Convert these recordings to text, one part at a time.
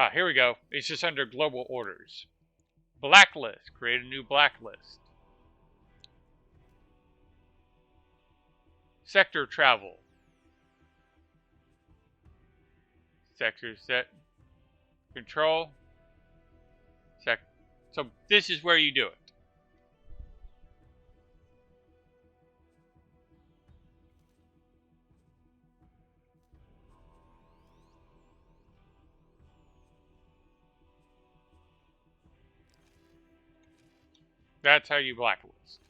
Ah, here we go. It's just under global orders. Blacklist. Create a new blacklist. Sector travel. Sector set. Control. So this is where you do it. That's how you blacklist.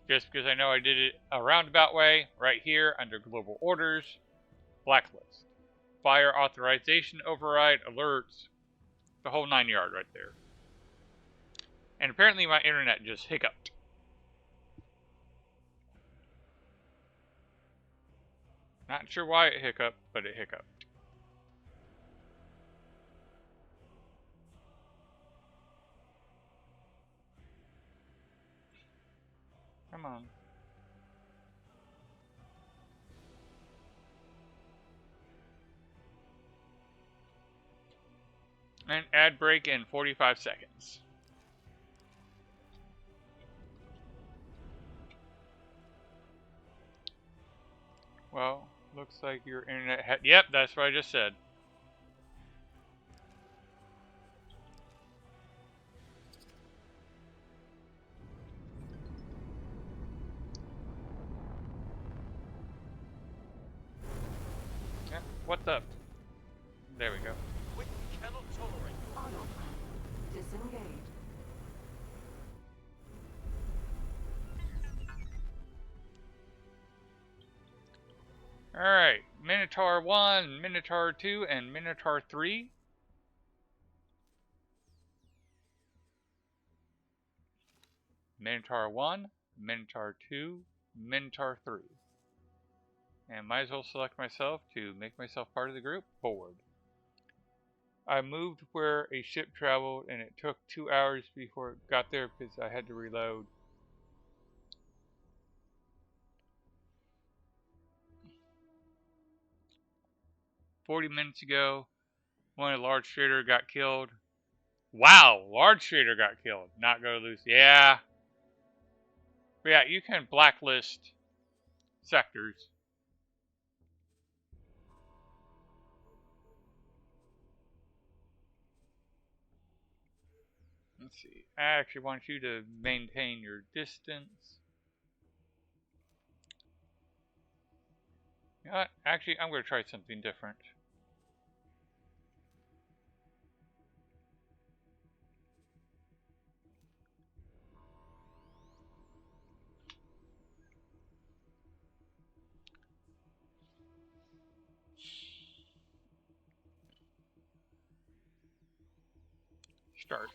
Just because I know I did it a roundabout way, right here under global orders, blacklist. Fire authorization override, alerts, the whole 9 yard right there. And apparently my internet just hiccuped. Not sure why it hiccuped, but it hiccuped. Come on. And ad break in 45 seconds. Well, looks like your internet yep, that's what I just said. Yeah, what's up? There we go. We cannot tolerate. Disengage. Alright, Minotaur 1, Minotaur 2, and Minotaur 3. Minotaur 1, Minotaur 2, Minotaur 3. And might as well select myself to make myself part of the group. Forward. I moved where a ship traveled and it took 2 hours before it got there because I had to reload. $40 minutes ago, one of the large trader got killed. Wow, large trader got killed. Not go loose. Yeah. But yeah, you can blacklist sectors. Let's see. I actually want you to maintain your distance. You know what? Actually, I'm going to try something different. Start.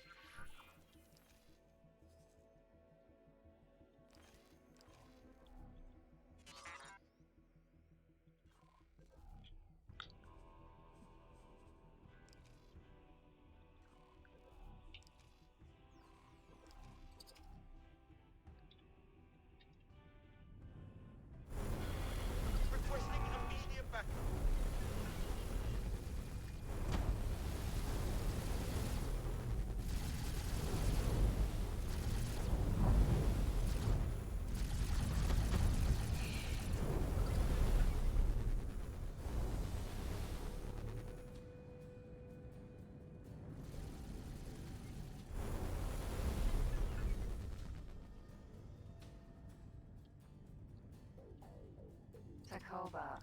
Requesting immediate backup. Takoba.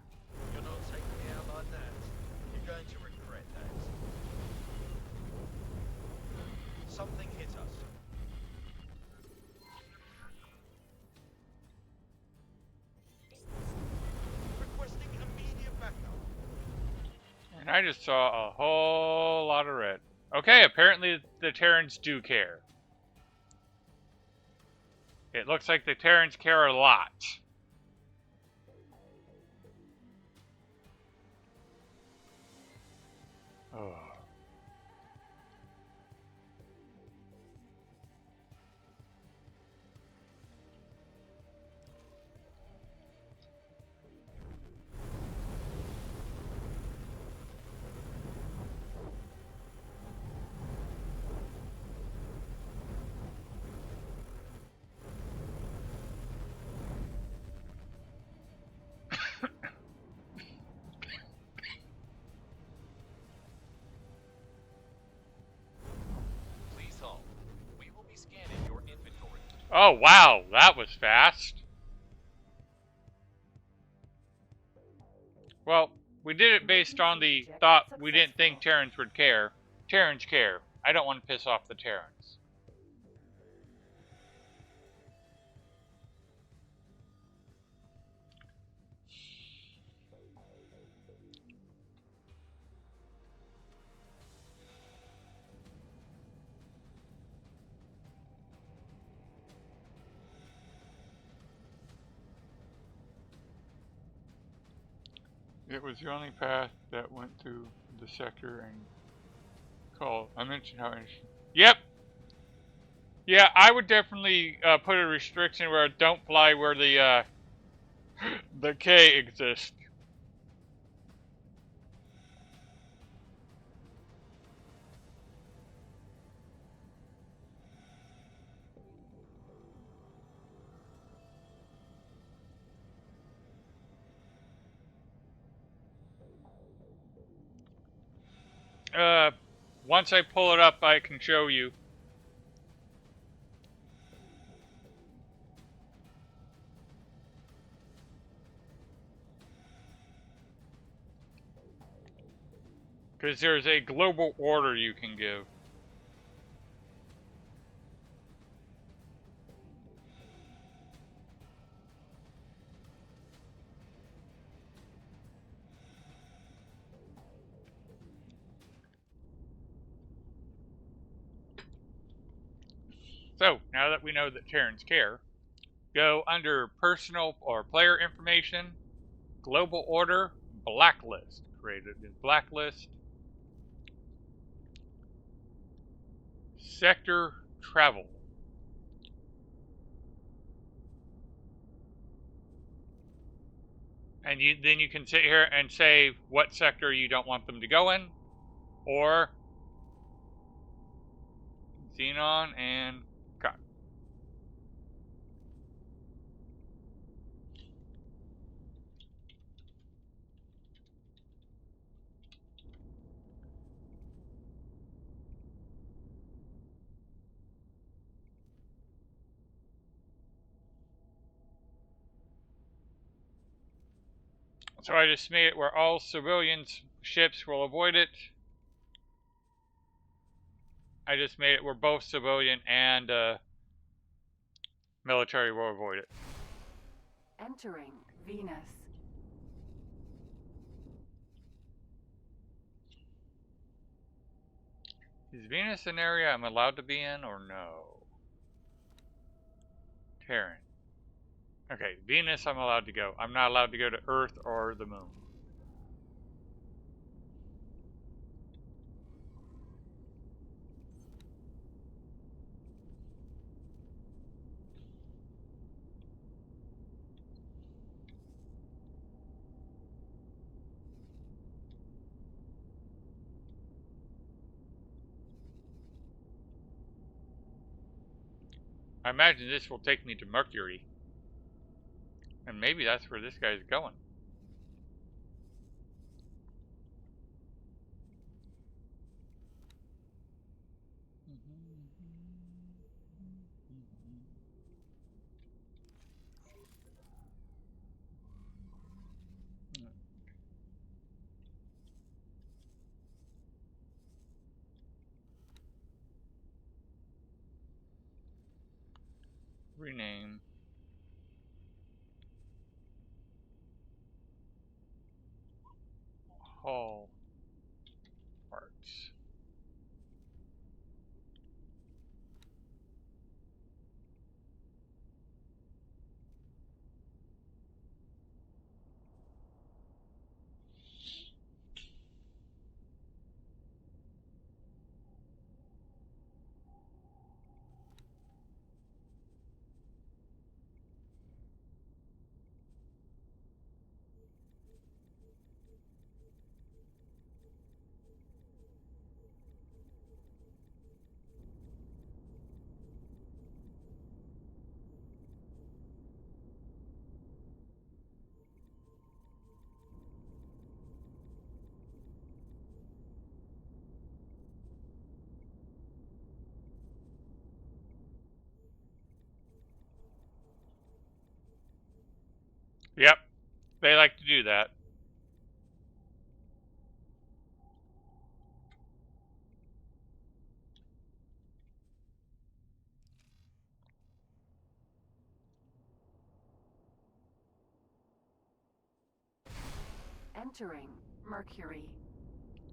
You're not taking me out like that. You're going to regret that. Something hit us. Requesting immediate backup. And I just saw a whole lot of red. Okay, apparently the Terrans do care. It looks like the Terrans care a lot. Oh. Oh, wow, that was fast. Well, we did it based on the thought we didn't think Terrans would care. Terrans care. I don't want to piss off the Terrans. It was the only path that went through the sector and called. I mentioned how interesting. Yep. Yeah, I would definitely put a restriction where don't fly where the the K exists. Once I pull it up, I can show you. Because there's a global order you can give. So, now that we know that Terrans care, go under Personal or Player Information, Global Order, Blacklist. Created in Blacklist. Sector Travel. And then you can sit here and say what sector you don't want them to go in, or Xenon and Cotton. So I just made it where all civilian ships will avoid it. I just made it where both civilian and military will avoid it. Entering Venus. Is Venus an area I'm allowed to be in or no? Terran. Okay, Venus I'm allowed to go. I'm not allowed to go to Earth or the Moon. I imagine this will take me to Mercury. And maybe that's where this guy's going. Rename. Hall parts. Yep, they like to do that. Entering Mercury.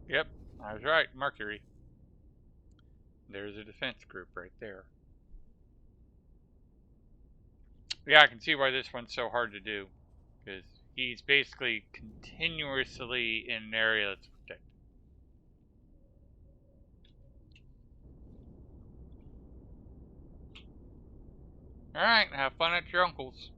Yep, I was right, Mercury. There's a defense group right there. Yeah, I can see why this one's so hard to do. Because he's basically continuously in an area that's protected. Alright, have fun at your uncle's.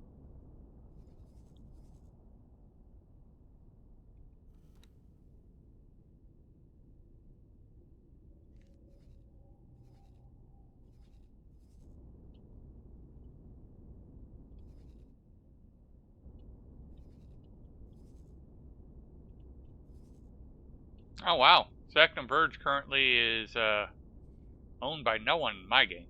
Oh wow, Second Verge currently is owned by no one in my game.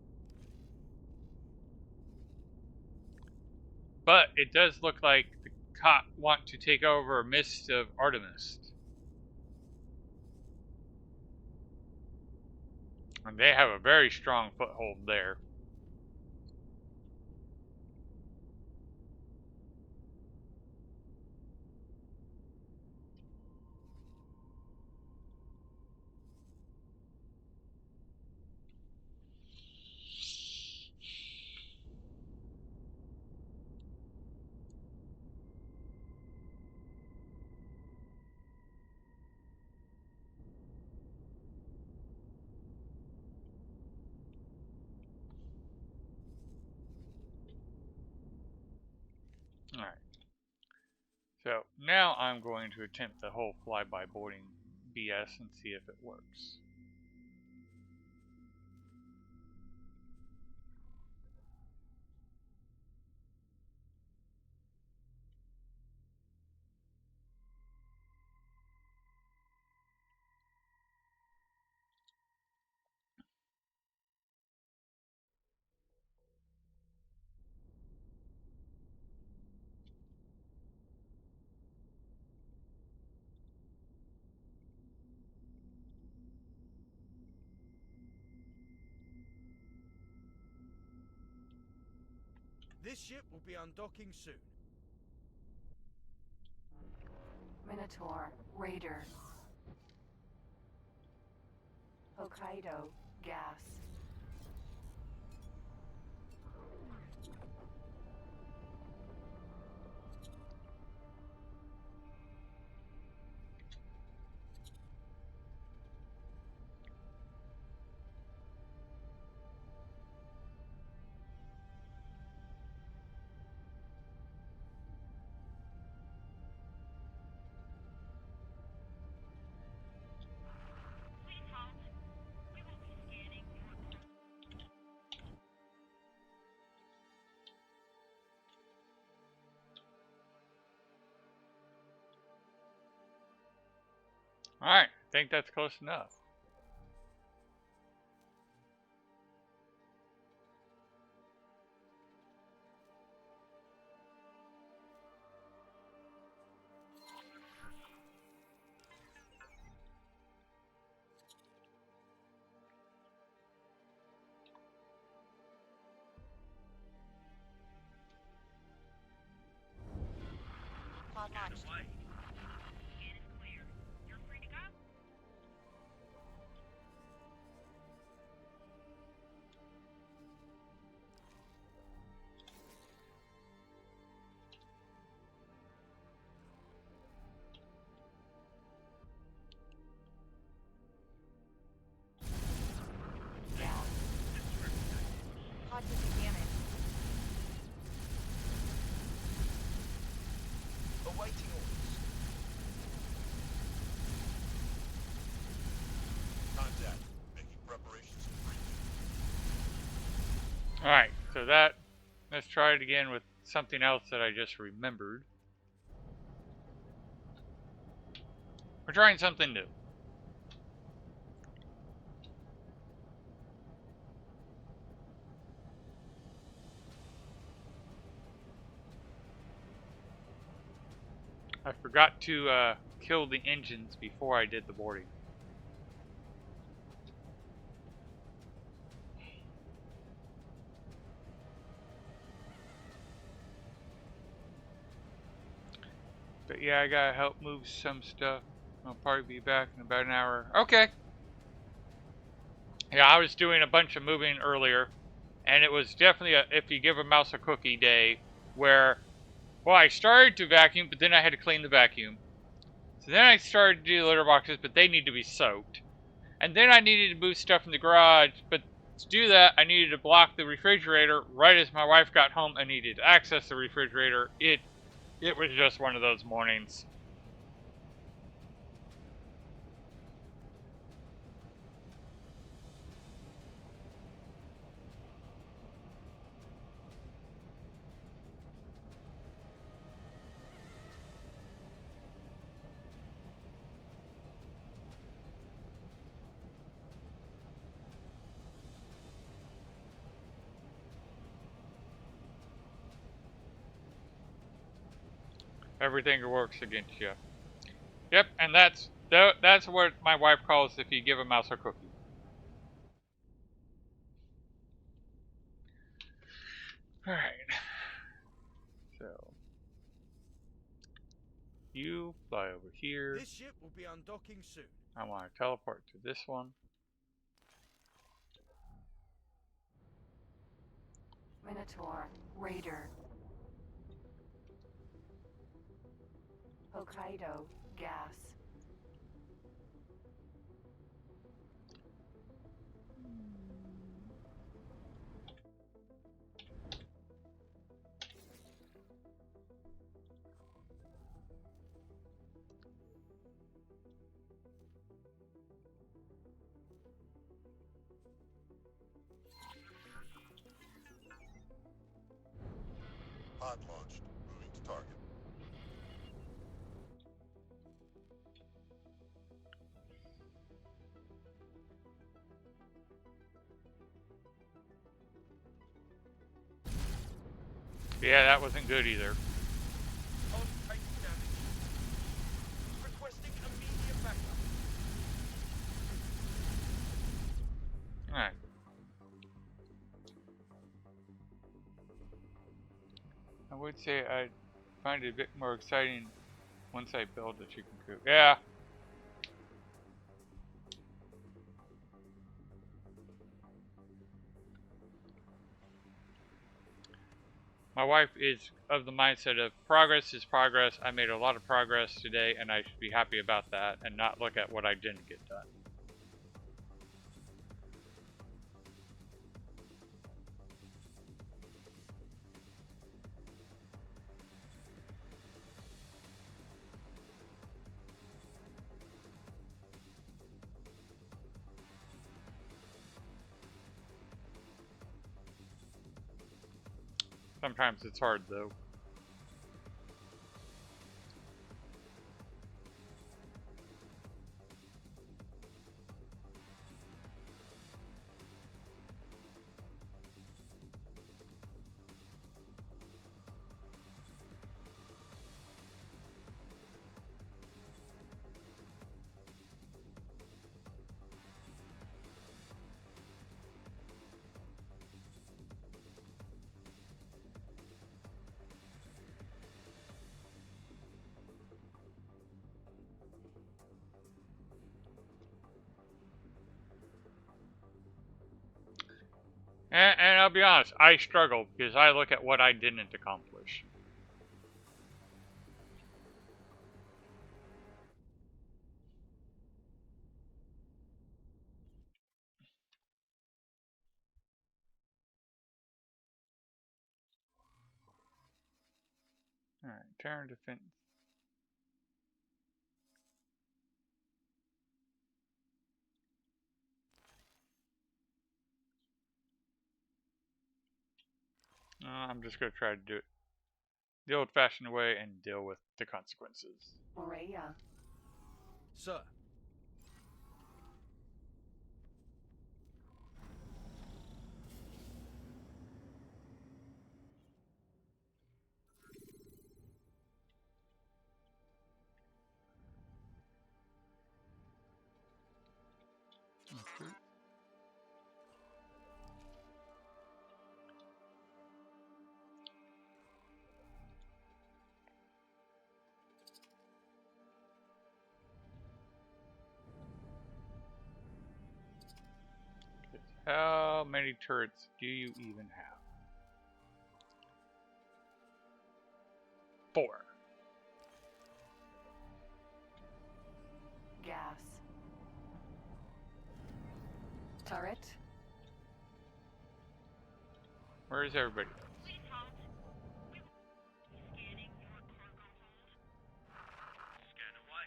But it does look like the Cot want to take over Mist of Artemis. And they have a very strong foothold there. Alright. So now I'm going to attempt the whole flyby boarding BS and see if it works. This ship will be undocking soon. Minotaur. Raider. Hokkaido. Gas. Alright, I think that's close enough. Pod launched. Gas. Pod taking damage. Awaiting orders. Contact. Making preparations to breach. Alright, so that, let's try it again with something else that I just remembered. We're trying something new. forgot to kill the engines before I did the boarding. But yeah, I gotta help move some stuff. I'll probably be back in about an hour. Okay. Yeah, I was doing a bunch of moving earlier, and it was definitely a if you give a mouse a cookie day, where, well, I started to vacuum, but then I had to clean the vacuum. So then I started to do the litter boxes, but they need to be soaked. And then I needed to move stuff in the garage, but to do that, I needed to block the refrigerator right as my wife got home and needed to access the refrigerator. It was just one of those mornings. Everything works against you. Yep, and that's what my wife calls if you give a mouse a cookie. Alright. So you fly over here. This ship will be undocking soon. I want to teleport to this one. Minotaur, Raider. Hokkaido, gas. Pod launched. Moving to target. Yeah, that wasn't good either. Pod taking damage. Requesting immediate backup. Alright. I would say I find it a bit more exciting once I build a chicken coop. Yeah. My wife is of the mindset of progress is progress. I made a lot of progress today and I should be happy about that and not look at what I didn't get done. Sometimes it's hard though. And I'll be honest, I struggle because I look at what I didn't accomplish. Alright, Terran defense. I'm just going to try to do it the old-fashioned way and deal with the consequences. Morea. Sir. How many turrets do you even have? 4. Gas. Turret. Where is everybody? Scan away.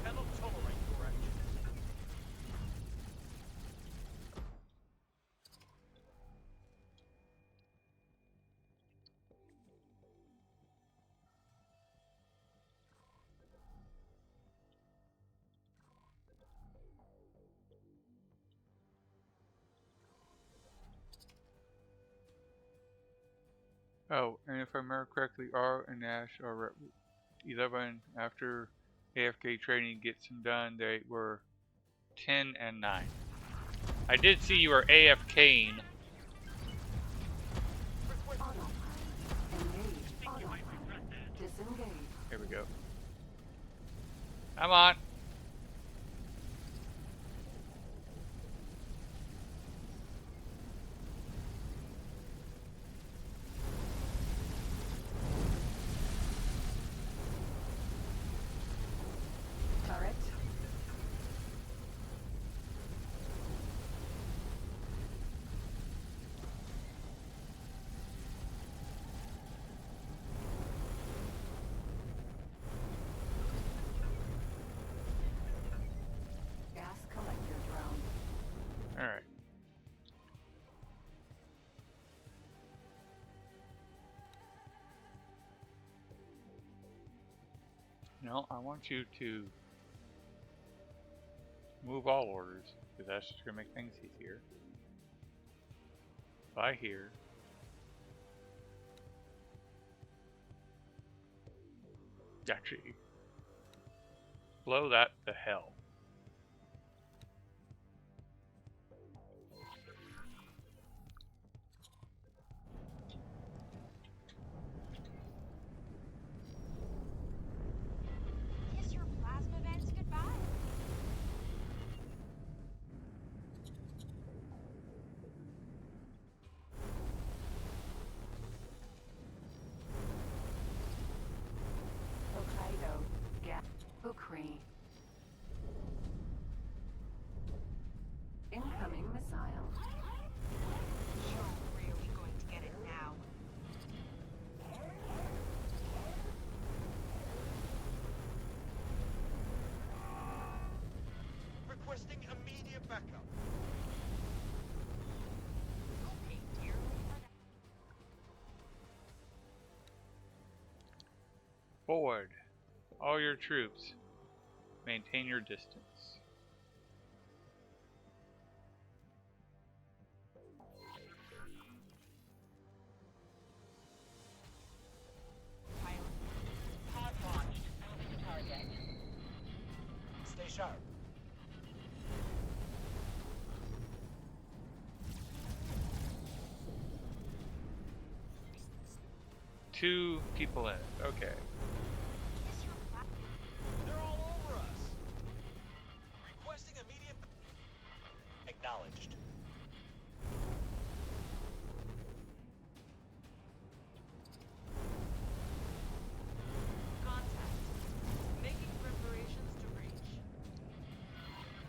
Cannot tolerate your actions. Oh, and if I remember correctly, R and Ash are 11 after AFK training gets them done. They were 10 and 9. I did see you were AFKing. Autopilot. Engage. Autopilot. Disengage. Here we go. Come on. Turret. Gas collector drone. Alright. No, I want you to move all orders, because that's just going to make things easier. By here. Actually, blow that to hell. Kiss your plasma vents goodbye. Hokkaido. Gas. Ukri. Incoming missile. You're really going to get it now. Requesting immediate backup. Okay, dearly for that. Forward. All your troops. Maintain your distance. Pilot. Pod launched. Moving to target. Stay sharp. Two people in it. Okay. Kiss your plasma. They're all over us. Requesting immediate. Acknowledged. Contact. Making preparations to reach.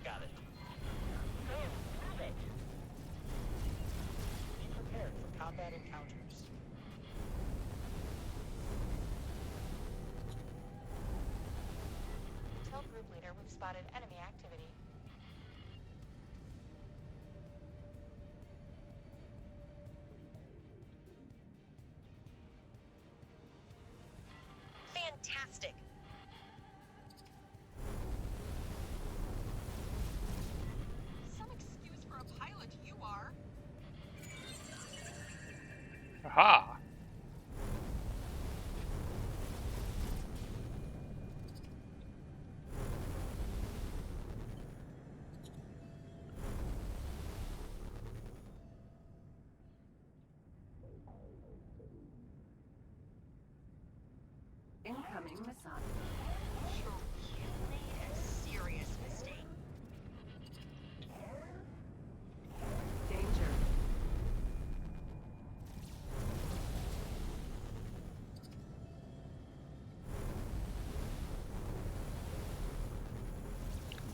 Got it. Move it. Be prepared for combat encounters. Tell group leader we've spotted enemy activity. Fantastic. Some excuse for a pilot, you are. Aha! Launching missile. You made a serious mistake. Danger.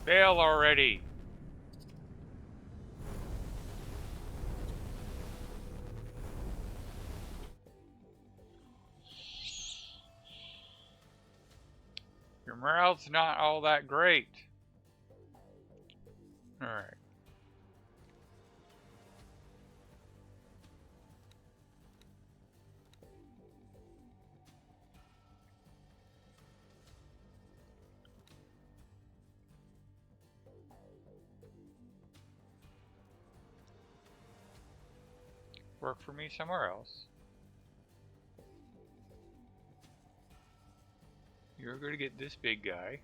Bail already. Your morale's not all that great. Alright. Work for me somewhere else. You're gonna get this big guy.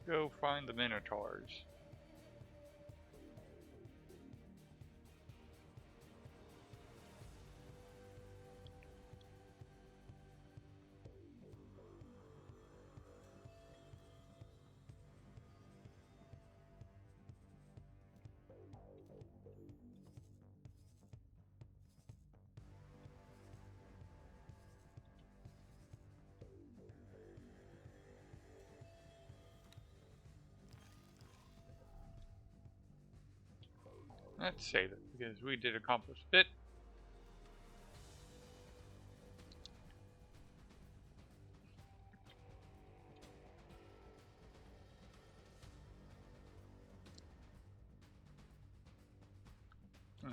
Go find the Minotaurs. Let's save it, because we did accomplish a bit.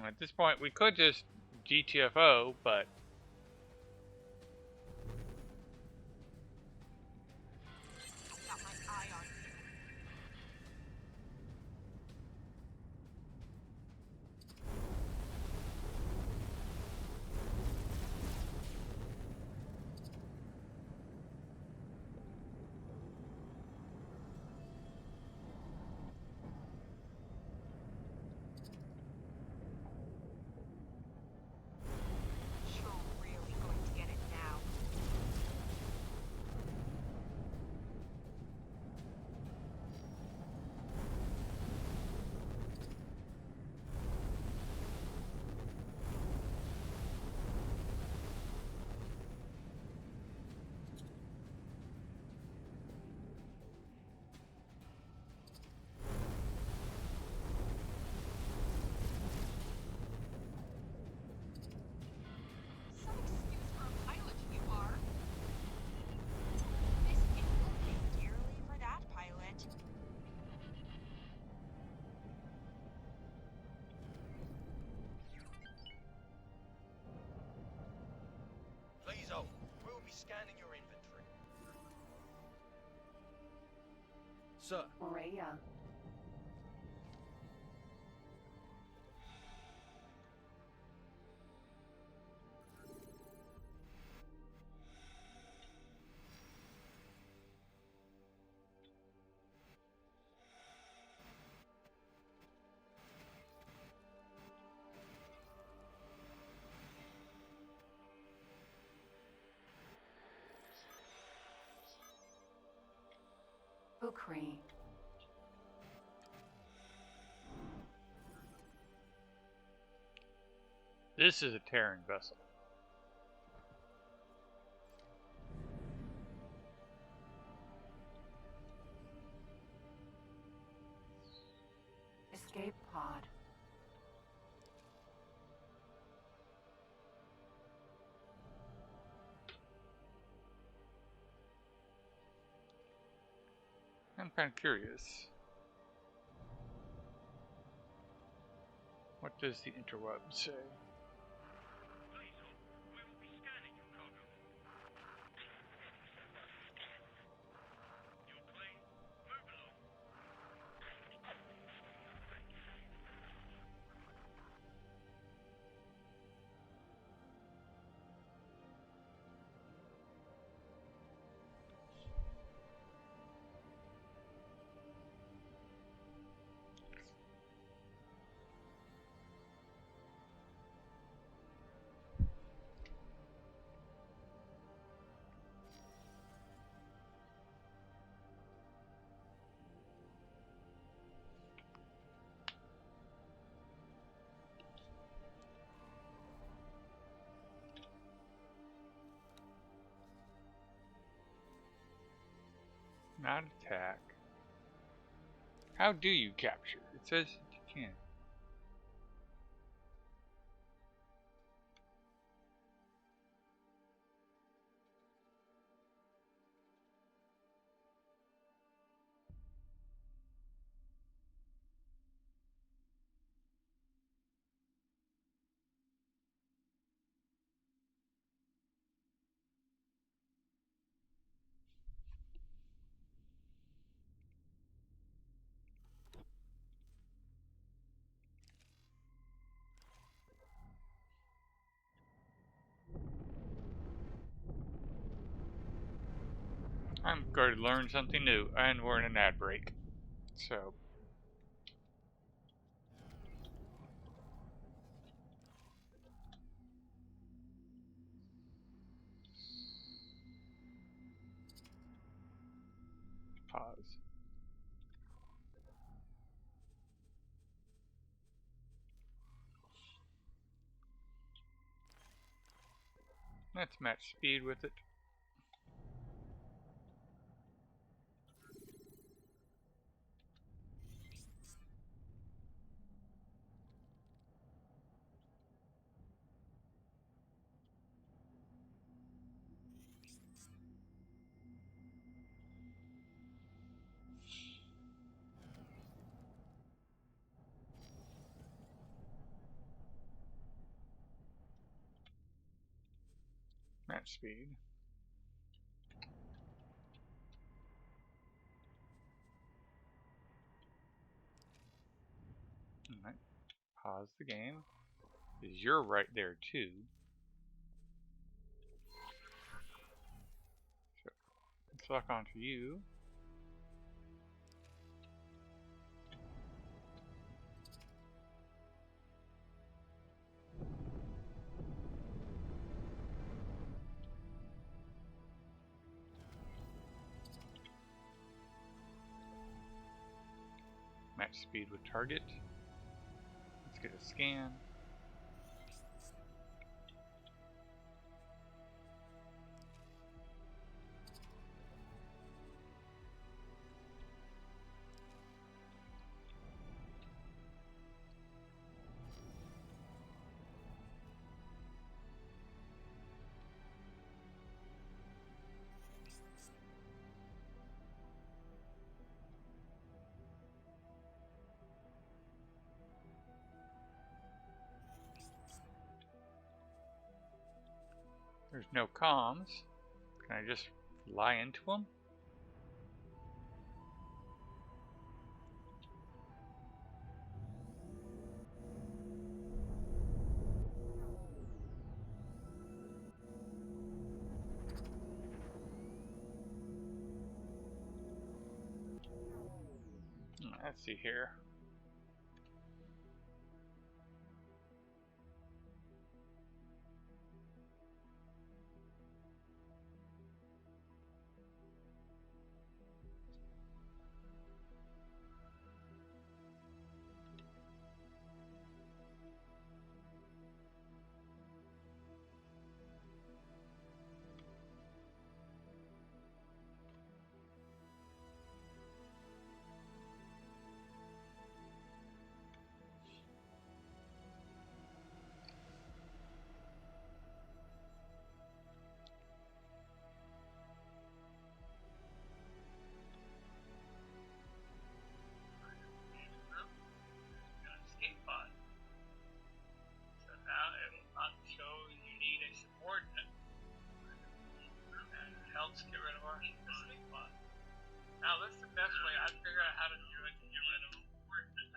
At this point, we could just GTFO, but Got my eye on you. You're really going to get it now. Some excuse for a pilot, you are. Biscuit will pay dearly for that, pilot. Please hold. We'll be scanning your inventory. Sir, Rhea. Ukraine. this is a Terran vessel. Escape pod. I'm kind of curious. What does the interweb say? Not attack. How do you capture? It says that you can. I'm going to learn something new, and we're in an ad break. So, pause. Let's match speed with it. Match speed. Alright. Pause the game. Because you're right there too. So, let's lock onto you. Match speed with target. Let's get a scan. There's no comms. Can I just fly into them? Let's see here. Escape pod. So now it will not show you need a subordinate. And it helps get rid of our escape pod. Now that's the best way. I figured out how to do it to get rid of a subordinate.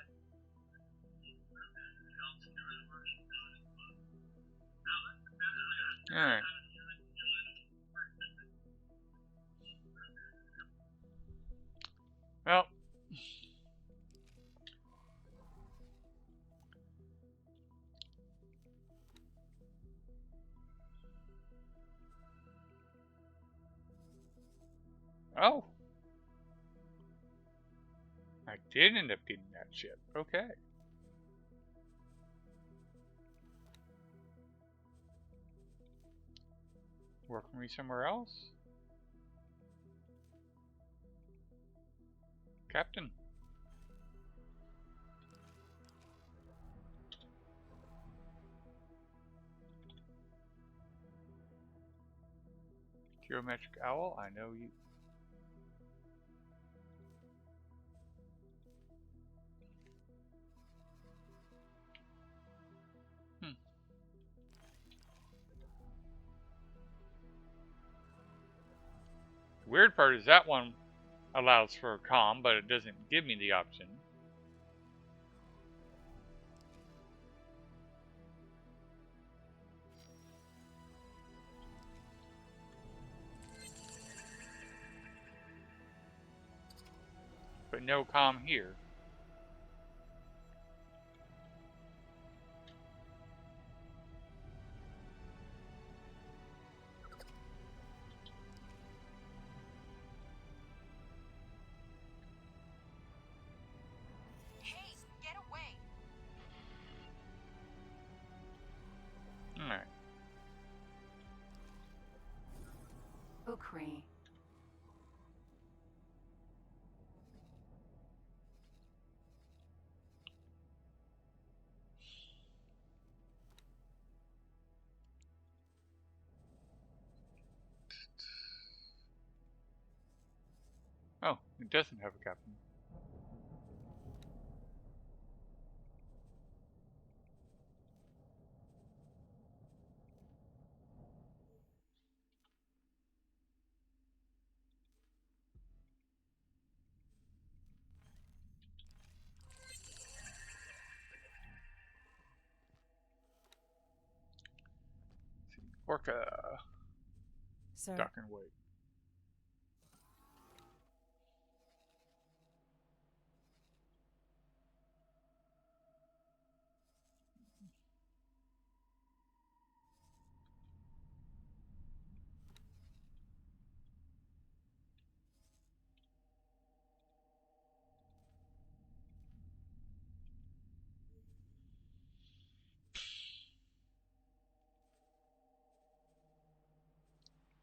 It helps get rid of our escape pod. Now that's the best way. I figured out how to do it to get rid of a subordinate. Well, oh, I did end up getting that ship. Okay. Working me somewhere else? Captain. Geometric Owl, I know you. The weird part is that one allows for calm, but it doesn't give me the option. But no calm here. Hey, get away! Alright. Ukri. Oh, it doesn't have a captain. Orca. Sir, Dock and wait.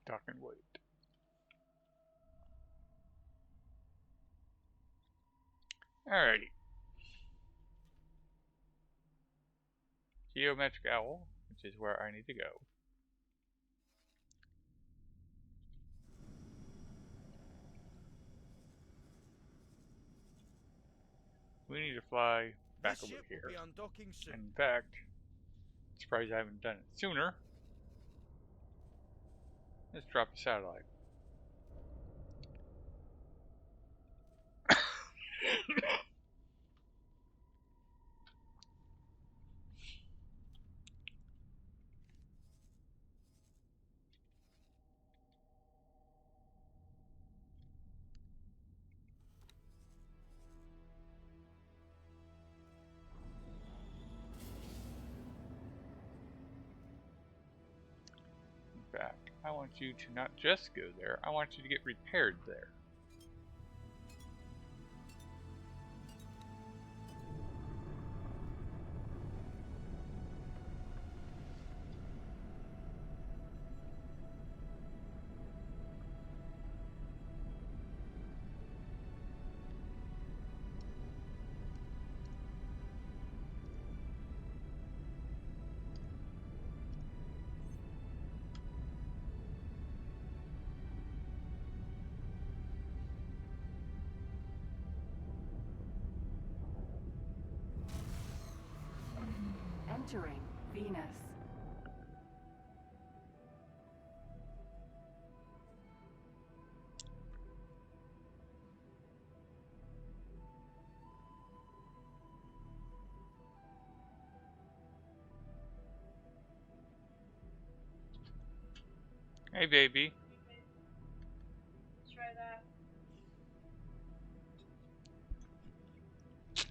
Dock and wait. Alrighty. Geometric Owl, which is where I need to go. We need to fly back This over ship here. will be undocking soon. In fact, surprised I haven't done it sooner. Let's drop the satellite. In fact, I want you to not just go there, I want you to get repaired there. Entering Venus. Hey baby. Try that. Is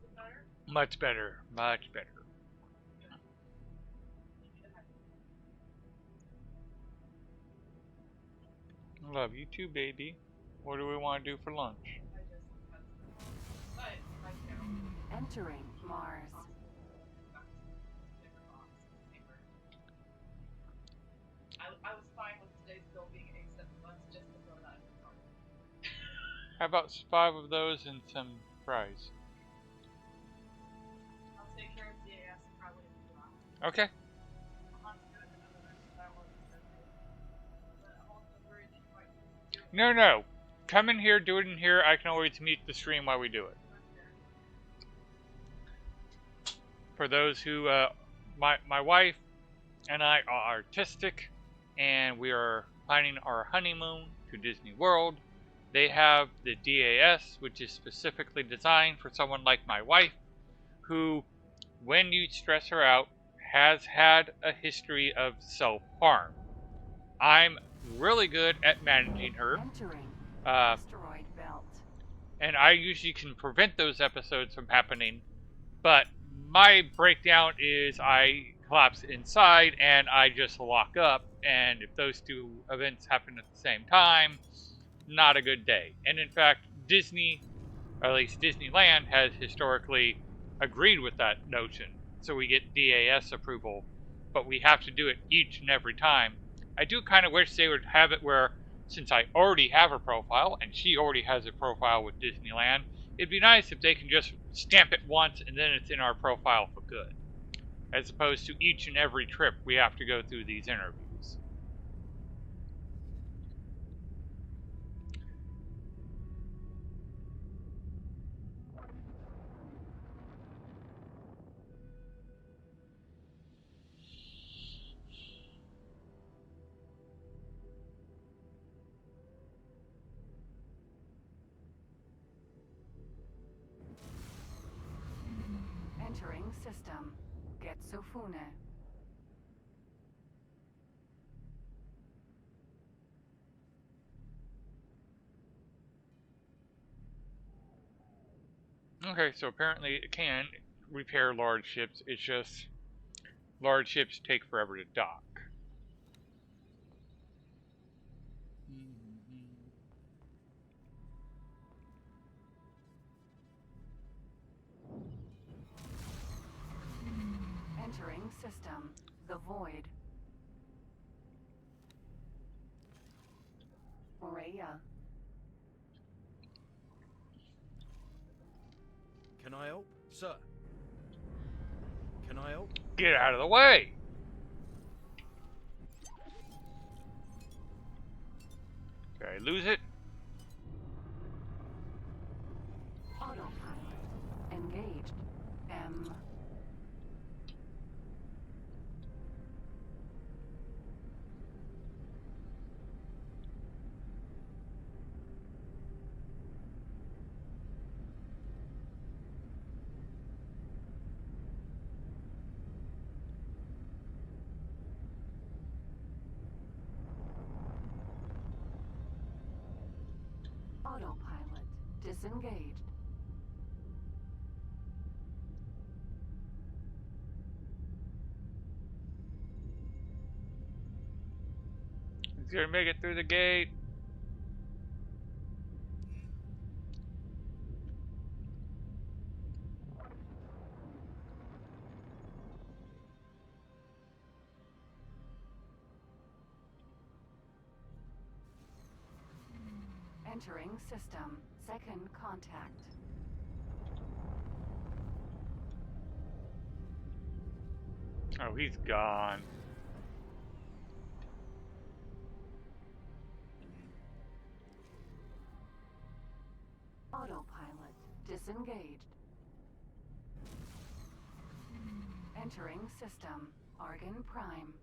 it better? Much better, much better. Love you too, baby. What do we want to do for lunch? Entering Mars. I was fine with today's bill being $87 just to throw that in the car. How about 5 of those and some fries? I'll take care of DAS probably in a while. Okay. I'm not gonna do another rest of that one. But I'm also worried that you might do it. No. Come in here, do it in here. I can always mute the stream while we do it. For those who, my wife and I are artistic, and we are planning our honeymoon to Disney World. They have the DAS, which is specifically designed for someone like my wife, who, when you stress her out, has had a history of self-harm. I'm really good at managing her, Entering asteroid belt. and I usually can prevent those episodes from happening, but my breakdown is I collapse inside and I just lock up, and if those 2 events happen at the same time, not a good day. And in fact, Disney, or at least Disneyland, has historically agreed with that notion, so we get DAS approval, but we have to do it each and every time. I do kind of wish they would have it where, since I already have a profile and she already has a profile with Disneyland, it'd be nice if they can just stamp it once and then it's in our profile for good, as opposed to each and every trip we have to go through these interviews. Entering system. Getsufune. Okay, so apparently it can repair large ships. It's just large ships take forever to dock. Entering system. The void. Morea. Can I help? Sir. Can I help? Get out of the way! Did I lose it? Autopilot. Engaged. M. Autopilot. Disengaged. He's gonna make it through the gate. Entering system. Second contact. Oh, he's gone. Autopilot. Disengaged. Entering system. Argon Prime.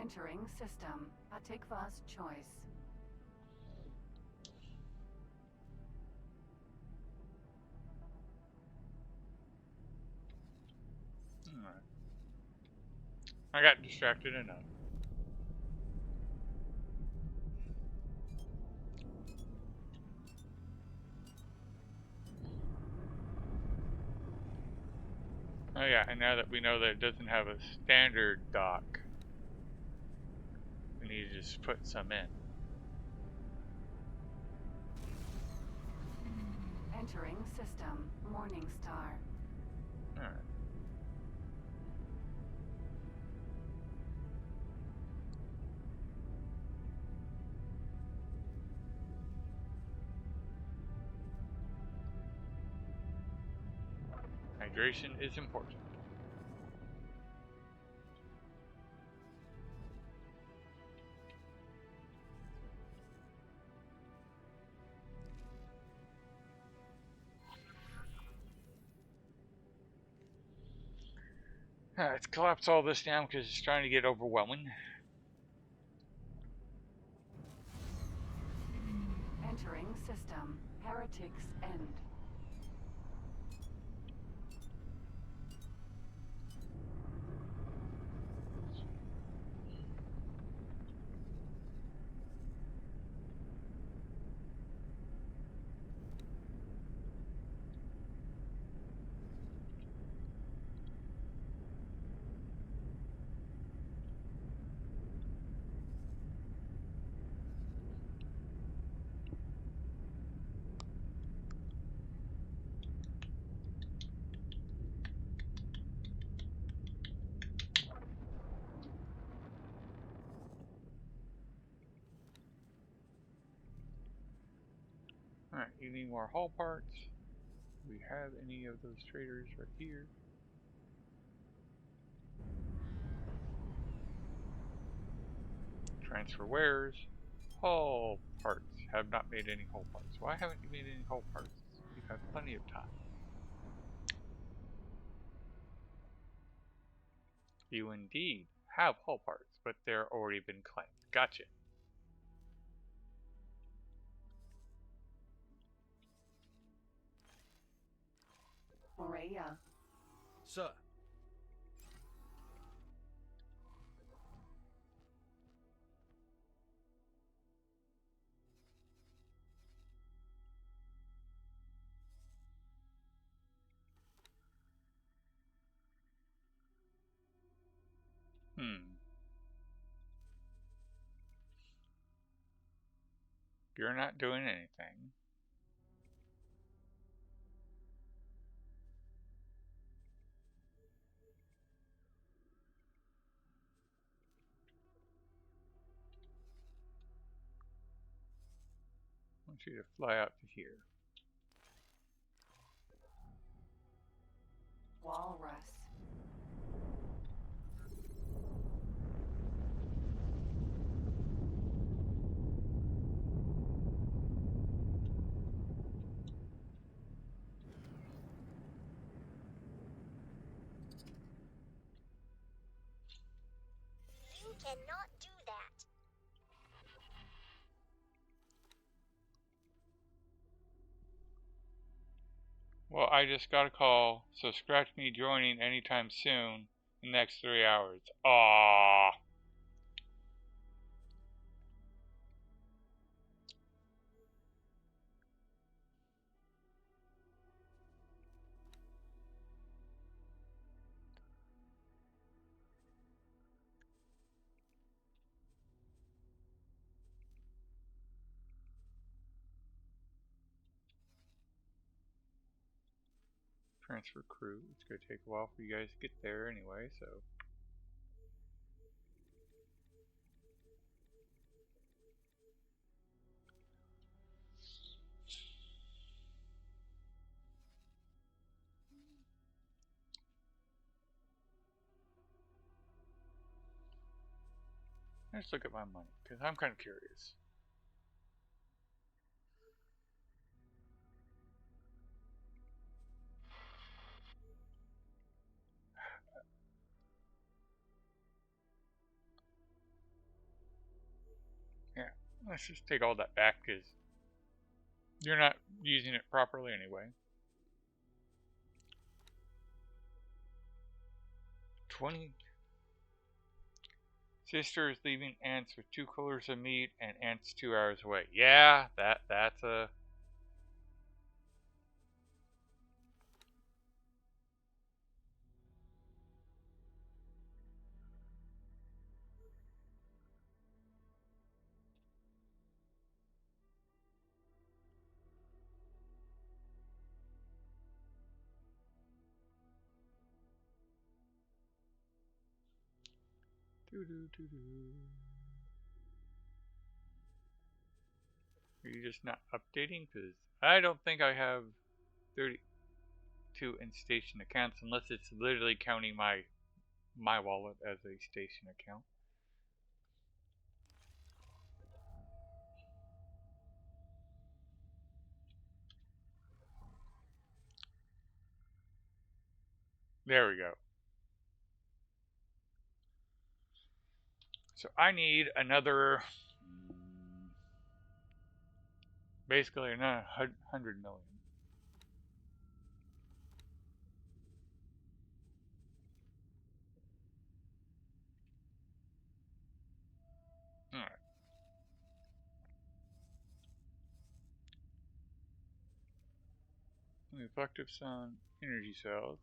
Entering system. Atikva's choice. Alright. I got distracted enough. Oh yeah, and now that we know that it doesn't have a standard dock, we need to just put some in. Entering system. Morningstar. Alright. Hydration is important. Let's collapse all this down because it's trying to get overwhelming. Entering system. Heretics End. Alright, you need more hull parts. Do we have any of those traders right here? Transfer wares. Hull parts. Have not made any hull parts. Why haven't you made any hull parts? You've had plenty of time. You indeed have hull parts, but they're already been claimed. Gotcha. Morea. Sir. You're not doing anything. I want you to fly out to here. Walrus. You cannot do that. Well, I just got a call, so scratch me joining anytime soon in the next 3 hours. Aww. Transfer crew. It's going to take a while for you guys to get there anyway, so. Let's look at my money, because I'm kind of curious. Yeah, let's just take all that back, because you're not using it properly anyway. 20. Sister is leaving ants with 2 coolers of meat and ants 2 hours away. Yeah, that's a. Doo-doo-doo-doo. Are you just not updating? Because I don't think I have 32 in-station accounts unless it's literally counting my wallet as a station account. There we go. So I need another, basically another 100 million. All right. Reflective sun energy cells.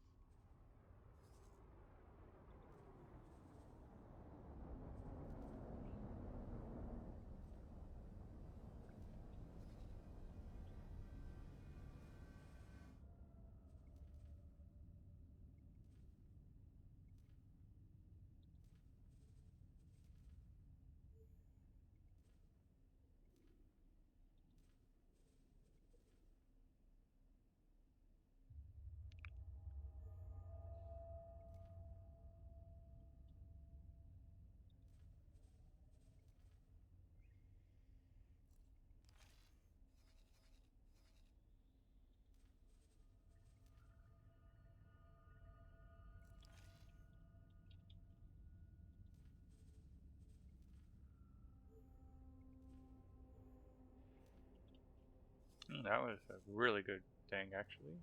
That was a really good thing, actually.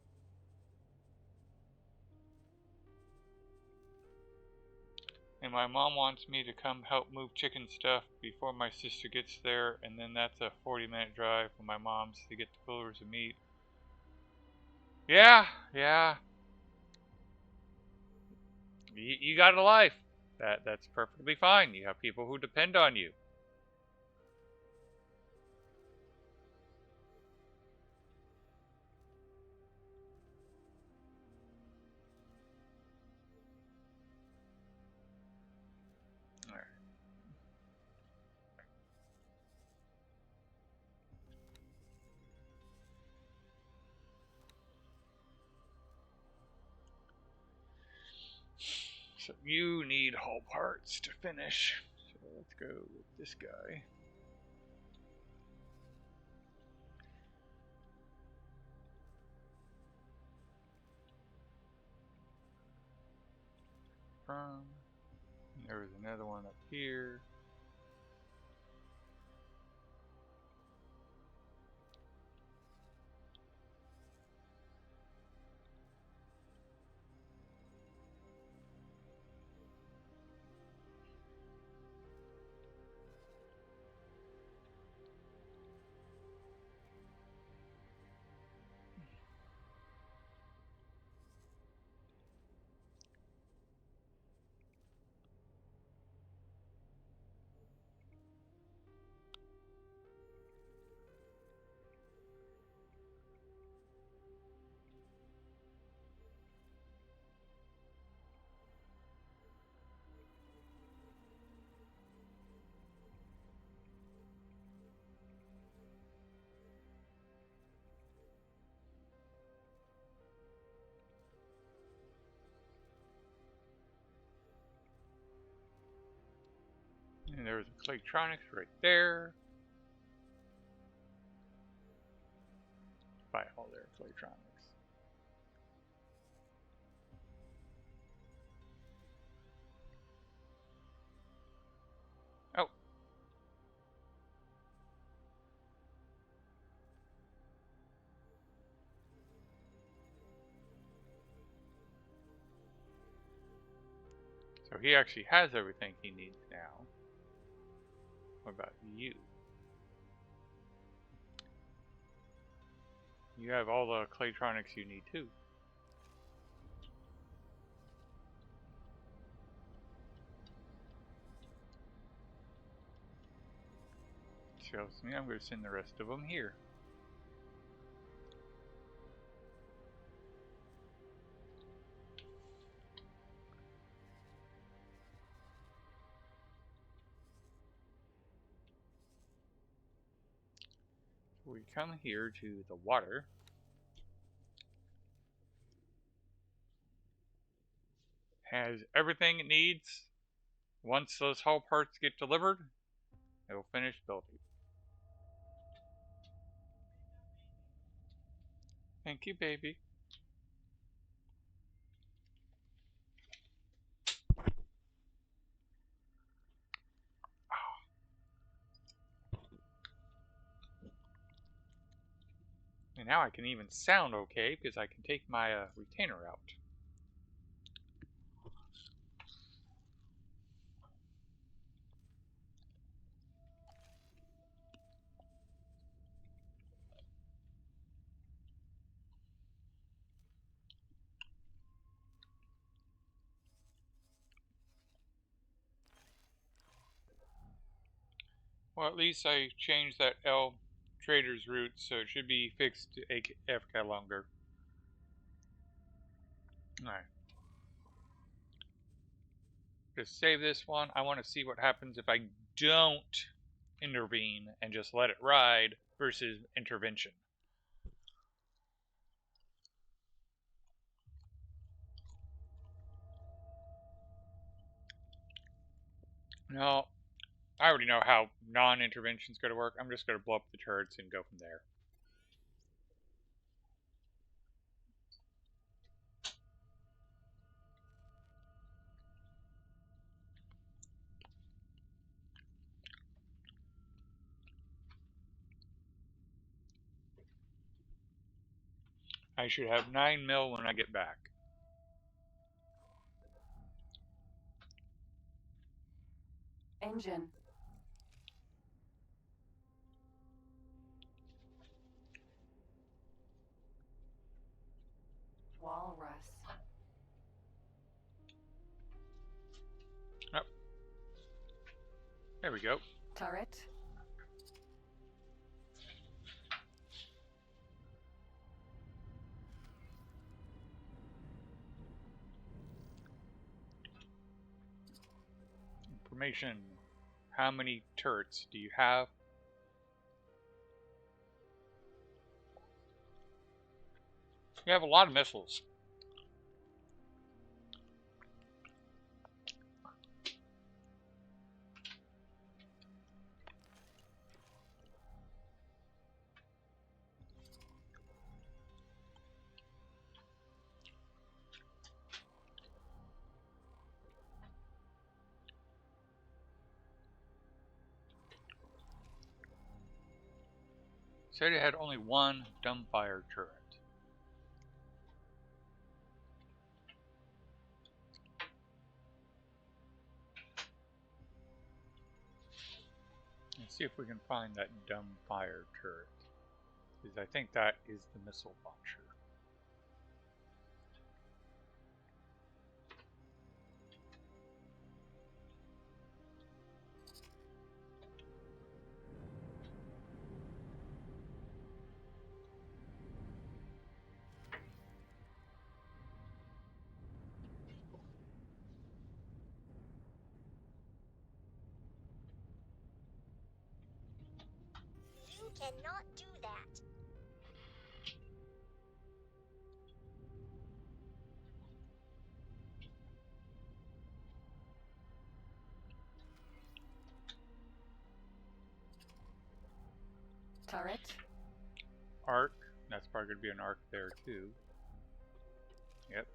And my mom wants me to come help move chicken stuff before my sister gets there, and then that's a 40-minute drive for my mom's to get the coolers of meat. Yeah. You got a life. That's perfectly fine. You have people who depend on you. All right. So you need hull parts to finish. So let's go with this guy. There was another one up here. And there was a Claytronics right there. Buy all their Claytronics. Oh. So he actually has everything he needs now. What about you? You have all the Claytronics you need too. Shows me I'm going to send the rest of them here. we come here to the water. Has everything it needs. Once those hull parts get delivered, it will finish building. Thank you, baby. And now I can even sound okay because I can take my retainer out. Well, at least I changed that L trader's route, so it should be fixed to AFK longer. Alright. Just save this one. I want to see what happens if I don't intervene and just let it ride versus intervention. Now, I already know how non-intervention is going to work. I'm just going to blow up the turrets and go from there. I should have 9 mil when I get back. Engine. Walrus. Oh. There we go. Turret. Information. How many turrets do you have? You have a lot of missiles. Said it had only one dumbfire turret. Let's see if we can find that dumbfire turret. Because I think that is the missile launcher. You cannot do that. Turret. Arc. That's probably going to be an arc there too. Yep.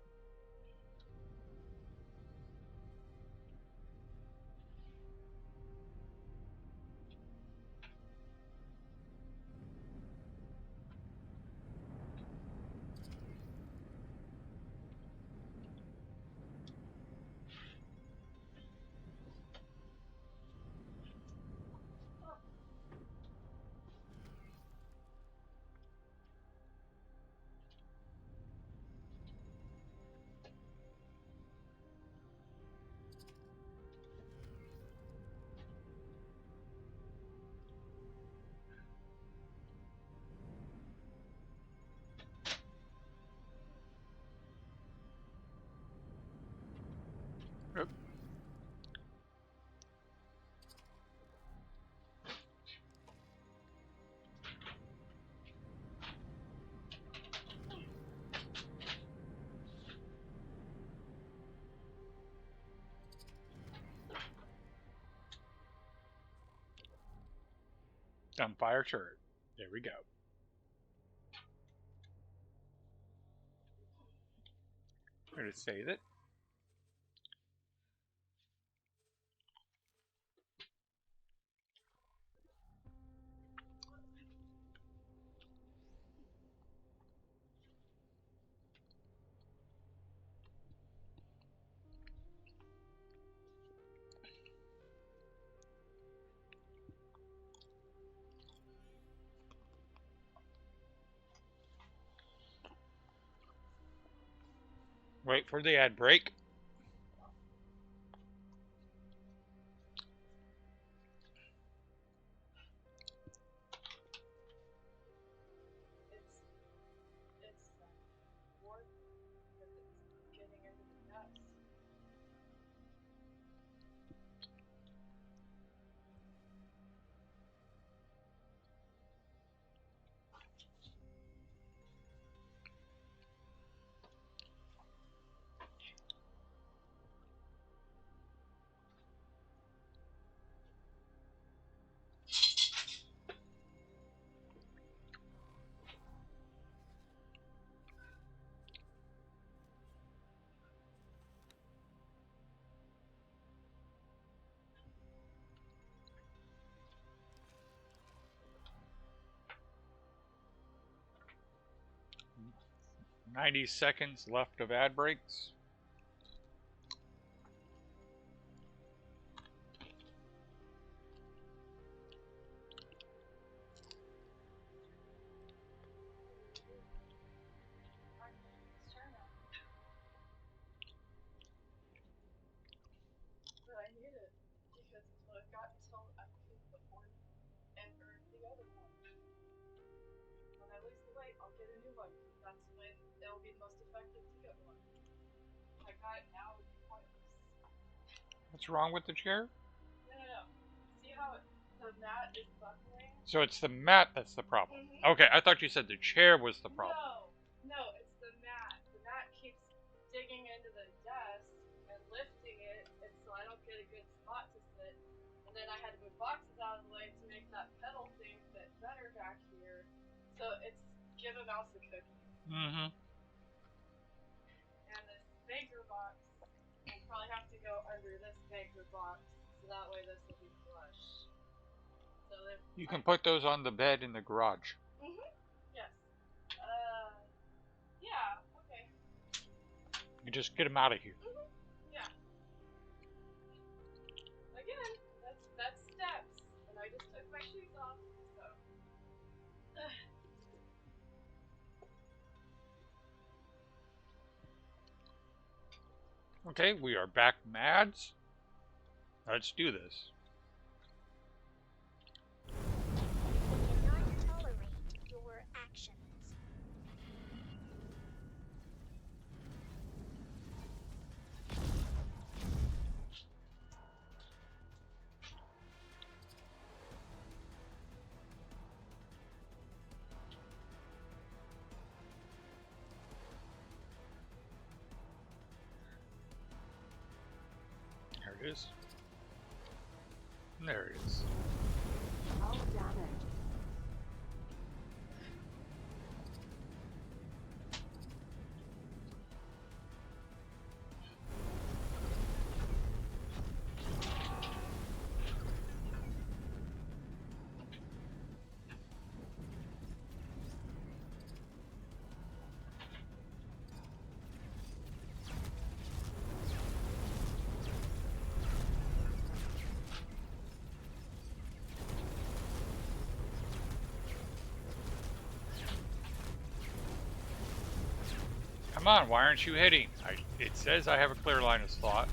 Dumbfire turret. There we go. I'm going to save it. Wait for the ad break. It's warp because it's getting into the depths. – 90 seconds left of ad breaks. But I need it because it's what I've got until I can afford and earn the other one. When I lose the weight, I'll get a new one because that's when it'll be the most effective to get one. If I got it now, it would be pointless. What's wrong with the chair? No. See how the mat is buckling? So it's the mat that's the problem. Okay, I thought you said the chair was the problem. No, it's the mat. The mat keeps digging into the desk and lifting it, and so I don't get a good spot to sit. And then I had to move boxes out of the way to make that pedal thing fit better back here. So it's give a mouse a cookie. Mm-hmm. And this banker box will probably have to go under this banker box, so that way this will be flush. So if You can put those on the bed in the garage. yes. Yeah, okay. You just get them out of here. Yeah. Again, that's steps, and I just took my shoes off, so. Okay, we are back, Mads. Let's do this. We cannot tolerate your actions. There it is. There it is. Hull damage. Come on, why aren't you hitting? It says I have a clear line of sight.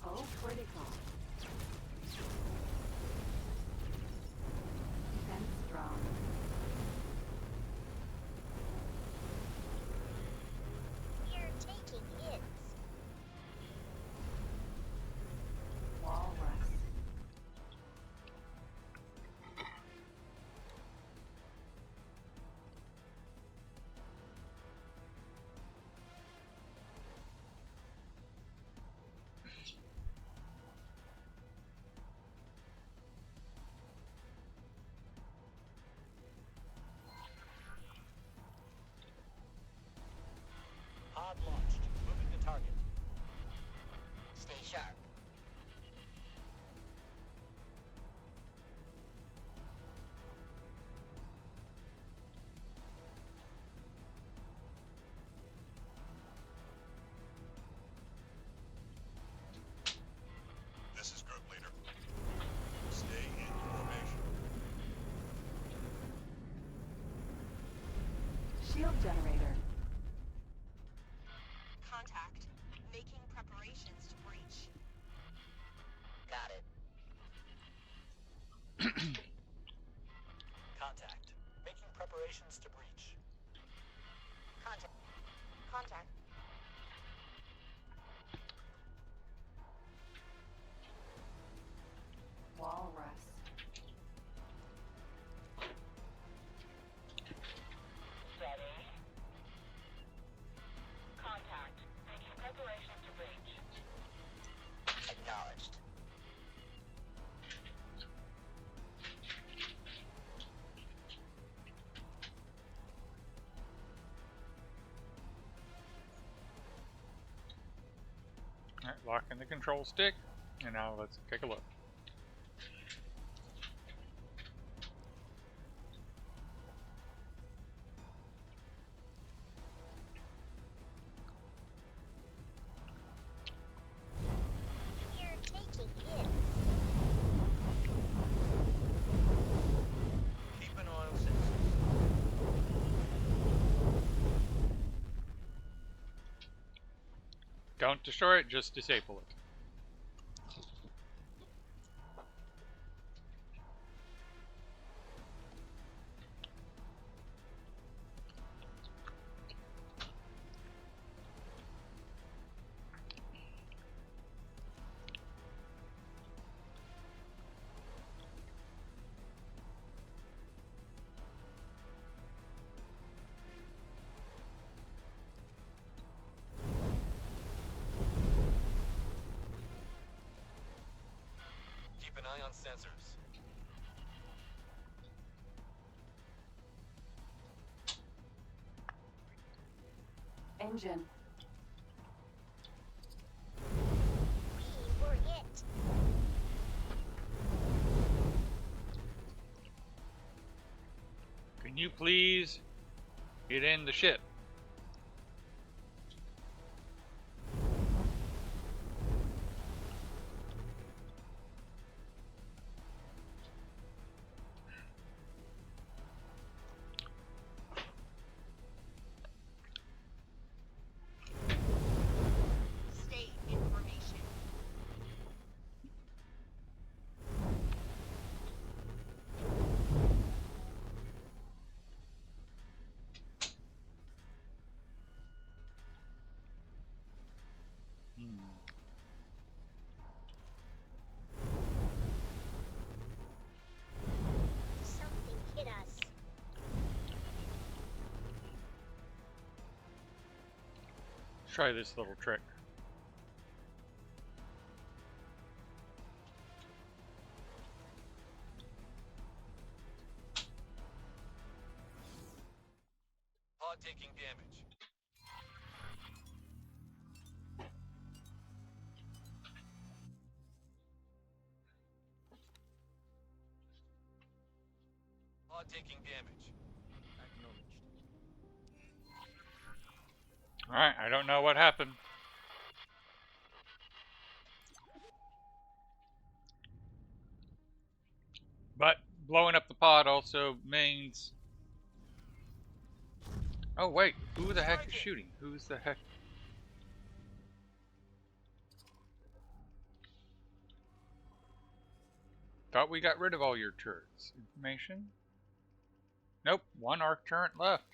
Oh, critical. Defense strong. You're taking hits. Walrus. Shield generator. Contact. Making preparations to breach. Got it. Contact. Making preparations to breach. Contact. Contact. Walrus. Ready. Contact. Making preparations to breach. Acknowledged. Alright, lock in the control stick, and now let's take a look. We're taking it. Keep an eye on sensors. Don't destroy it, just disable it. Keep an eye on sensors. Engine. We were it. Can you please get in the ship? State information. Hmm. Something hit us. Let's try this little trick. Pod taking damage. Pod taking damage. Acknowledged. Alright, I don't know what happened. But blowing up the pod also means... Oh wait, who the heck is shooting? Who's the heck? Thought we got rid of all your turrets. Information? Nope, one arc turret left.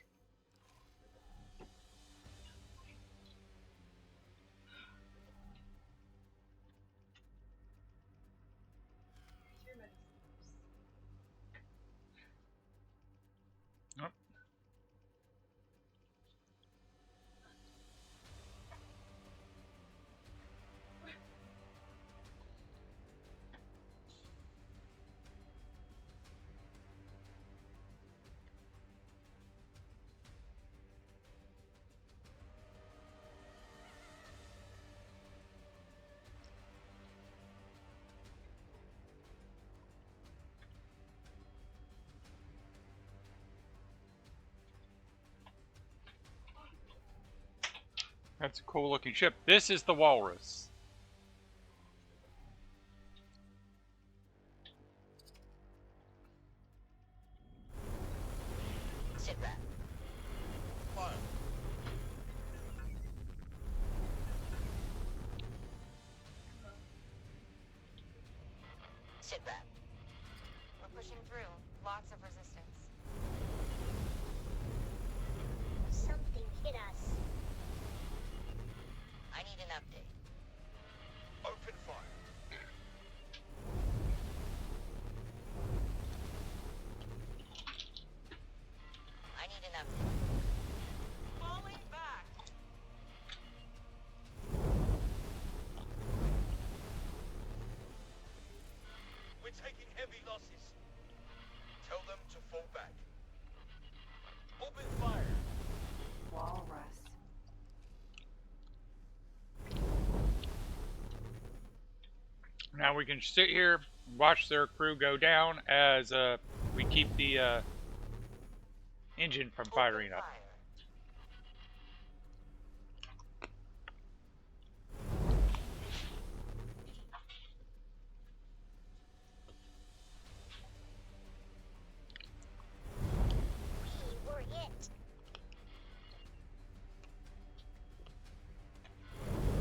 Too many sleeps. Nope. That's a cool looking ship. This is the Walrus. Sit rep. Sit back. We're pushing through. Lots of resistance. Something hit us. I need an update. Open fire. I need an update. Falling back. We're taking heavy losses. Tell them to fall back. Open fire. Walrus. Now we can sit here and watch their crew go down as we keep the engine from firing up. Fire. We were hit.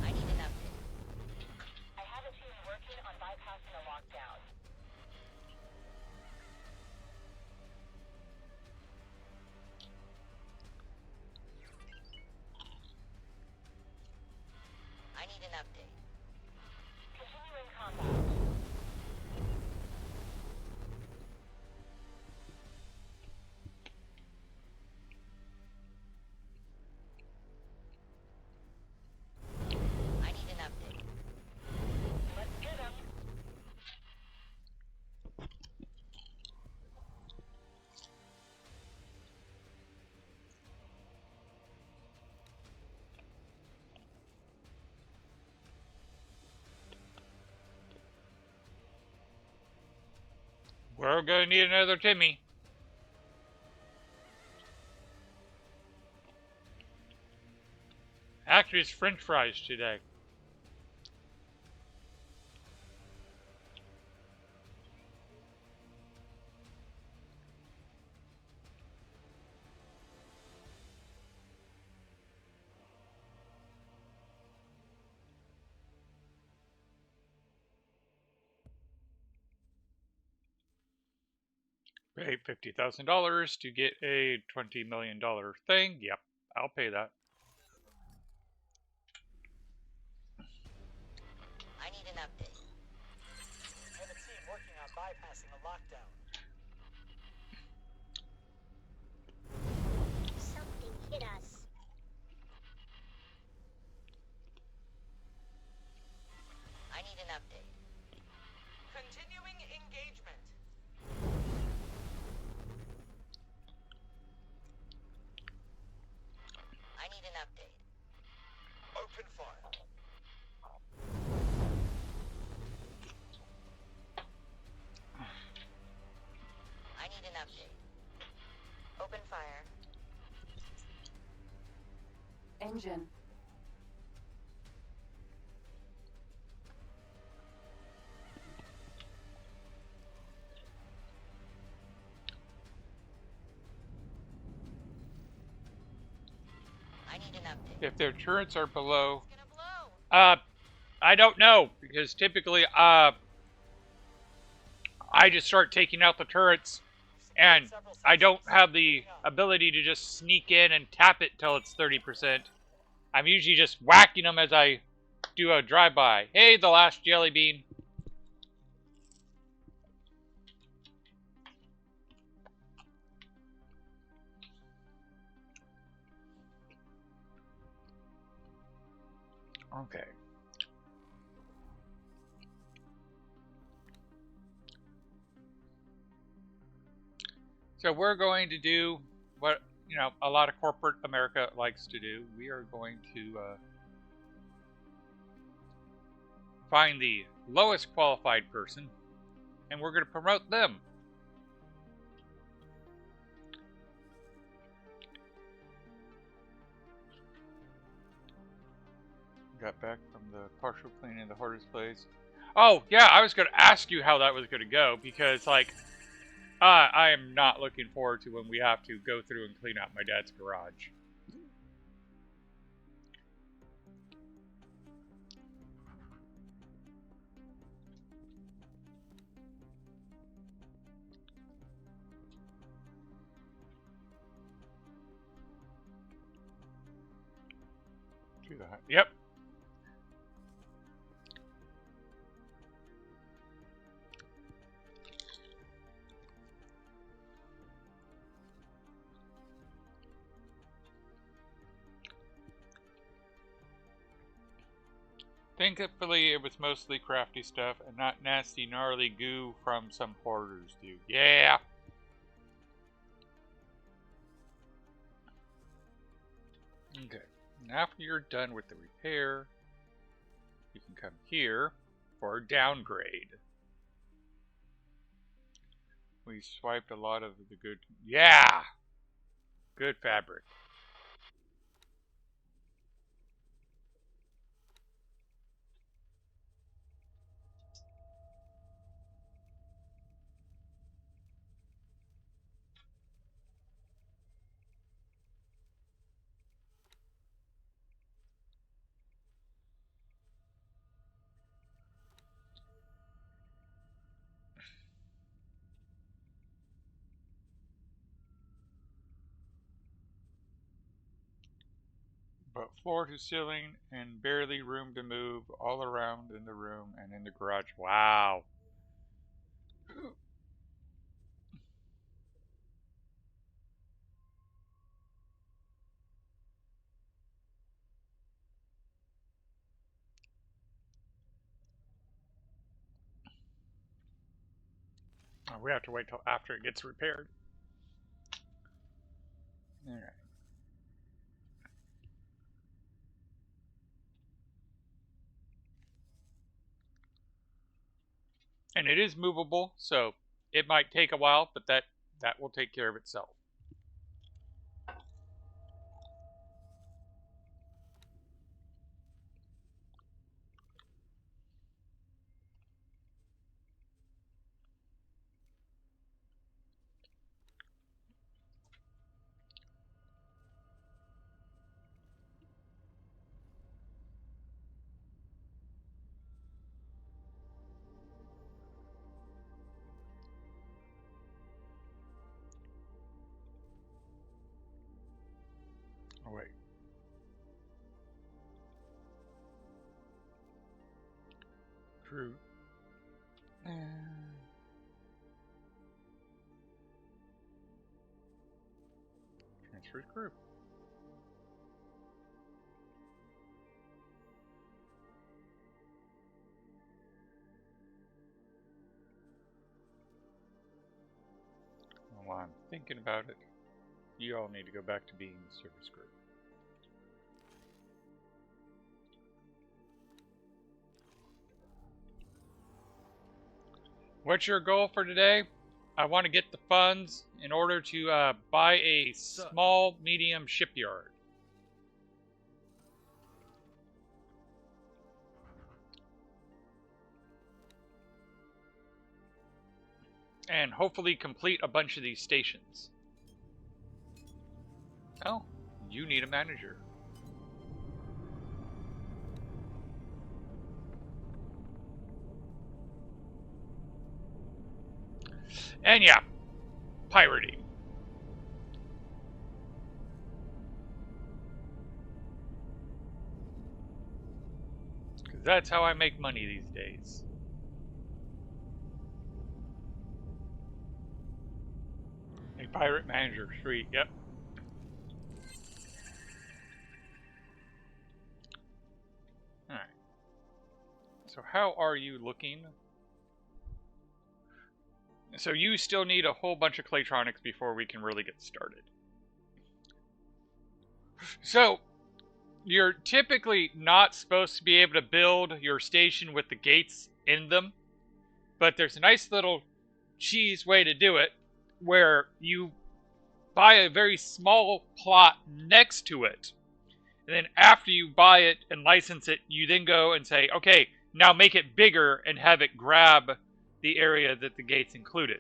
I need an update. I have a team working on bypassing a lockdown. I need an update. Continuing combat. I need an update. Let's get him. We're gonna need another Timmy. Actually, it's French fries today. Pay $50,000 to get a $20 million thing. Yep, I'll pay that. I need an update. I have a team working on bypassing a lockdown. Something hit us. I need an update. Continuing engagement. I need an update. Open fire. I need an update. Open fire. Engine. I need an update. If their turrets are below, It's gonna blow. I don't know, because typically, I just start taking out the turrets, and I don't have the ability to just sneak in and tap it till it's 30%. I'm usually just whacking them as I do a drive-by. Hey, the last jelly bean. Okay. So we're going to do what, you know, a lot of corporate America likes to do. We are going to find the lowest qualified person, and we're going to promote them. Got back from the partial cleaning of the hardest place. Oh, yeah, I was going to ask you how that was going to go, because, like, I am not looking forward to when we have to go through and clean out my dad's garage. Yep. Thankfully, it was mostly crafty stuff and not nasty, gnarly goo from some hoarders, dude. Yeah! Okay. And after you're done with the repair, you can come here for a downgrade. We swiped a lot of the good... Yeah! Good fabric. But floor to ceiling and barely room to move all around in the room and in the garage. Wow. Oh, we have to wait till after it gets repaired. Alright. And it is movable, so it might take a while, but that will take care of itself. Oh, wait. True. Transfer group. While I'm thinking about it, you all need to go back to being the service group. What's your goal for today? I want to get the funds in order to buy a small, medium shipyard. And hopefully complete a bunch of these stations. Oh, you need a manager. And yeah, pirating. Because that's how I make money these days. A pirate manager, sweet, yep. Alright. So how are you looking? So you still need a whole bunch of Claytronics before we can really get started. So, you're typically not supposed to be able to build your station with the gates in them, but there's a nice little cheese way to do it, where you buy a very small plot next to it, and then after you buy it and license it, you then go and say, okay, now make it bigger and have it grab the area that the gate's included.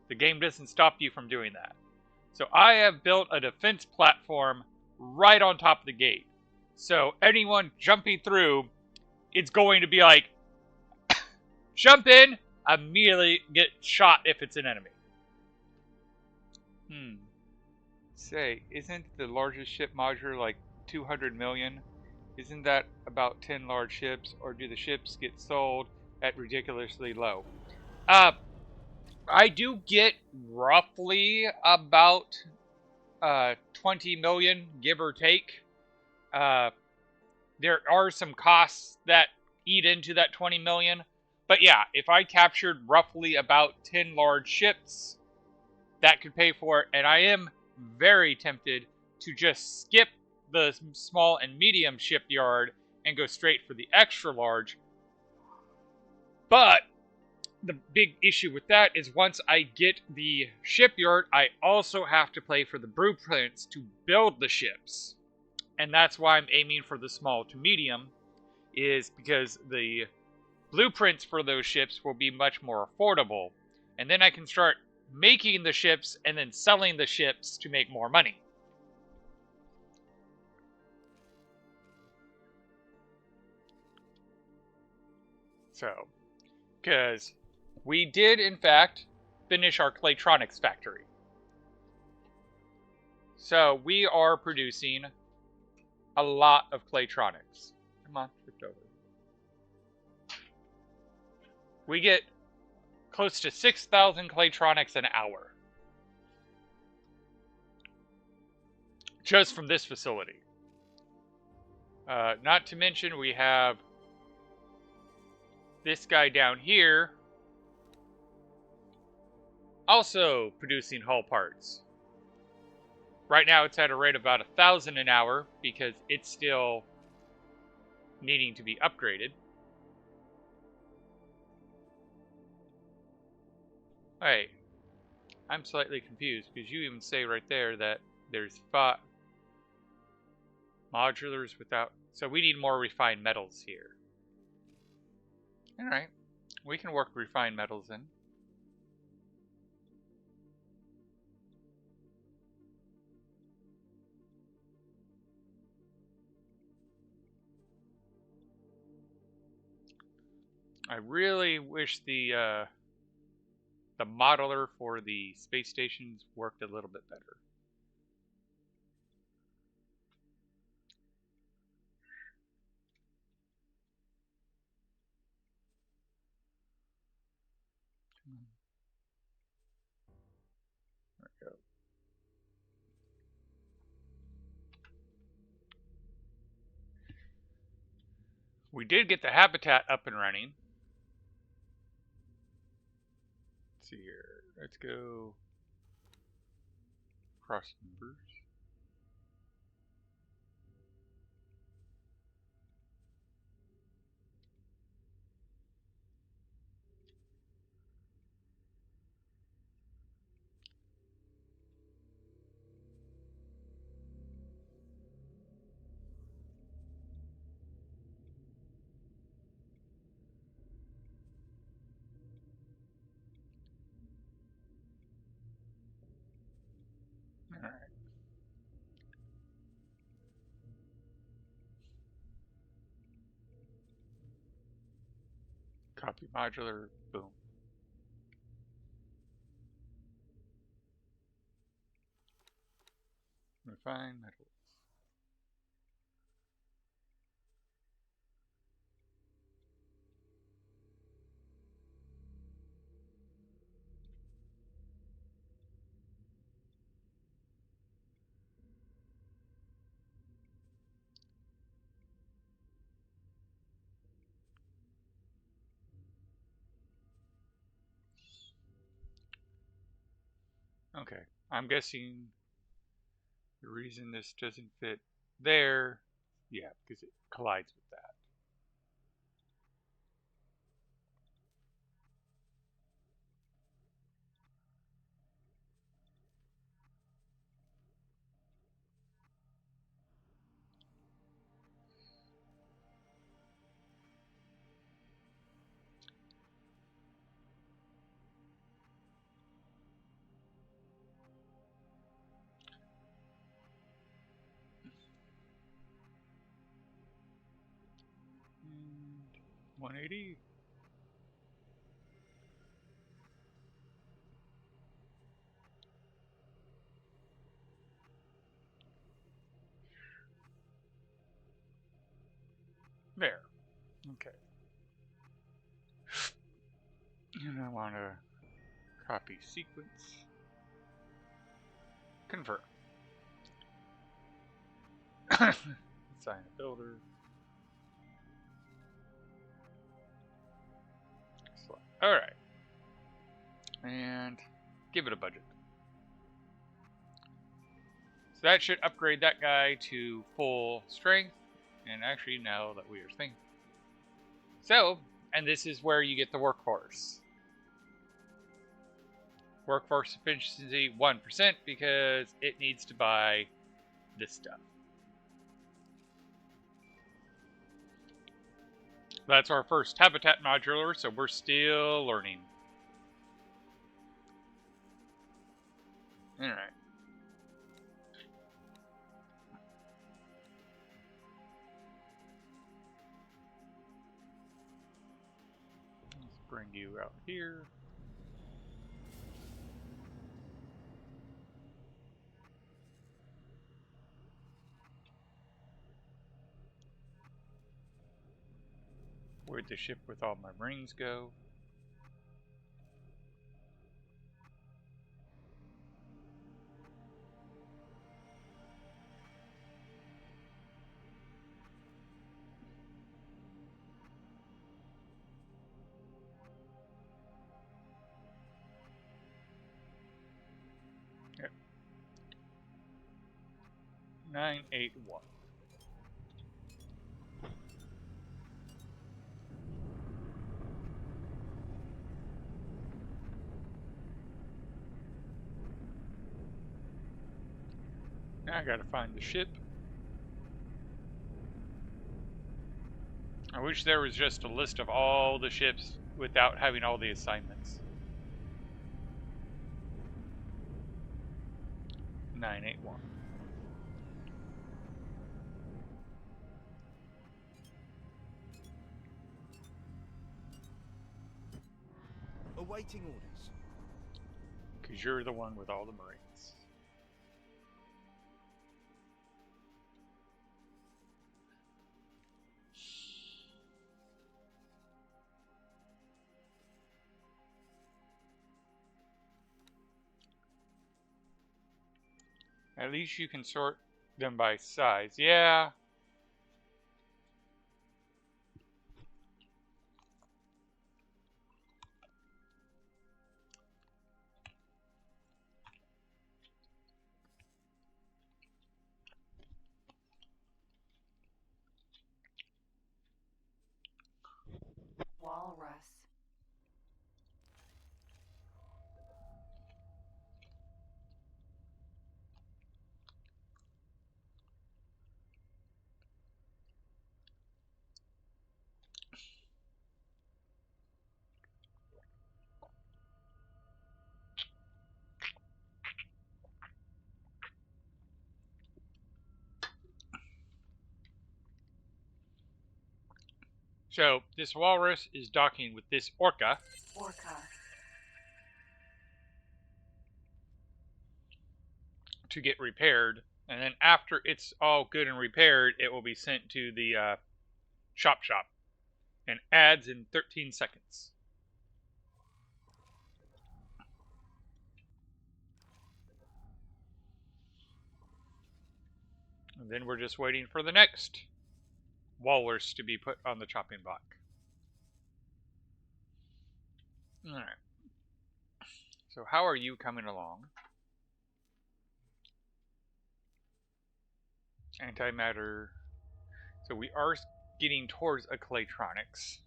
The game doesn't stop you from doing that. So I have built a defense platform right on top of the gate. So anyone jumping through, it's going to be like, jump in, immediately get shot if it's an enemy. Say, isn't the largest ship module like 200 million? Isn't that about 10 large ships, or do the ships get sold at ridiculously low? I do get roughly about 20 million, give or take. There are some costs that eat into that 20 million. But yeah, if I captured roughly about 10 large ships, that could pay for it. And I am very tempted to just skip the small and medium shipyard and go straight for the extra large. But the big issue with that is once I get the shipyard, I also have to pay for the blueprints to build the ships. And that's why I'm aiming for the small to medium, is because the blueprints for those ships will be much more affordable. And then I can start making the ships and then selling the ships to make more money. So, because we did, in fact, finish our Claytronics factory. So, we are producing a lot of Claytronics. Come on, shift over. We get close to 6,000 Claytronics an hour. Just from this facility. Not to mention we have this guy down here also producing hull parts. Right now it's at a rate of about 1,000 an hour because it's still needing to be upgraded. Hey, I'm slightly confused because you even say right there that there's 5 modulars without... So we need more refined metals here. Alright, we can work refined metals in. I really wish the modeler for the space stations worked a little bit better. There we go. We did get the habitat up and running. Let's see here. Let's go cross numbers. All right. Copy modular, boom. Refine metals. Okay, I'm guessing the reason this doesn't fit there, yeah, because it collides with that. And 180. Okay. And I want to copy sequence. Confirm. Assign a builder. Alright. And give it a budget. So that should upgrade that guy to full strength. And actually, now that we are thinking. So, and this is where you get the workforce. Workforce efficiency 1% because it needs to buy this stuff. That's our first habitat modular, so we're still learning. Alright. Let's bring you out here. Where'd the ship with all my Marines go? Yep. 981. Now I gotta find the ship. I wish there was just a list of all the ships without having all the assignments. 981. Awaiting orders. Because you're the one with all the Marines. At least you can sort them by size. Yeah. Walrus. So, this walrus is docking with this orca. Orca. To get repaired. And then after it's all good and repaired, it will be sent to the shop. And adds in 13 seconds. And then we're just waiting for the next walrus to be put on the chopping block. Alright. So how are you coming along? Antimatter. So we are getting towards a Claytronics.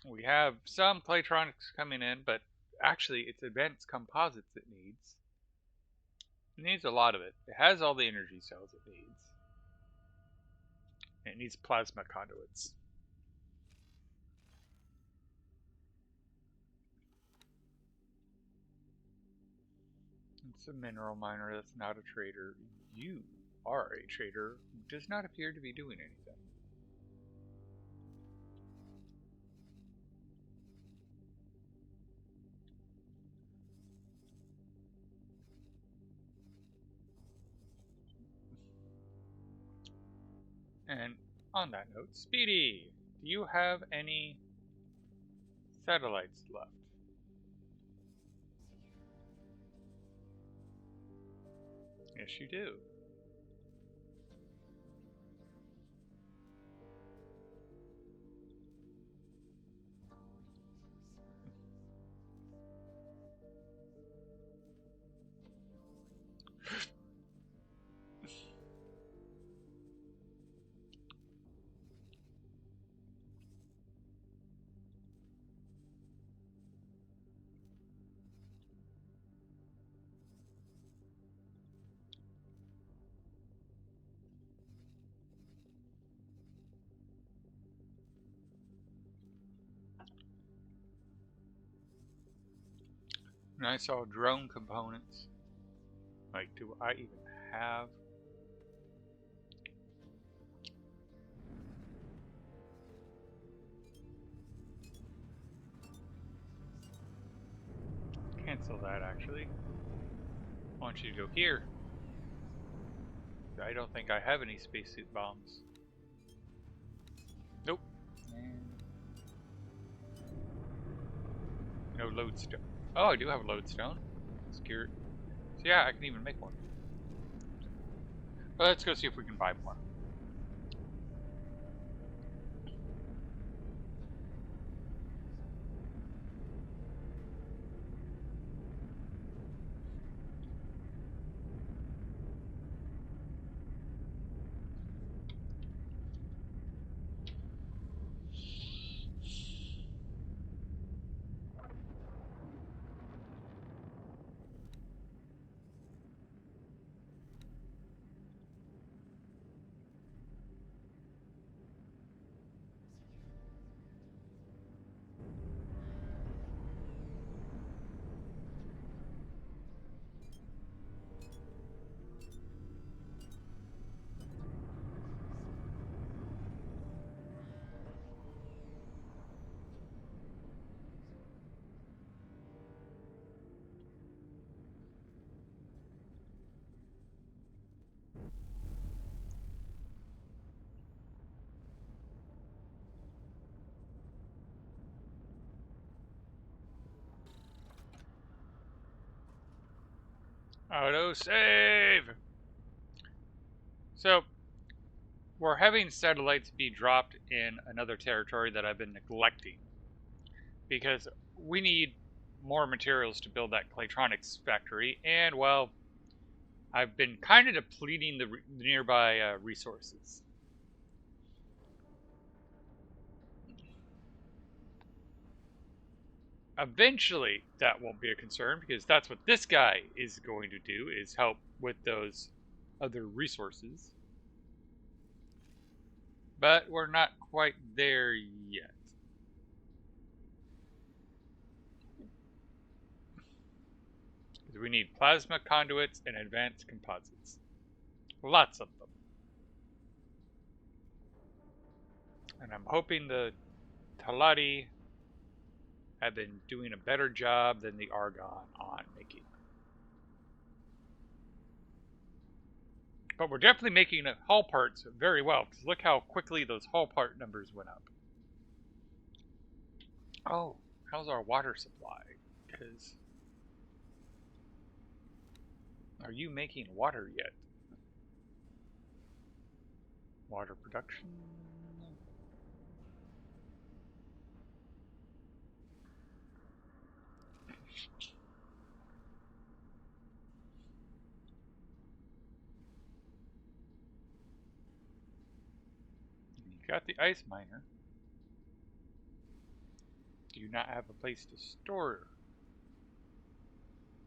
We have some Claytronics coming in, but actually it's advanced composites it needs. It needs a lot of it. It has all the energy cells it needs. It needs plasma conduits. It's a mineral miner that's not a trader. You are a trader who does not appear to be doing anything. And On that note, Speedy, do you have any satellites left? Yes, you do. And I saw drone components. Like, do I even have? Cancel that, actually. I want you to go here. I don't think I have any spacesuit bombs. Nope. And no lodestone. Oh, I do have a lodestone. Secure. So yeah, I can even make one. But let's go see if we can buy more. Auto save! So, we're having satellites be dropped in another territory that I've been neglecting. Because we need more materials to build that Claytronics factory, and well, I've been kind of depleting the nearby resources. Eventually, that won't be a concern because that's what this guy is going to do, is help with those other resources. But we're not quite there yet. Because we need plasma conduits and advanced composites. Lots of them. And I'm hoping the Talati have been doing a better job than the Argon on making them. But we're definitely making hull parts very well, because look how quickly those hull part numbers went up. Oh, how's our water supply? Because are you making water yet? Water production? You got the ice miner. Do you not have a place to store?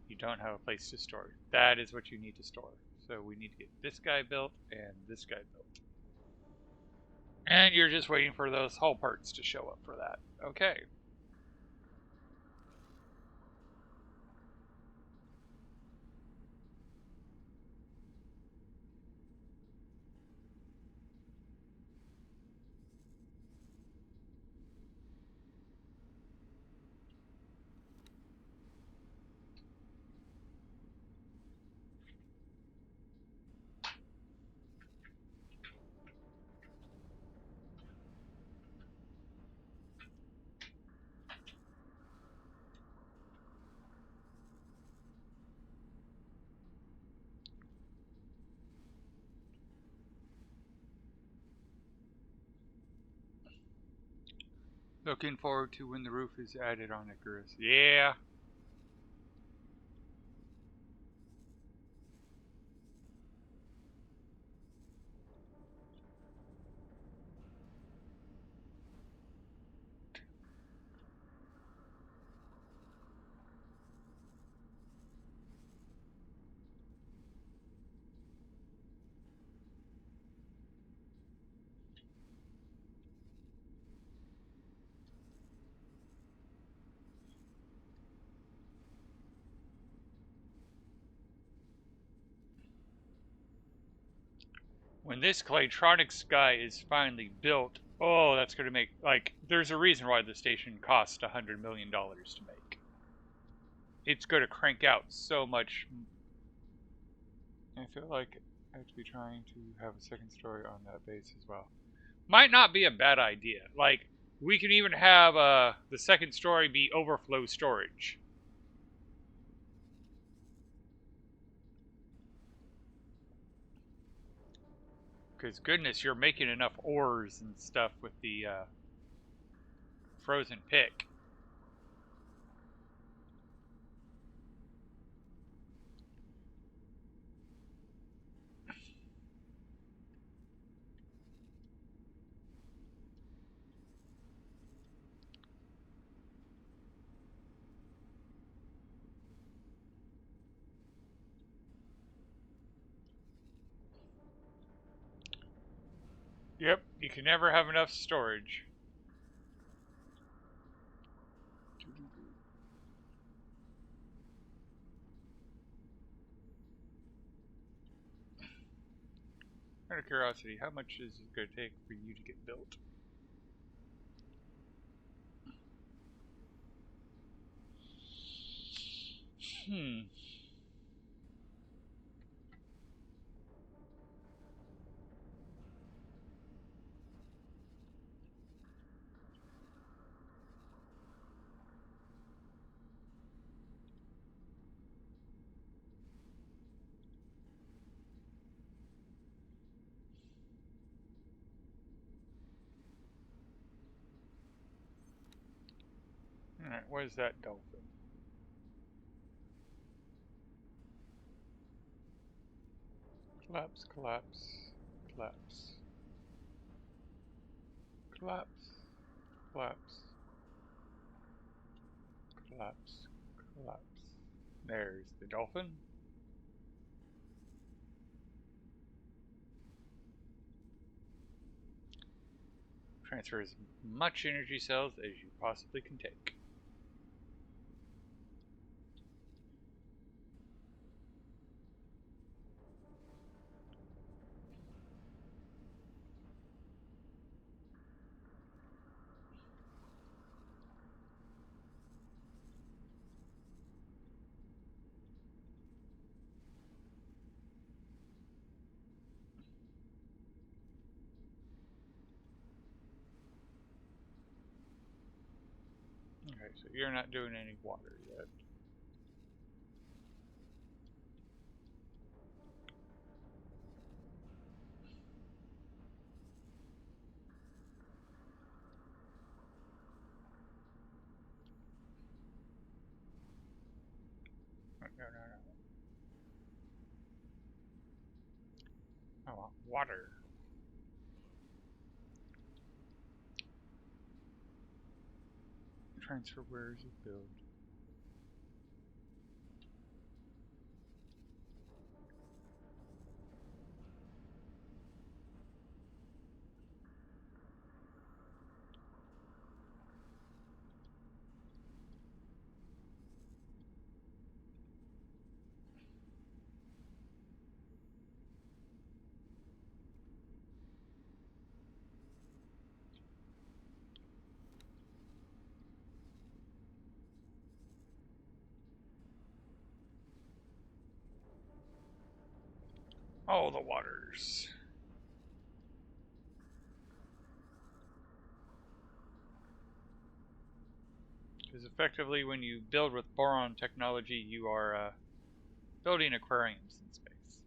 You don't have a place to store. That is what you need to store. So we need to get this guy built and this guy built. And you're just waiting for those hull parts to show up for that. Okay. Looking forward to when the roof is added on Icarus. Yeah. When this Claytronics guy is finally built, oh, that's going to make, like, there's a reason why the station cost $100 million to make. It's going to crank out so much. I feel like I have to be trying to have a second story on that base as well. Might not be a bad idea. Like, we can even have the second story be overflow storage. Because goodness, you're making enough ores and stuff with the frozen pick. Yep, you can never have enough storage. Out of curiosity, how much is it going to take for you to get built? Alright, what is that dolphin? Collapse, collapse, collapse. Collapse, collapse, collapse, collapse. There's the dolphin. Transfer as much energy cells as you possibly can take. Okay, so you're not doing any water yet. No. I want water. Transfer, where is it build? All the waters. Because effectively, when you build with boron technology, you are building aquariums in space.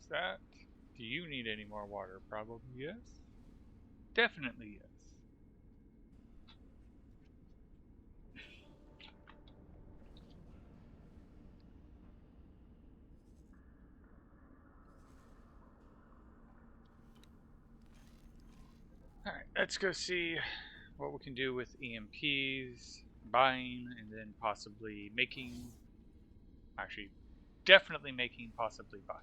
Is that? Do you need any more water? Probably yes. Definitely yes. Alright, let's go see what we can do with EMPs, buying, and then possibly making. Actually, definitely making, possibly buying.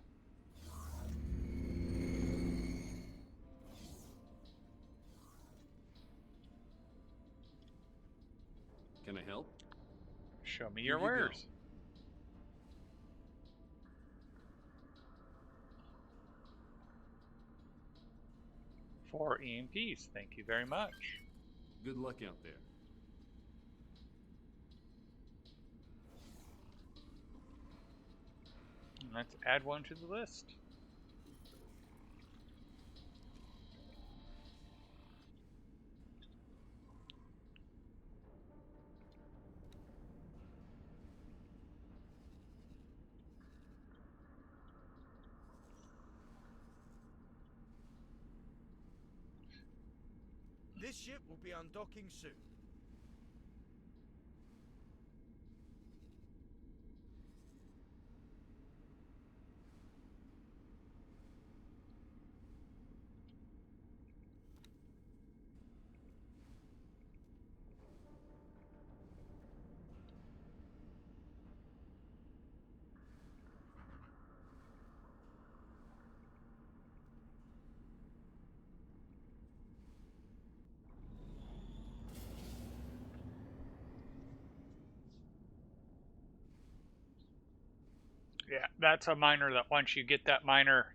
Can I help? Show me Here your you go. wares. Four EMPs, thank you very much. Good luck out there. Let's add one to the list. This ship will be undocking soon. Yeah, that's a miner that once you get that miner,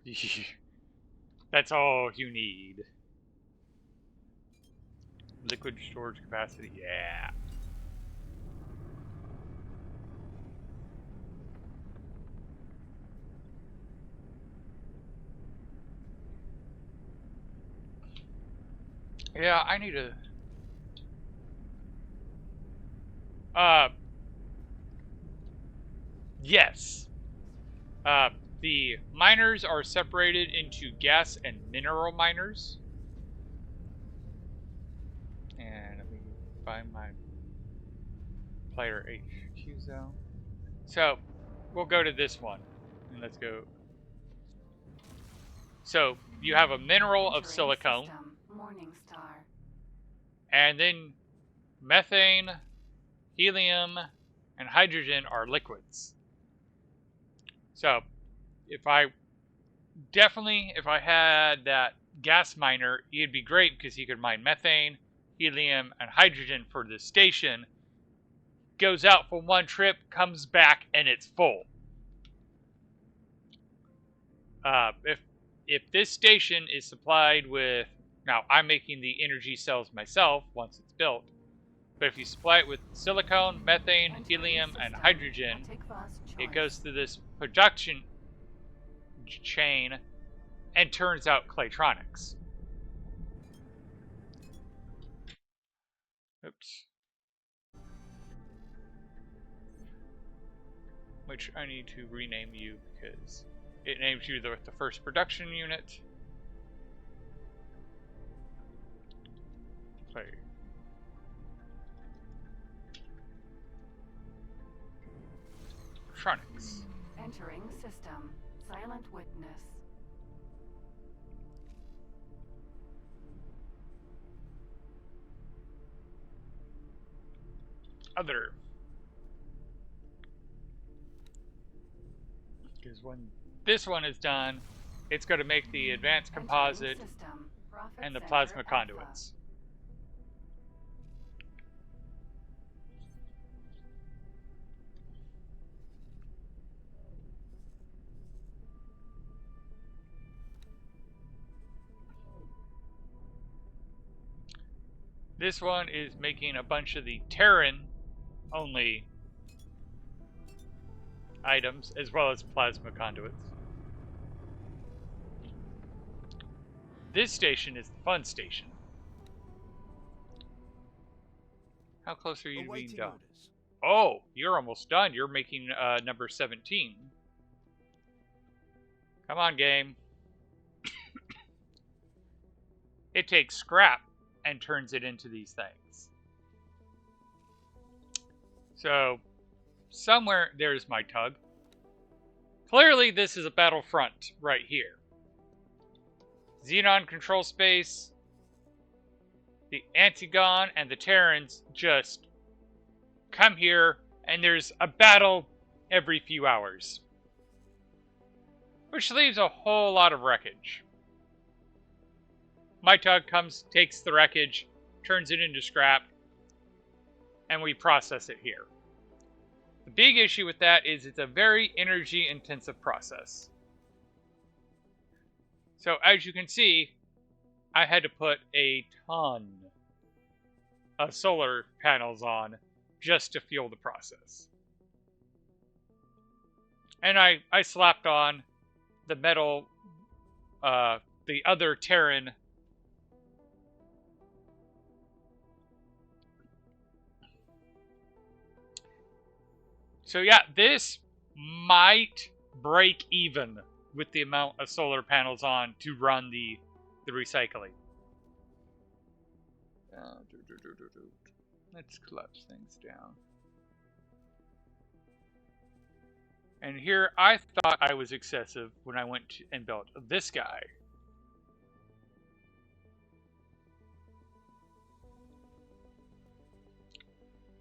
that's all you need. Liquid storage capacity, yeah. Yeah, I need a... Yes. The miners are separated into gas and mineral miners. And let me find my player HQ zone. So, we'll go to this one. And let's go. So, you have a mineral of silicone. Morningstar. And then methane, helium, and hydrogen are liquids. So, if I had that gas miner, it'd be great because he could mine methane, helium, and hydrogen for the station. Goes out for one trip, comes back, and it's full. If this station is supplied with, now I'm making the energy cells myself once it's built, but if you supply it with silicone, methane, helium, and hydrogen, it goes through this production chain and turns out Claytronics. Oops. Which I need to rename you because it names you the first production unit. Claytronics. Entering system. Silent witness. Other. Because when this one is done, it's going to make the advanced composite and the plasma conduits. This one is making a bunch of the Terran only items as well as plasma conduits. This station is the fun station. How close are you to being Awaiting done? orders. Oh, you're almost done. You're making number 17. Come on, game. It takes scrap and turns it into these things. So, somewhere, there's my tug. Clearly, this is a battlefront right here. Xenon control space. The Antigon and the Terrans just come here, and there's a battle every few hours. Which leaves a whole lot of wreckage. My tug comes, takes the wreckage, turns it into scrap, and we process it here. The big issue with that is it's a very energy-intensive process. So as you can see, I had to put a ton of solar panels on just to fuel the process. And I slapped on the metal, the other Terran so yeah, this might break even with the amount of solar panels on to run the recycling. Let's collapse things down. And here I thought I was excessive when I went and built this guy.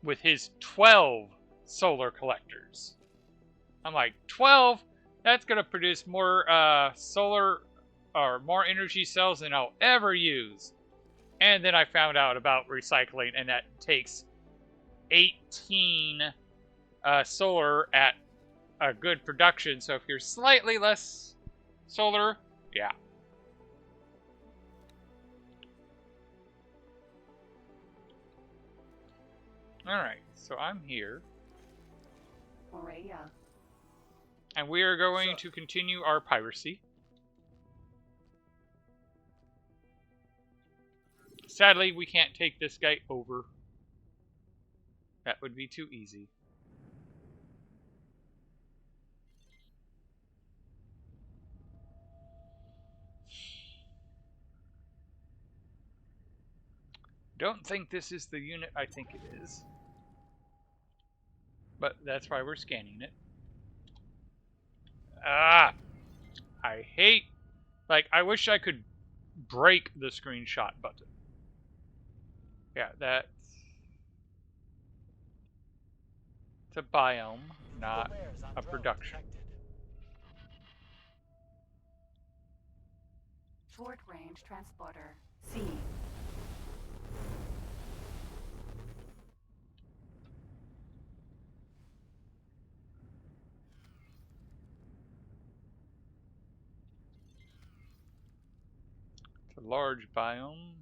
With his 12 solar collectors. I'm like, 12? That's going to produce more solar or more energy cells than I'll ever use. And then I found out about recycling, and that takes 18 solar at a good production. So if you're slightly less solar, yeah. Alright, so I'm here. Morea. And we are going to continue our piracy. Sadly, we can't take this guy over. That would be too easy. Don't think this is the unit I think it is. But that's why we're scanning it. Ah! I hate... Like, I wish I could break the screenshot button. Yeah, that's... It's a biome, not a production. Short range transporter. C. It's a large biome.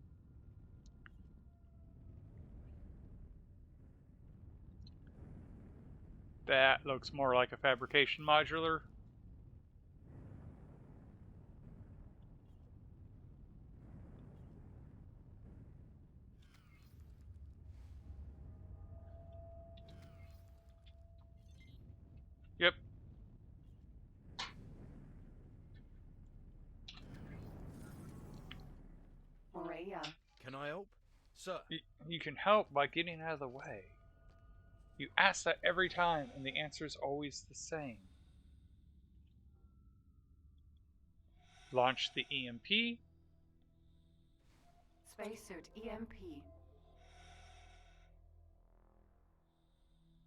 That looks more like a fabrication modular. Yep. Morea. Can I help? Sir. You can help by getting out of the way. You ask that every time, and the answer is always the same. Launch the EMP. Spacesuit EMP.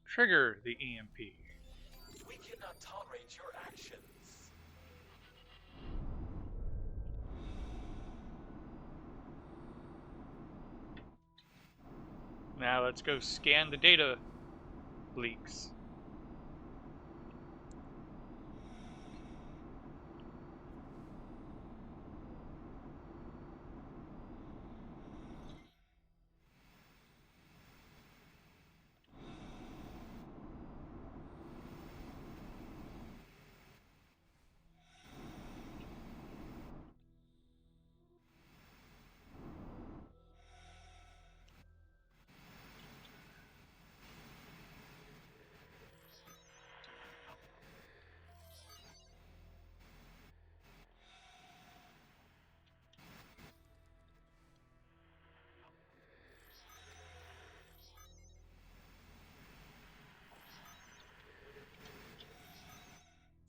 Trigger the EMP. We cannot tolerate your actions. Now let's go scan the data leaks.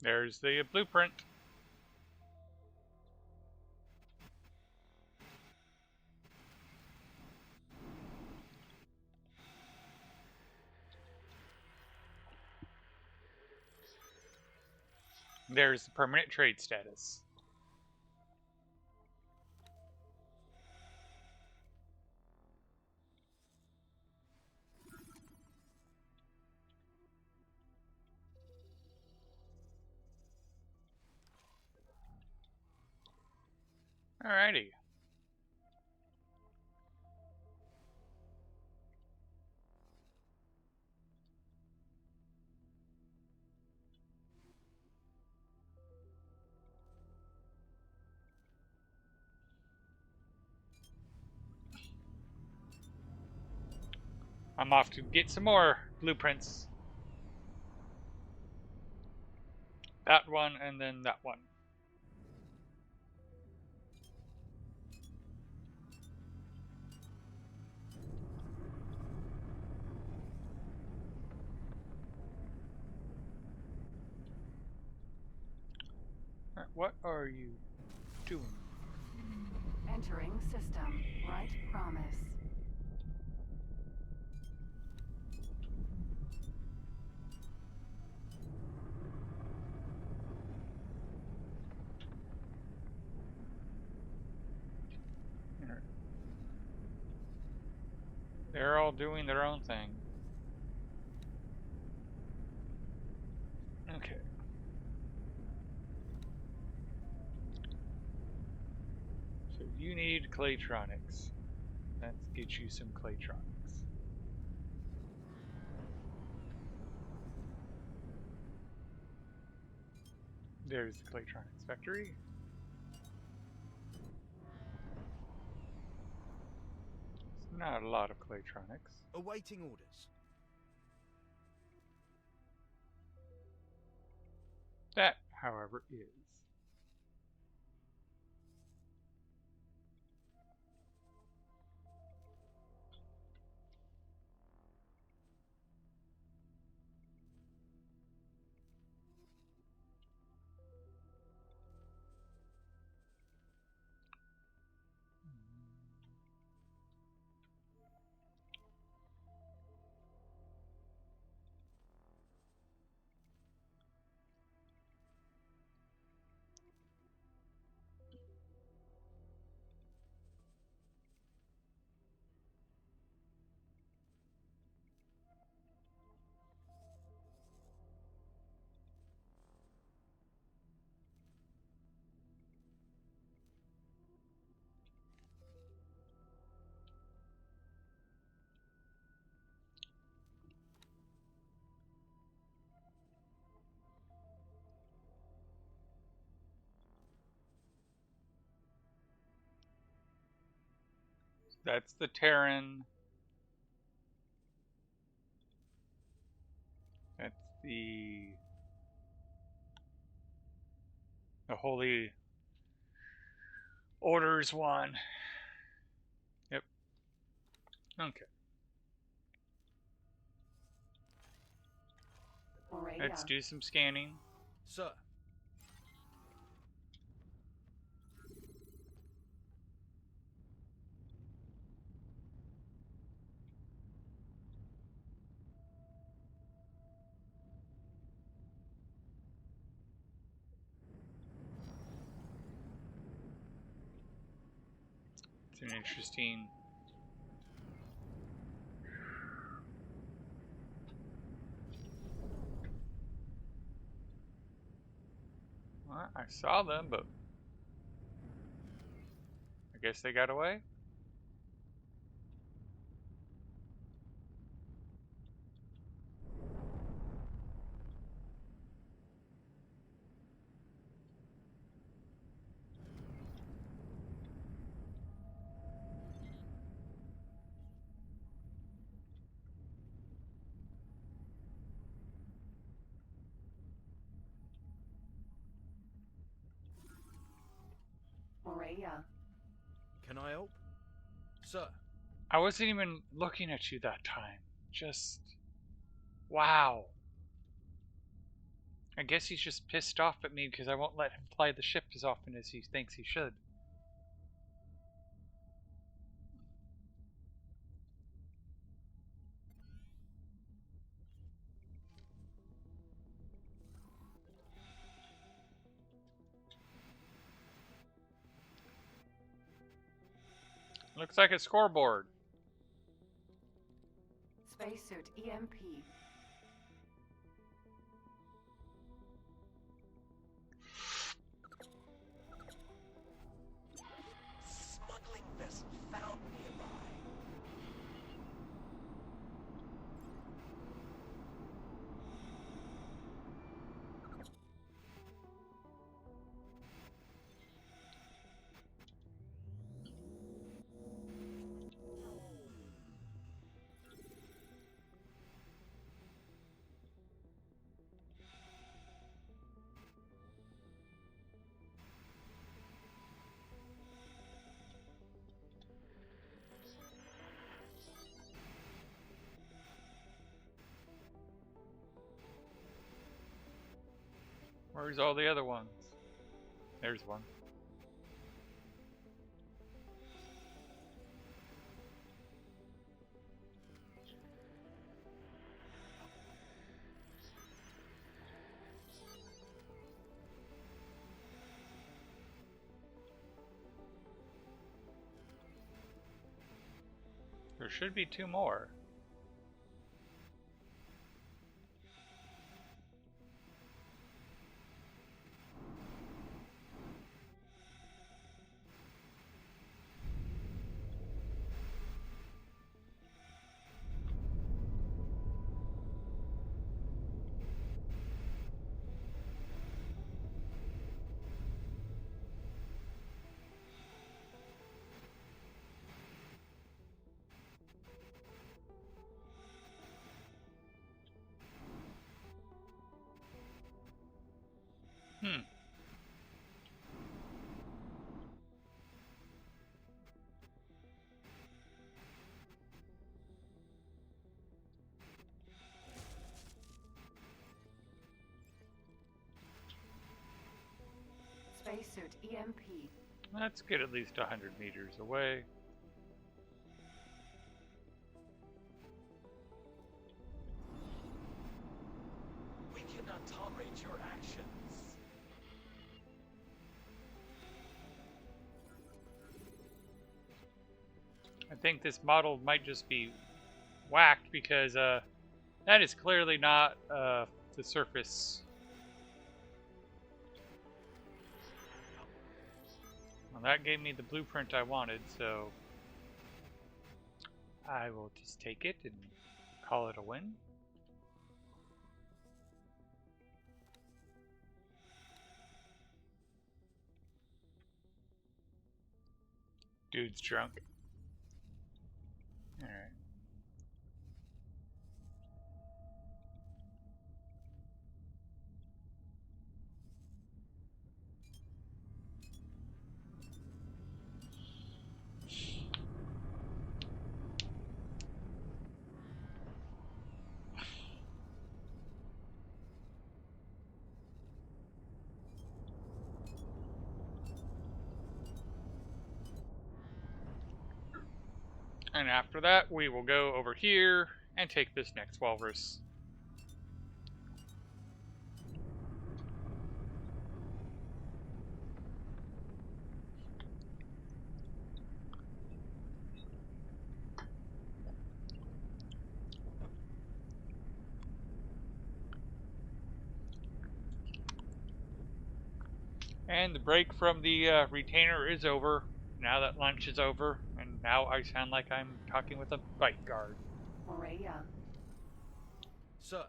There's the blueprint. There's the permanent trade status. Alrighty. I'm off to get some more blueprints. That one and then that one. What are you doing? Entering system. Right promise. They're all doing their own thing. Okay. So you need Claytronics. Let's get you some Claytronics. There's the Claytronics factory. It's not a lot of Claytronics. Awaiting orders. That, however, is. That's the Terran. That's the Holy Orders one. Yep. Okay. Let's do some scanning. Sir. It's an interesting. Well, I saw them, but I guess they got away. Morea. Can I help? Sir. I wasn't even looking at you that time. Just wow. I guess he's just pissed off at me because I won't let him fly the ship as often as he thinks he should. Looks like a scoreboard. Spacesuit EMP. Smuggling vessel found nearby. Where's all the other ones? There's one. There should be 2 more. Hmm. Spacesuit EMP. Let's get at least 100 meters away. We cannot tolerate your actions. I think this model might just be whacked because that is clearly not the surface. Well, that gave me the blueprint I wanted, so I will just take it and call it a win. Dude's drunk. Alright. And after that, we will go over here and take this next walrus. And the break from the retainer is over. Now that lunch is over, and now I sound like I'm talking with a bite guard. Morea. Sir.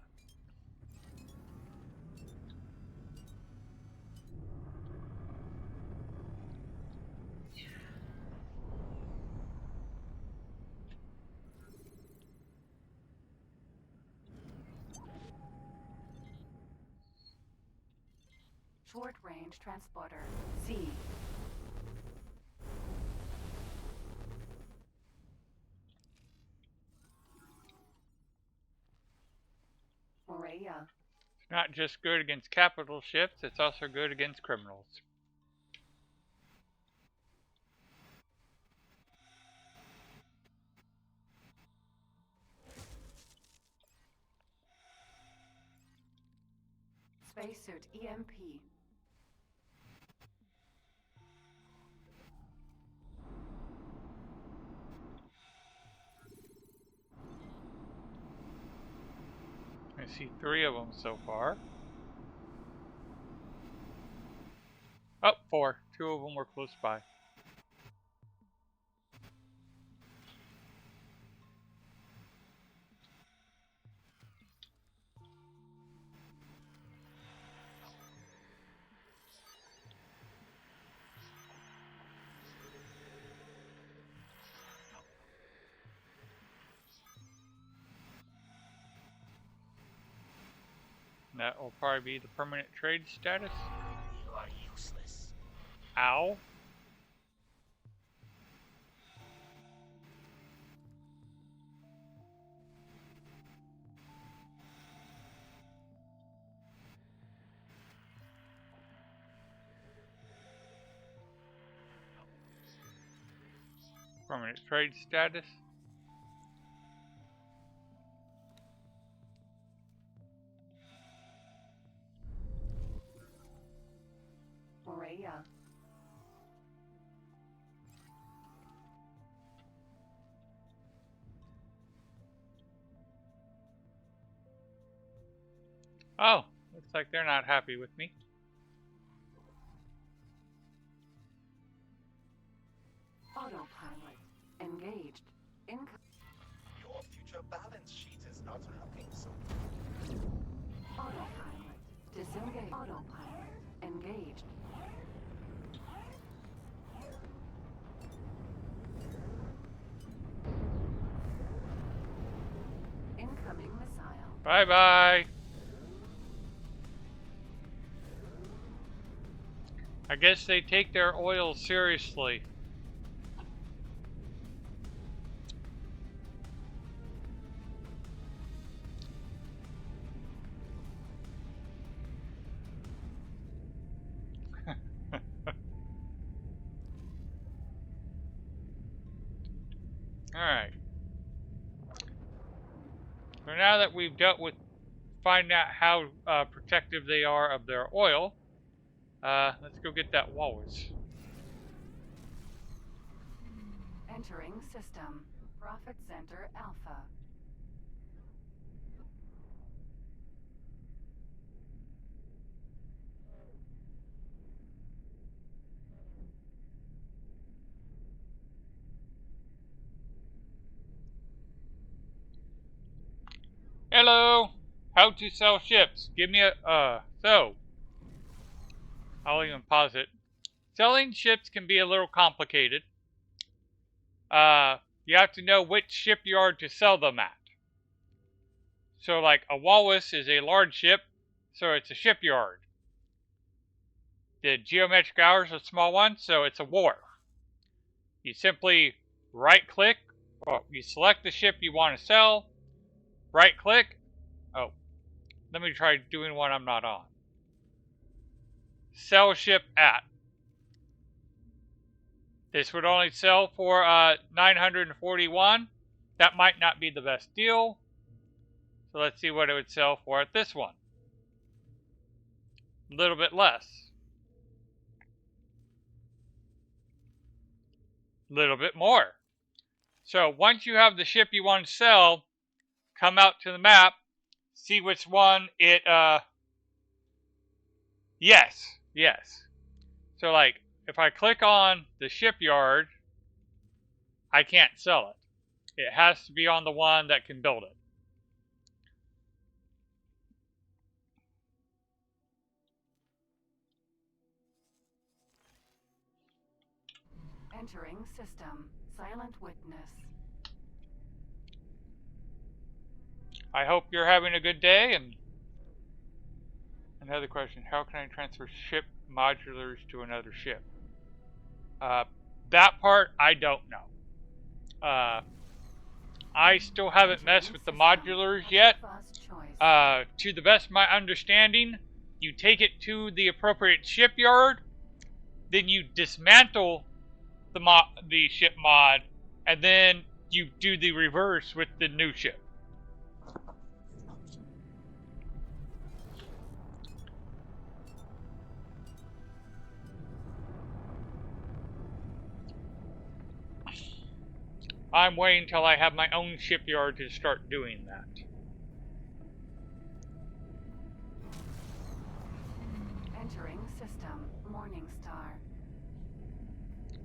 Short range transporter. C. Morea. Not just good against capital ships, it's also good against criminals. Spacesuit EMP. I see 3 of them so far. Oh, 4. 2 of them were close by. That will probably be the permanent trade status. You are useless. Ow. Permanent trade status. Morea. Oh, looks like they're not happy with me. Autopilot. Engaged. Your future balance sheet is not looking so Autopilot. Disengage. Autopilot. Engaged. Incoming missile. Bye-bye. I guess they take their oil seriously. Alright. So now that we've dealt with finding out how protective they are of their oil, let's go get that walrus. Entering system. Profit Center Alpha. Hello! How to sell ships. Give me a, so. I'll even pause it. Selling ships can be a little complicated. You have to know which shipyard to sell them at. So like a walrus is a large ship, so it's a shipyard. The geometric hour is a small one, so it's a wharf. You simply right click, well, you select the ship you want to sell, right click. Oh, let me try doing one I'm not on. Sell ship at. This would only sell for 941. That might not be the best deal. So let's see what it would sell for at this one. A little bit less. A little bit more. So once you have the ship you want to sell, come out to the map, see which one it, yes. So like, if I click on the shipyard, I can't sell it. It has to be on the one that can build it. Entering system. Silent witness. I hope you're having a good day. And another question, how can I transfer ship modulars to another ship? That part, I don't know. I still haven't messed with the modulars yet. First choice. to the best of my understanding, you take it to the appropriate shipyard, then you dismantle the ship mod, and then you do the reverse with the new ship. I'm waiting until I have my own shipyard to start doing that. Entering system. Morningstar.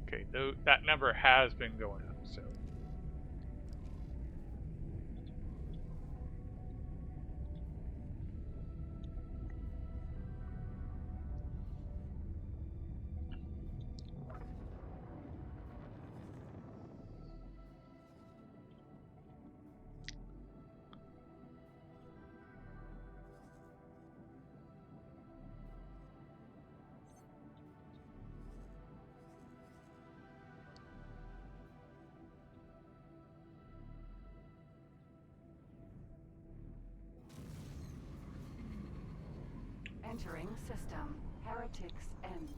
Okay, that number has been going up, so. Entering system. Heretics End.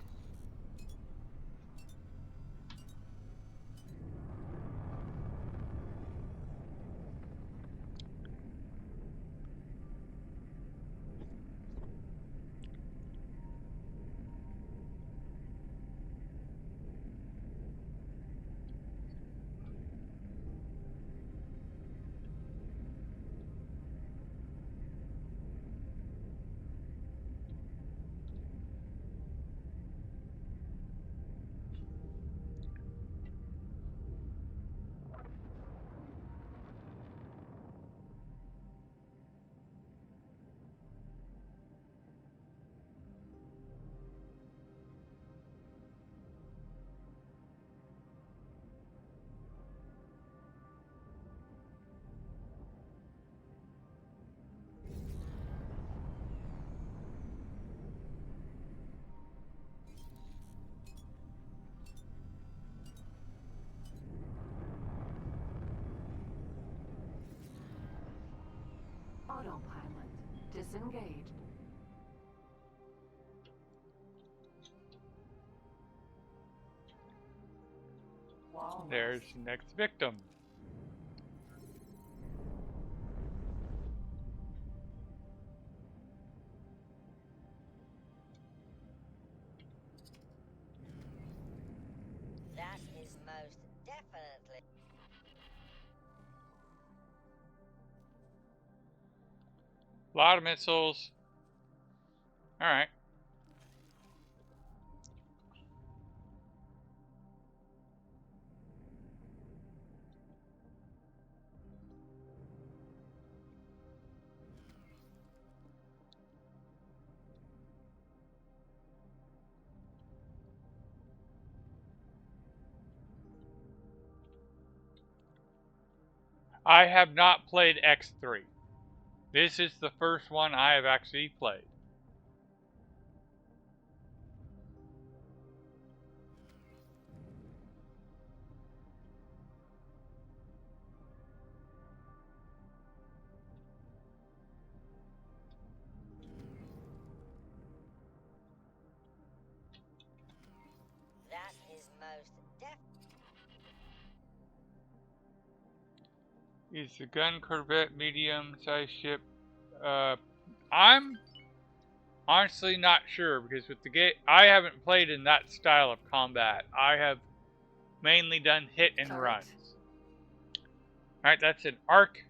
Autopilot. Disengaged. Walrus. There's the next victim. That is most definitely. A lot of missiles. Alright. I have not played X3. This is the first one I have actually played. That is most Is the gun corvette medium-sized ship? I'm honestly not sure because with the game, I haven't played in that style of combat. I have mainly done hit and Turret. runs. All right, that's an arc,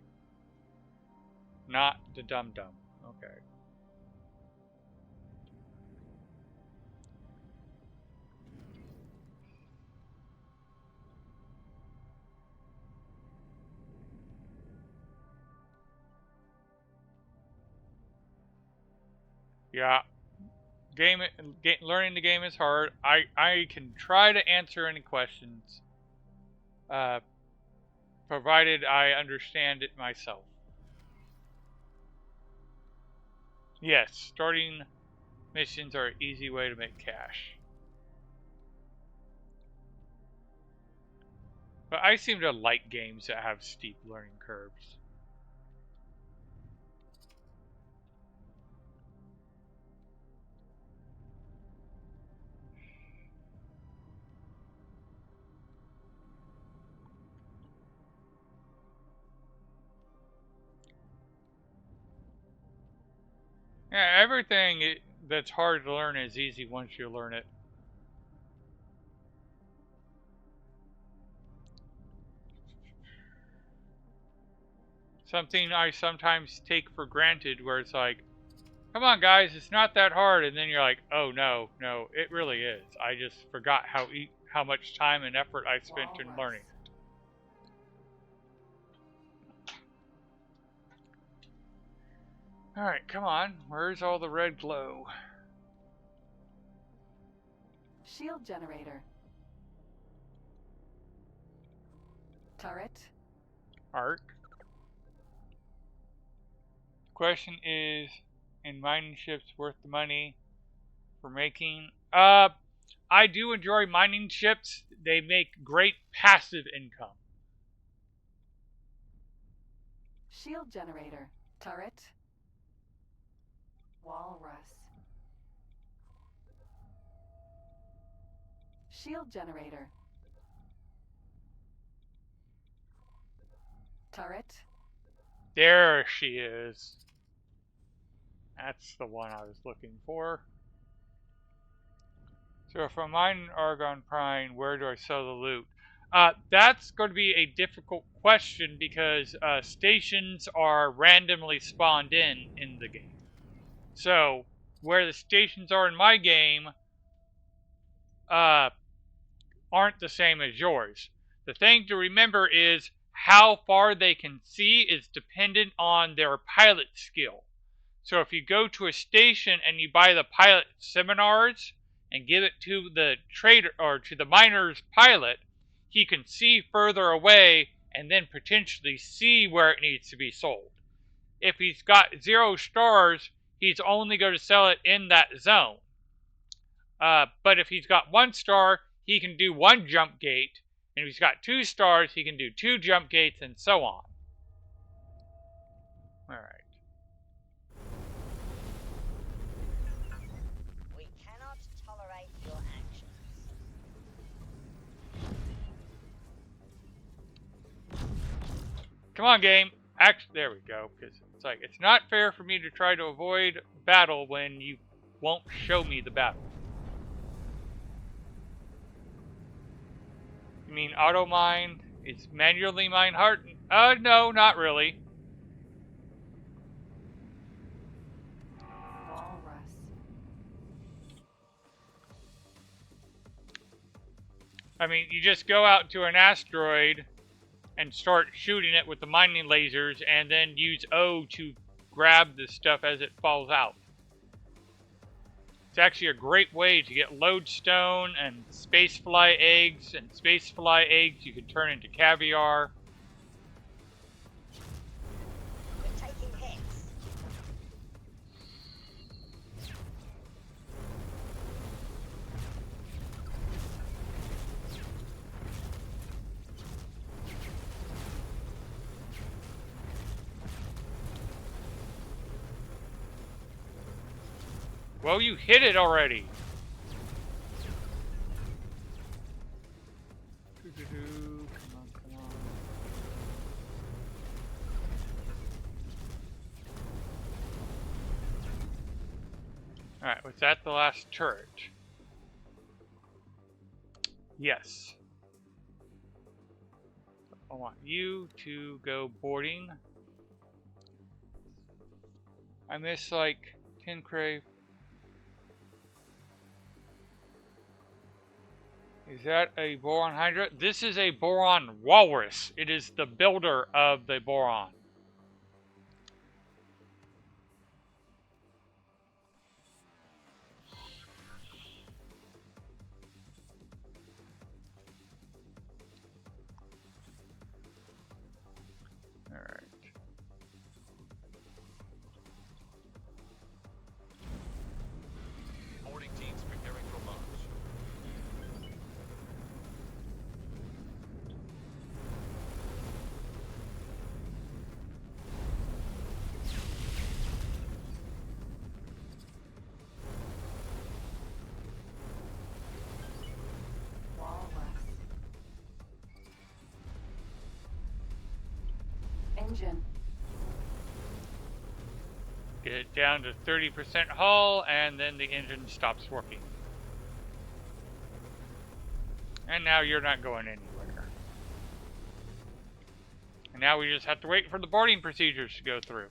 not the dum-dum. Okay. Yeah, learning the game is hard. I can try to answer any questions, provided I understand it myself. Yes, starting missions are an easy way to make cash. But I seem to like games that have steep learning curves. Yeah, everything that's hard to learn is easy once you learn it. Something I sometimes take for granted where it's like, come on guys, it's not that hard, and then you're like, oh no, it really is. I just forgot how much time and effort I spent in learning. Alright, come on. Where's all the red glow? Shield generator. Turret. Arc. Question is, in mining ships worth the money for making? I do enjoy mining ships. They make great passive income. Shield generator. Turret. Walrus. Shield generator. Turret. There she is. That's the one I was looking for. So if I'm mining Argon Prime, where do I sell the loot? That's going to be a difficult question because stations are randomly spawned in the game. So where the stations are in my game aren't the same as yours. The thing to remember is how far they can see is dependent on their pilot skill. So if you go to a station and you buy the pilot seminars and give it to the trader or to the miner's pilot, he can see further away and then potentially see where it needs to be sold. If he's got 0 stars, he's only going to sell it in that zone. But if he's got 1 star, he can do 1 jump gate. And if he's got 2 stars, he can do 2 jump gates and so on. Alright. We cannot tolerate your actions. Come on, game. There we go. Because it's like, it's not fair for me to try to avoid battle when you won't show me the battle. You mean auto mine? It's manually mine heart? No, not really. Walrus. I mean, you just go out to an asteroid and start shooting it with the mining lasers and then use O to grab the stuff as it falls out. It's actually a great way to get lodestone and spacefly eggs, and spacefly eggs you can turn into caviar. We're taking hits. Well, you hit it already. Come on, come on. Alright, was that the last turret? Yes. I want you to go boarding. I miss like Tincrave. Is that a boron hydra? This is a boron walrus. It is the builder of the boron. Alright. Boarding teams preparing for launch. Walrus. Engine. Get it down to 30% hull, and then the engine stops working. And now you're not going anywhere. And now we just have to wait for the boarding procedures to go through.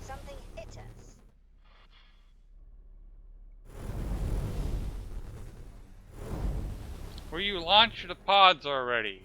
Something hit us. Well, you launched the pods already.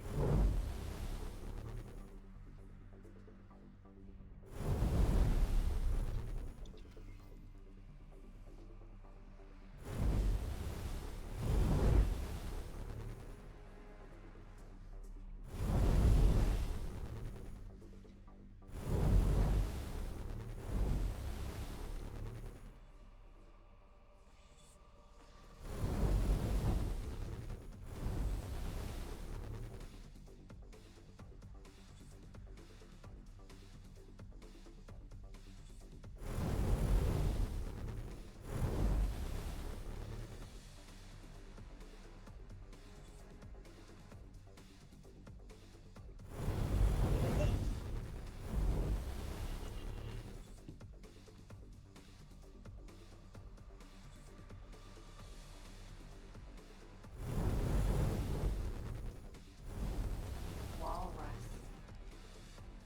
Walrus.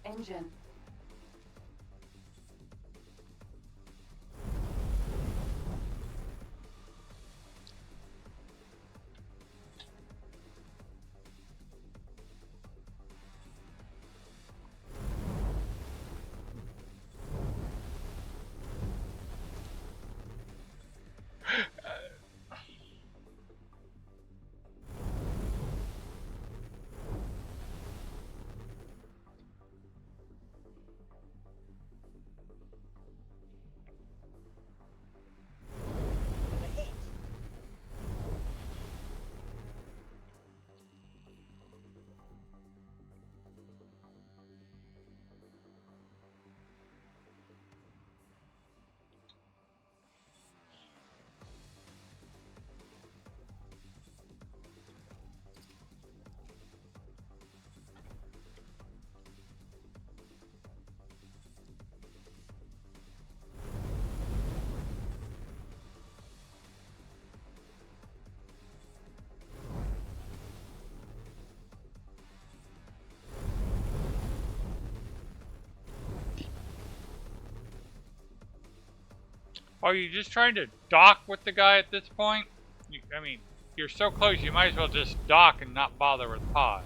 Engine. Are you just trying to dock with the guy at this point? I mean, you're so close, you might as well just dock and not bother with pods.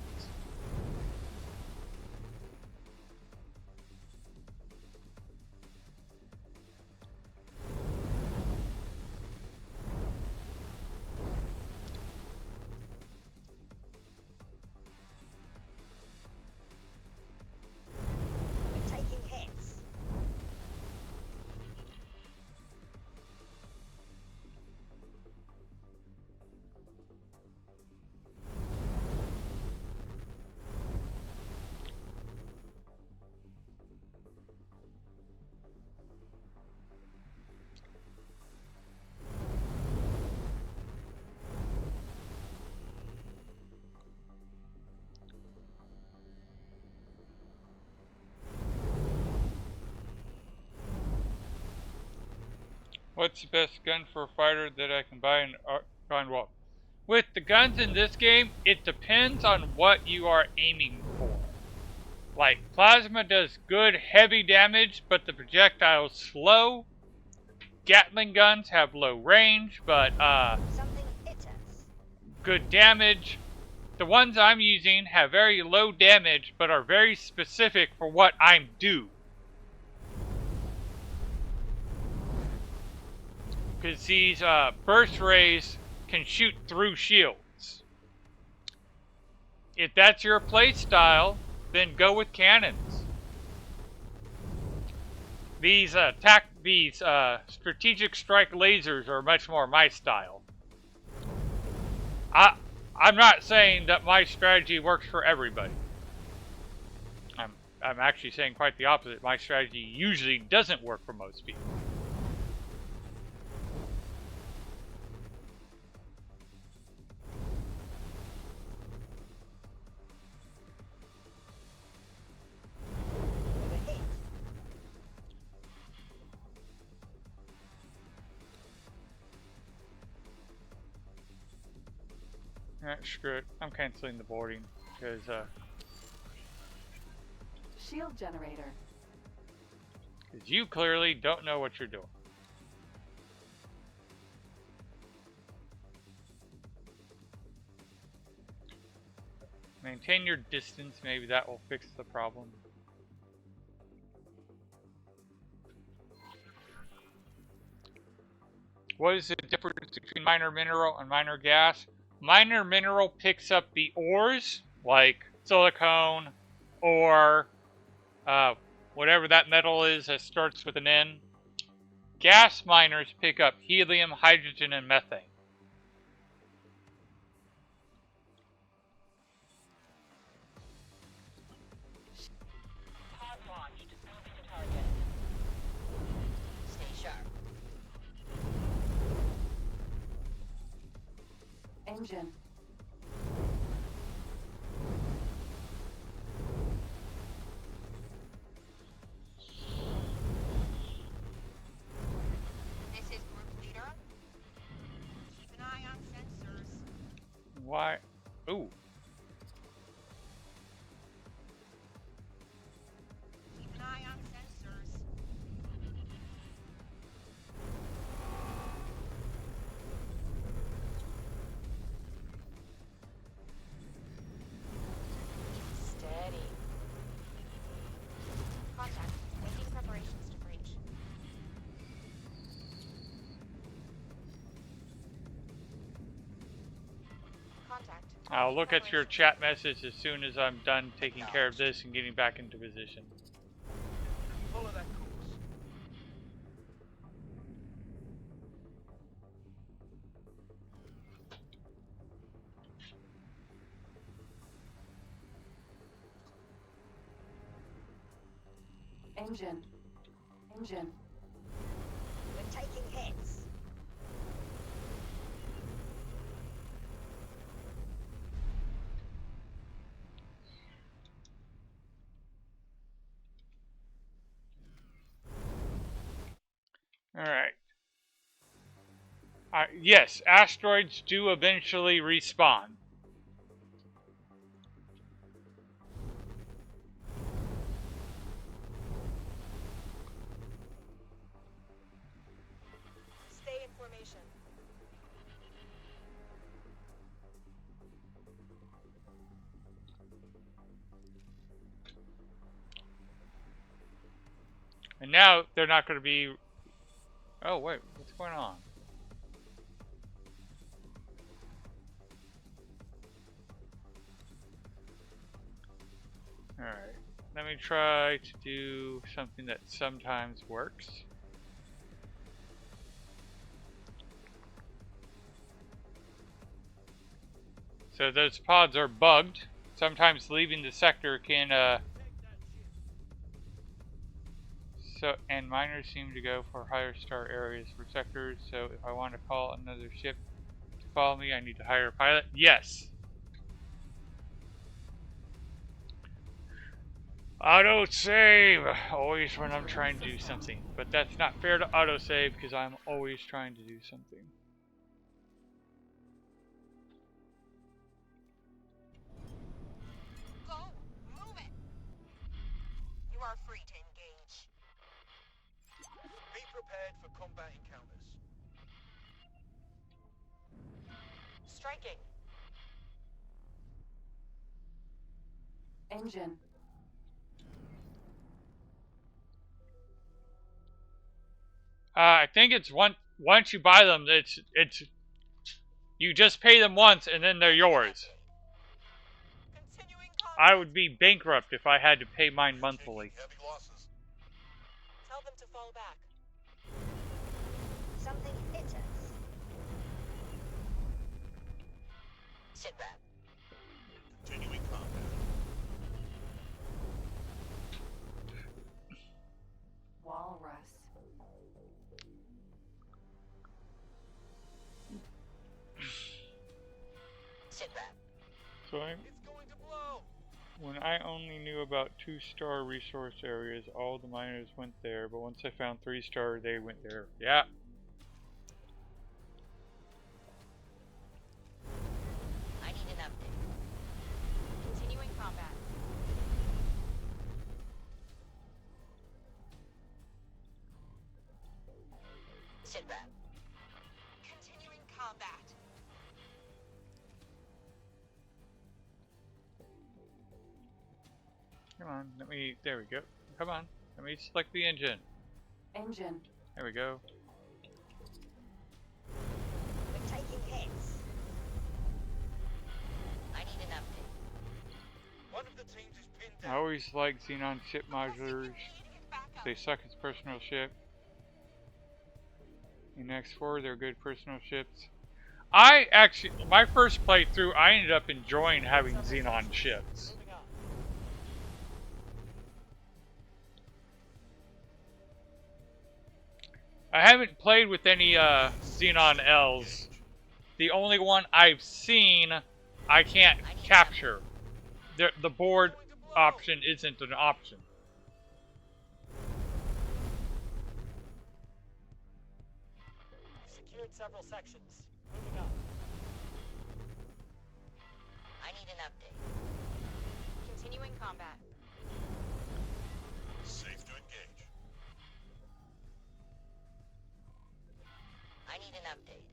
We're taking hits. What's the best gun for a fighter that I can buy in Argonne Walk? With the guns in this game, it depends on what you are aiming for. Like, Plasma does good heavy damage, but the projectile's slow. Gatling guns have low range, but Something hit us. good damage. The ones I'm using have very low damage, but are very specific for what I'm due. Because these burst rays can shoot through shields. if that's your play style, then go with cannons. These strategic strike lasers are much more my style. I'm not saying that my strategy works for everybody. I'm actually saying quite the opposite. My strategy usually doesn't work for most people. Overhead. Alright, screw it. I'm canceling the boarding because Shield generator. you clearly don't know what you're doing. Maintain your distance. Maybe that will fix the problem. What is the difference between minor mineral and minor gas? Minor mineral picks up the ores, like silicone, or whatever that metal is that starts with an N. Gas miners pick up helium, hydrogen, and methane. Pod launched. Moving to target. Stay sharp. Engine. This is group leader. Keep an eye on sensors. Why? Ooh. Keep an eye on sensors. Steady. Contact. Making preparations to breach. Contact. I'll look at your chat message as soon as I'm done taking care of this and getting back into position. Follow that course. Engine. Engine. We're taking hits. Alright. Yes, asteroids do eventually respawn. Stay in formation. And now they're not going to be... Oh, wait, what's going on? Alright, let me try to do something that sometimes works. So those pods are bugged. Sometimes leaving the sector can, and miners seem to go for higher star areas for sectors, so if I want to call another ship to follow me, I need to hire a pilot? Yes! Auto-save! Always when I'm trying to do something. But that's not fair to auto-save, because I'm always trying to do something. Go! Move it! You are free to engage. Be prepared for combat encounters. Striking. Engine. I think it's once you buy them, it's you just pay them once and then they're yours. I would be bankrupt if I had to pay mine We're monthly. taking heavy losses. Tell them to fall back. Something hit us. Sit back. Continuing combat. Walrus. Sit back. So It's going to blow. when I only knew about 2-star resource areas, all the miners went there, but once I found 3-star, they went there. Yeah. I need an update. Continuing combat. Sit back. Continuing combat. Come on, there we go. Come on, let me select the engine. Engine. There we go. We're taking hits. I need an update. One of the teams is pinned I down. always like Xenon ship modulars. We need to get back up. They suck as personal ship. In X4, they're good personal ships. My first playthrough, I ended up enjoying having Xenon ships. Moving on. I haven't played with any Xenon Ls. The only one I've seen, I can't capture. The board option isn't an option. Secured several sections. Moving on. I need an update. Continuing combat. Safe to engage. I need an update.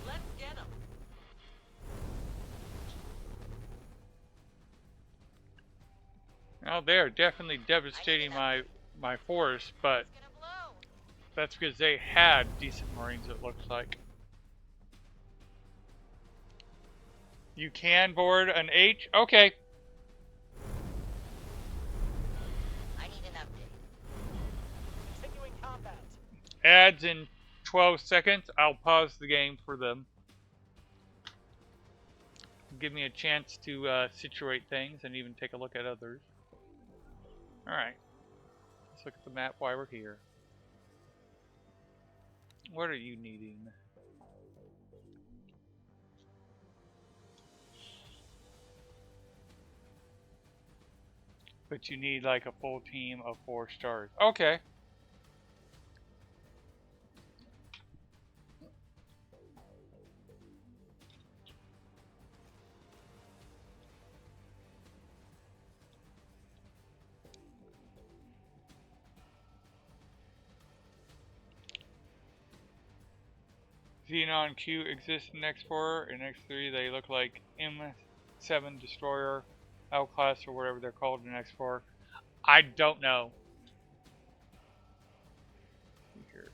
Let's get them. Well, they're definitely devastating my forest, but It's gonna blow. that's because they had decent Marines, it looks like. You can board an H? Okay. I need an update. Continuing combat. Ads in 12 seconds. I'll pause the game for them. Give me a chance to situate things and even take a look at others. Alright. Let's look at the map while we're here. What are you needing? But you need like a full team of 4 stars. Okay. Xenon Q exists in X4. In X3, they look like M7 Destroyer, L-Class, or whatever they're called in X4. I don't know. Here.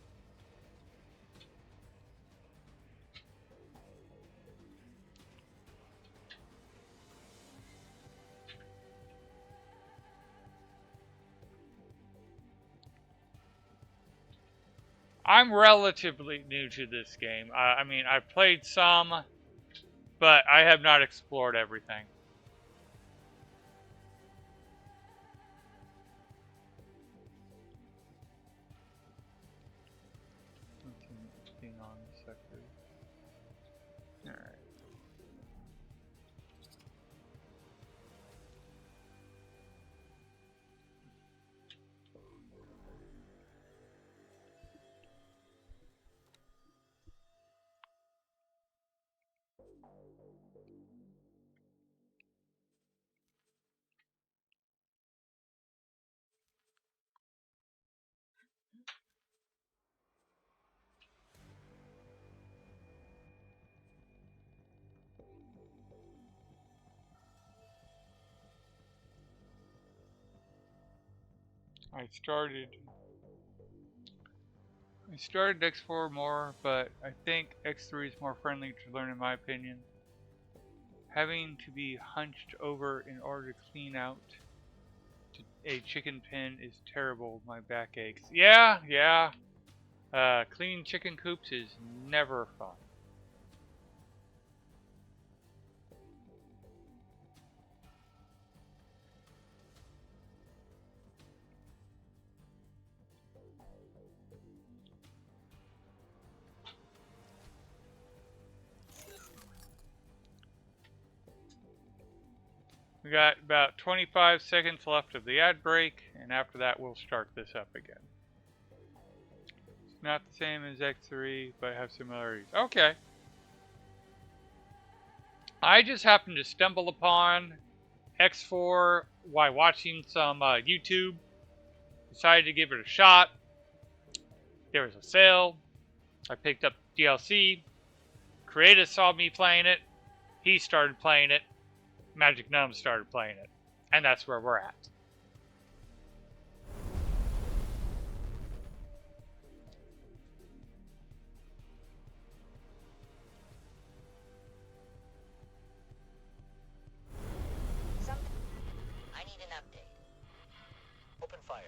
I'm relatively new to this game. I mean, I've played some, but I have not explored everything. Xenon sector. All right. I started X4 more, but I think X3 is more friendly to learn in my opinion. Having to be hunched over in order to clean out a chicken pen is terrible. My back aches. Yeah. Cleaning chicken coops is never fun. We got about 25 seconds left of the ad break, and after that we'll start this up again. It's not the same as X3, but have similarities. Okay. I just happened to stumble upon X4 while watching some YouTube. Decided to give it a shot. There was a sale. I picked up DLC. Creator saw me playing it. He started playing it. Magic Gnome started playing it. And that's where we're at. I need an update. Open fire.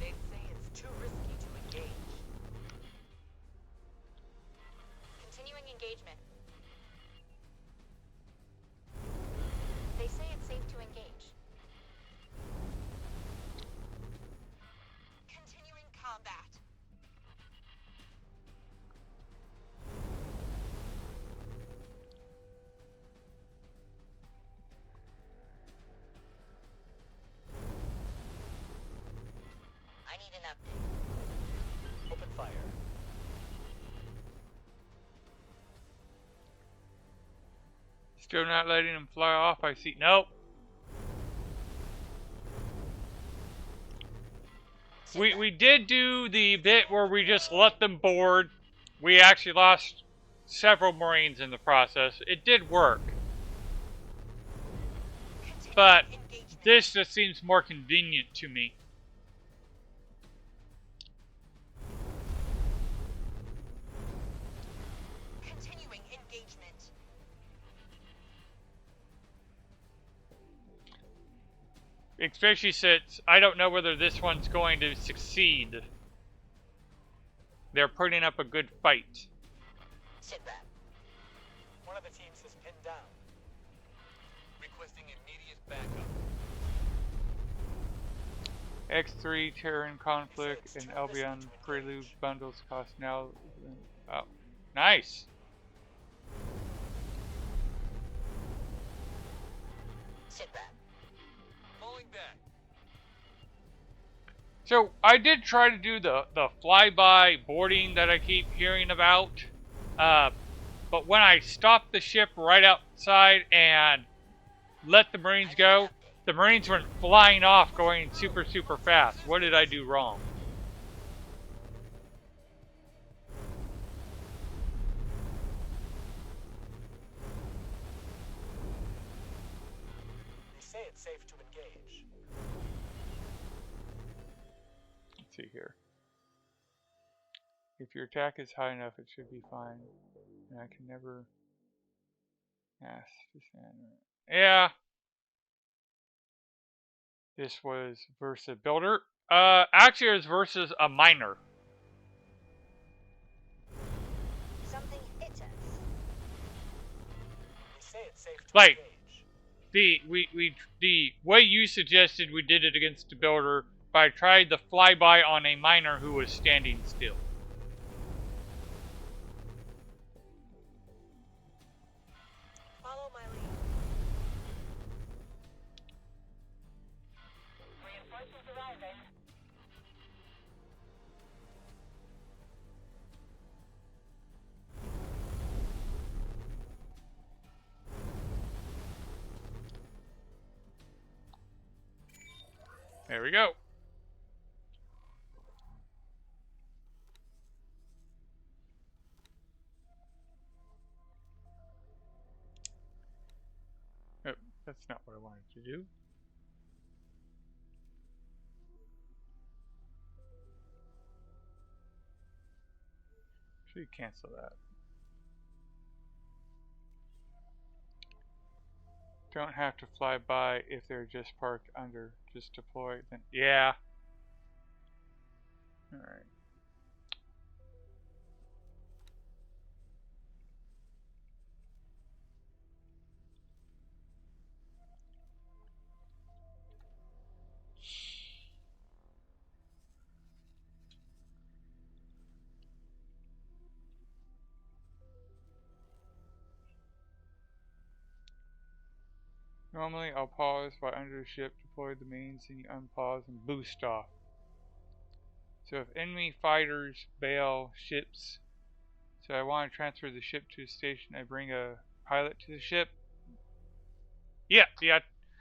They say it's too risky to engage. Continuing engagement. They say it's safe to engage. Continuing combat. I need an update. Open fire. Still not letting him fly off. I see. Nope. We did do the bit where we just let them board. We actually lost several Marines in the process. It did work. But this just seems more convenient to me. Continuing engagement. Especially since I don't know whether this one's going to succeed. They're putting up a good fight. Sit back. One of the teams is pinned down. Requesting immediate backup. X3, Terran Conflict, and Albion Prelude bundles cost now. Oh, nice. Sit back. Falling back. So I did try to do the flyby boarding that I keep hearing about, but when I stopped the ship right outside and let the Marines go, the Marines went flying off, going super fast. What did I do wrong? They say it's safe to engage. Let's see here. If your attack is high enough, it should be fine. And I can never ask to stand. Yeah. This was versus a builder. Actually, it was versus a miner. Something hit us. They say it's safe to Like, engage. the way you suggested we did it against a builder, but I tried the flyby on a miner who was standing still. Follow my lead. Reinforcements arriving. There we go. That's not what I wanted to do. Should cancel that. Don't have to fly by if they're just parked under. Just deploy. Then yeah. All right. Normally, I'll pause while under the ship, deploy the mains, then you unpause and boost off. So if enemy fighters bail ships, so I want to transfer the ship to a station, I bring a pilot to the ship. Yeah.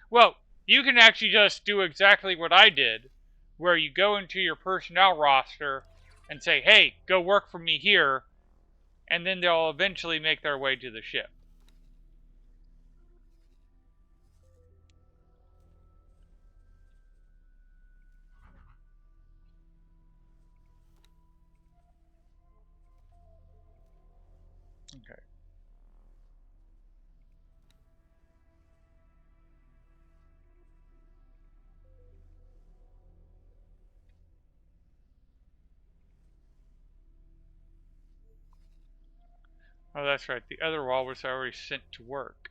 Well, you can actually just do exactly what I did, where you go into your personnel roster and say, hey, go work for me here, and then they'll eventually make their way to the ship. Okay. Oh, that's right. The other wall was already sent to work.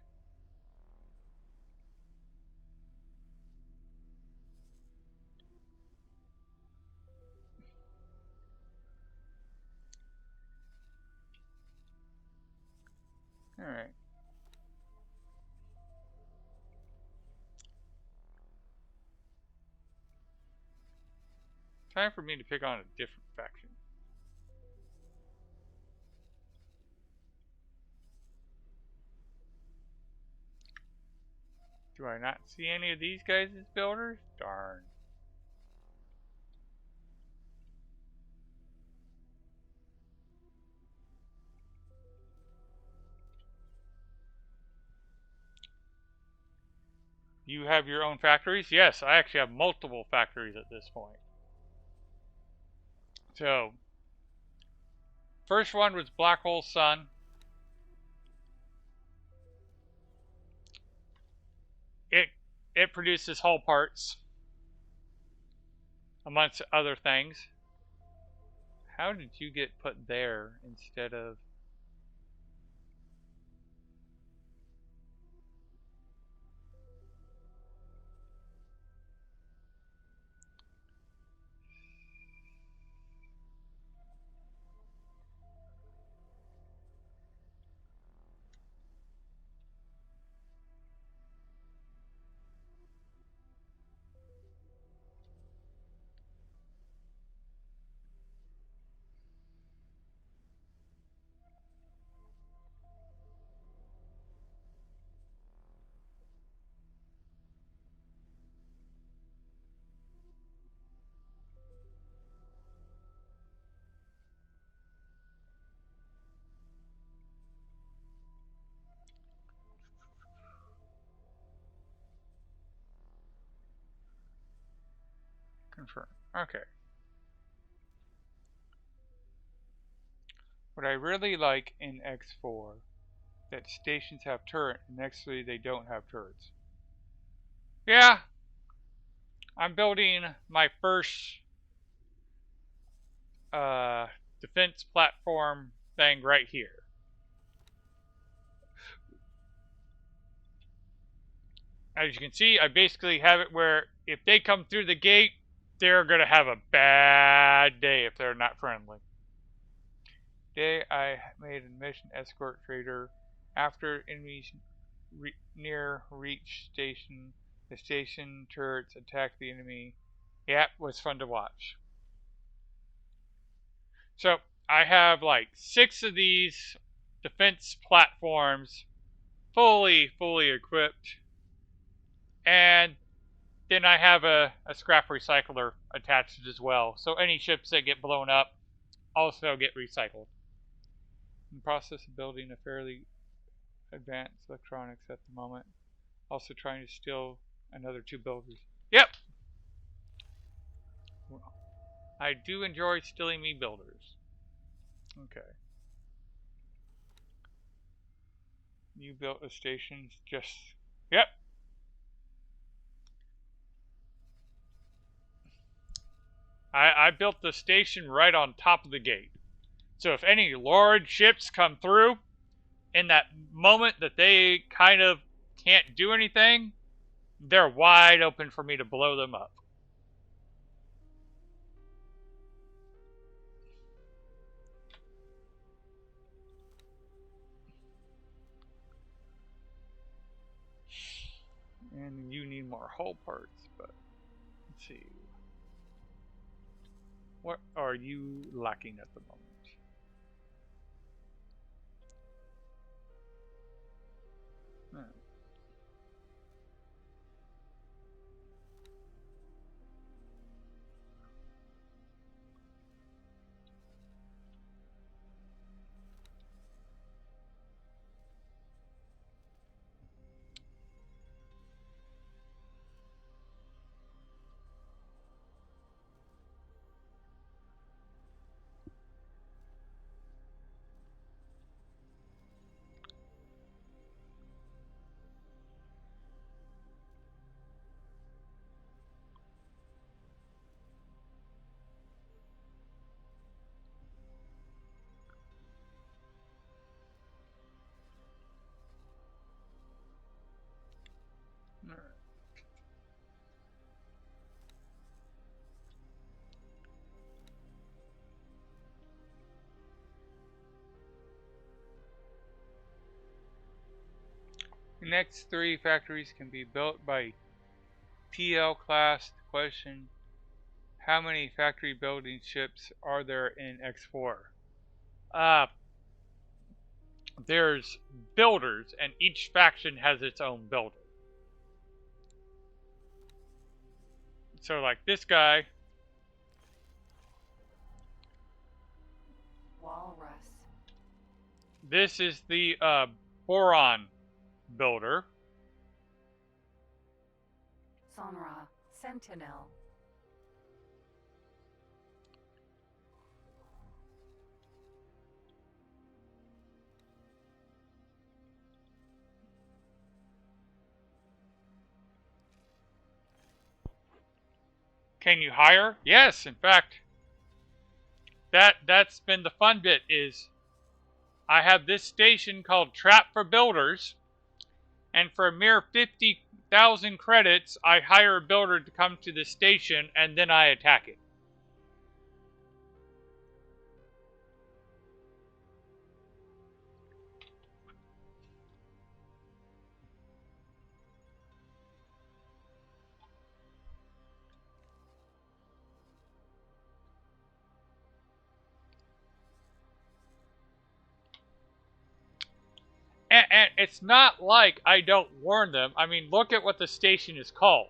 Alright. Time for me to pick on a different faction. Do I not see any of these guys as builders? Darn. You have your own factories? Yes, I actually have multiple factories at this point. So, first one was Black Hole Sun. It produces hull parts, amongst other things. How did you get put there instead of... Confirm. Okay. What I really like in X4, that stations have turret, and X3 they don't have turrets. Yeah, I'm building my first defense platform thing right here. As you can see, I basically have it where if they come through the gate, they're going to have a bad day if they're not friendly. Today I made a mission escort trader. After enemies near reach station, the station turrets attack the enemy. Yeah, it was fun to watch. So I have like 6 of these defense platforms fully equipped. And then I have a scrap recycler attached as well. So any ships that get blown up also get recycled. In the process of building a fairly advanced electronics at the moment. Also trying to steal another 2 builders. Yep! Well, I do enjoy stealing me builders. Okay. You built a station just... Yep! I built the station right on top of the gate. So if any large ships come through, in that moment that they kind of can't do anything, they're wide open for me to blow them up. And you need more hull parts, but let's see. What are you lacking at the moment? Alright. The next 3 factories can be built by PL class. The question: how many factory building ships are there in X4? There's builders, and each faction has its own builder. So like this guy. Walrus. This is the Boron builder. Sonra. Sentinel. Can you hire? Yes, in fact. That's been the fun bit is I have this station called Trap for Builders, and for a mere 50,000 credits, I hire a builder to come to the station, and then I attack it. And it's not like I don't warn them. I mean, look at what the station is called.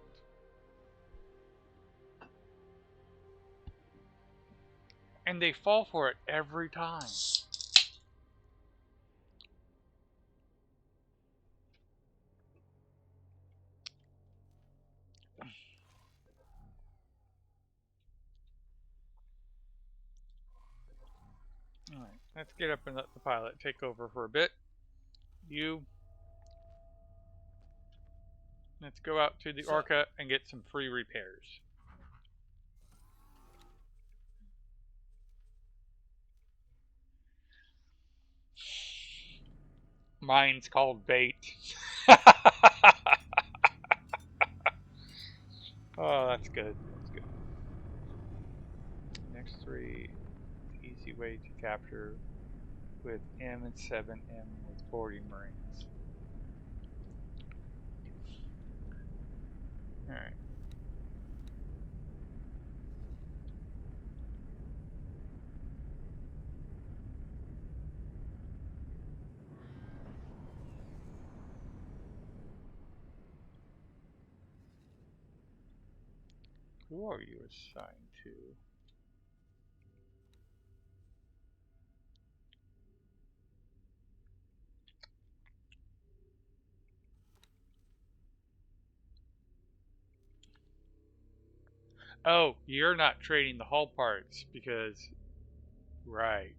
And they fall for it every time. Alright, let's get up and let the pilot take over for a bit. Let's go out to the Orca and get some free repairs. Mine's called bait. Oh, that's good. That's good. Next 3, easy way to capture with M and 7M with boarding Marines. Alright. Who are you assigned to? Oh, you're not trading the hull parts because... Right.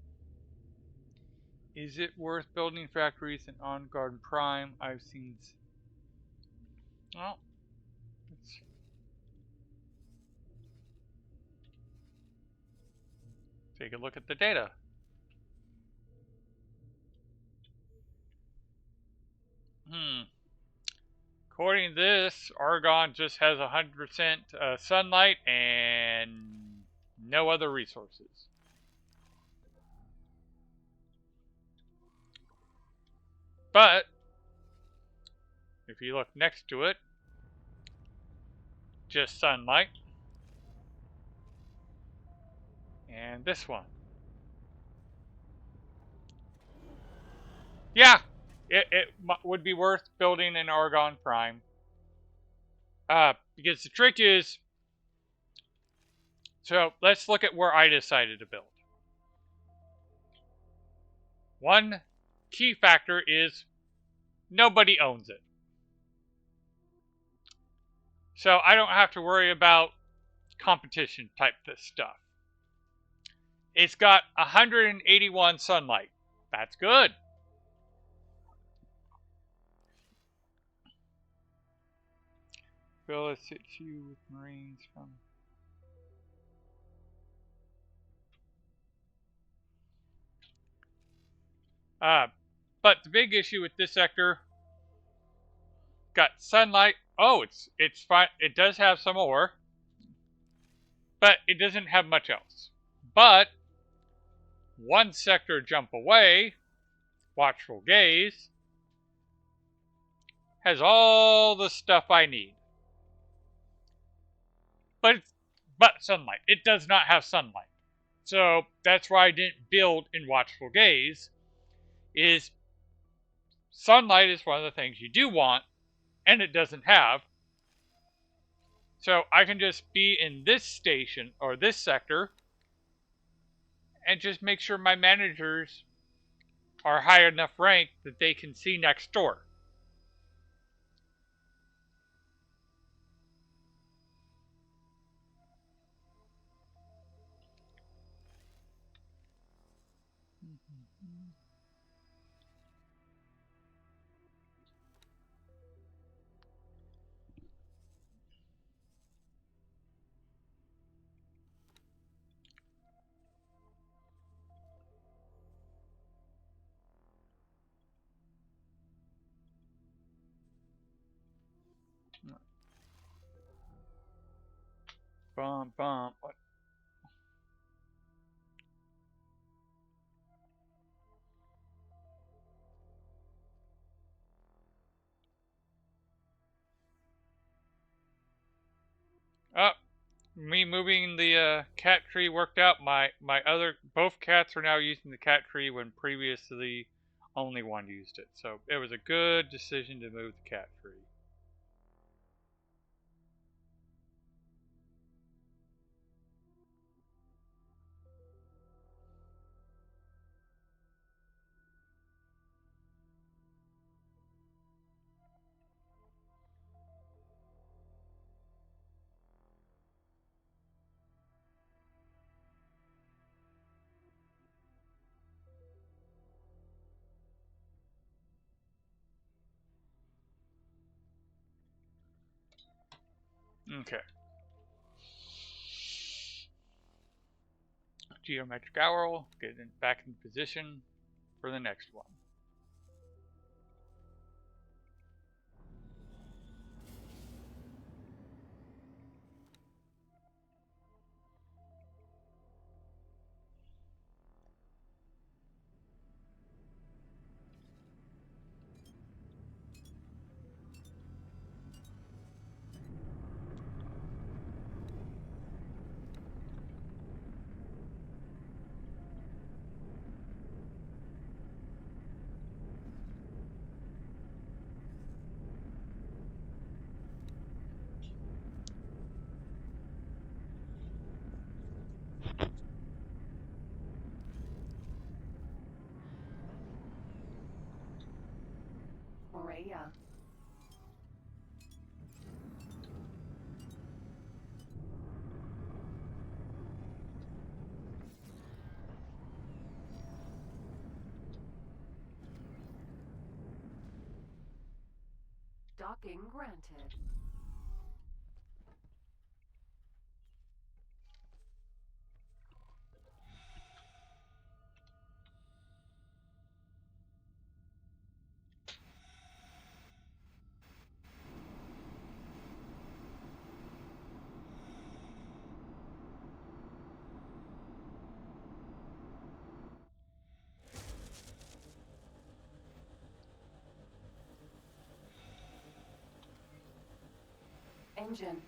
Is it worth building factories in On Guard Prime? I've seen... Well, let's take a look at the data. According to this, Argonne just has 100% sunlight and no other resources. But if you look next to it, just sunlight. And this one. Yeah, it would be worth building an Argonne Prime. Because the trick is, so let's look at where I decided to build. One key factor is nobody owns it. So I don't have to worry about competition type stuff. It's got 181 sunlight. That's good. Fill a situ with Marines from... But the big issue with this sector, got sunlight. Oh, it's fine. It does have some ore, but it doesn't have much else. But one sector jump away, Watchful Gaze, has all the stuff I need. But sunlight. It does not have sunlight. So that's why I didn't build in Watchful Gaze. Is sunlight is one of the things you do want, and it doesn't have. So I can just be in this station, or this sector, and just make sure my managers are high enough rank that they can see next door. Bum, bum. What? Me moving the cat tree worked out. Both cats are now using the cat tree when previously only one used it. So it was a good decision to move the cat tree. Okay. Geometric owl, get it back in position for the next one. Morea. Docking granted. Engine.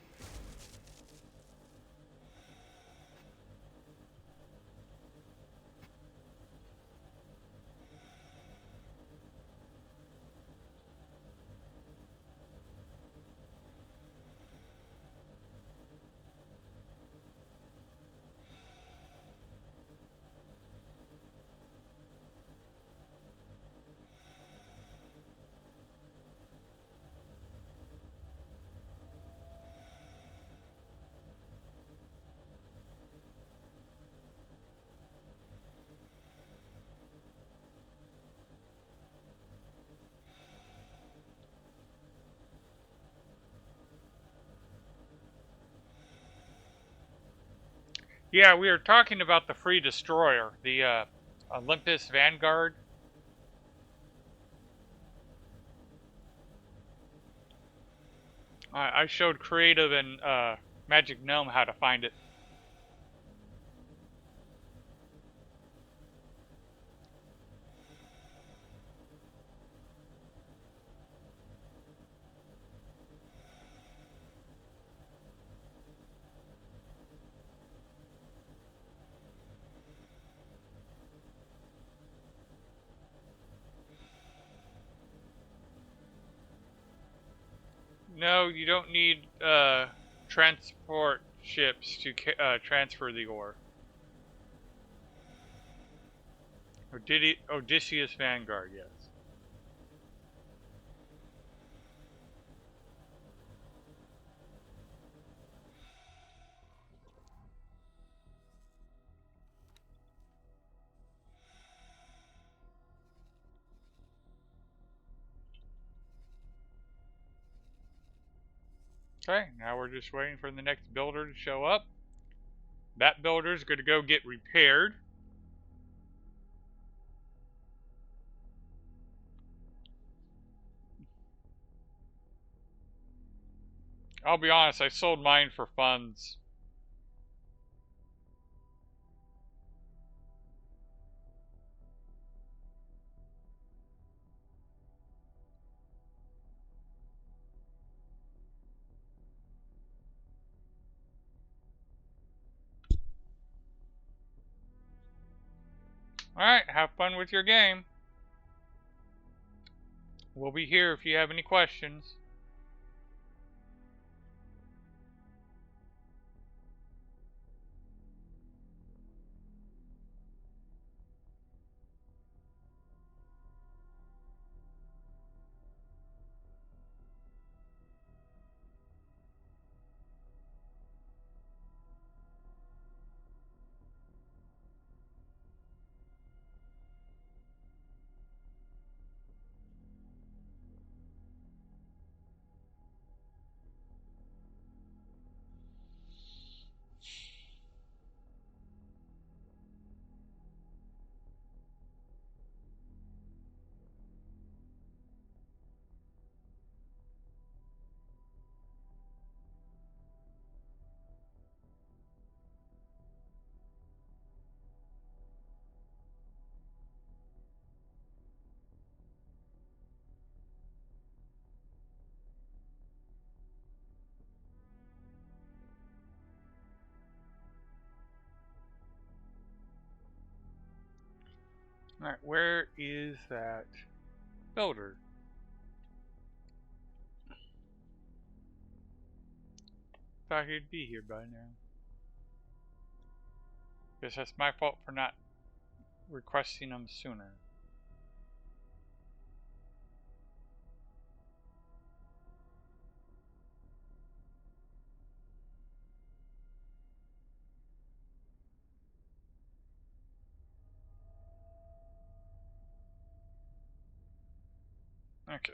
Yeah, we were talking about the free destroyer, the Olympus Vanguard. I showed Creative and Magic Gnome how to find it. No, you don't need transport ships to transfer the ore. Odysseus Vanguard, yes. Okay, now we're just waiting for the next builder to show up. That builder's going to go get repaired. I'll be honest, I sold mine for funds. Alright, have fun with your game. We'll be here if you have any questions. Alright, where is that builder? Thought he'd be here by now. Guess that's my fault for not requesting him sooner. Okay.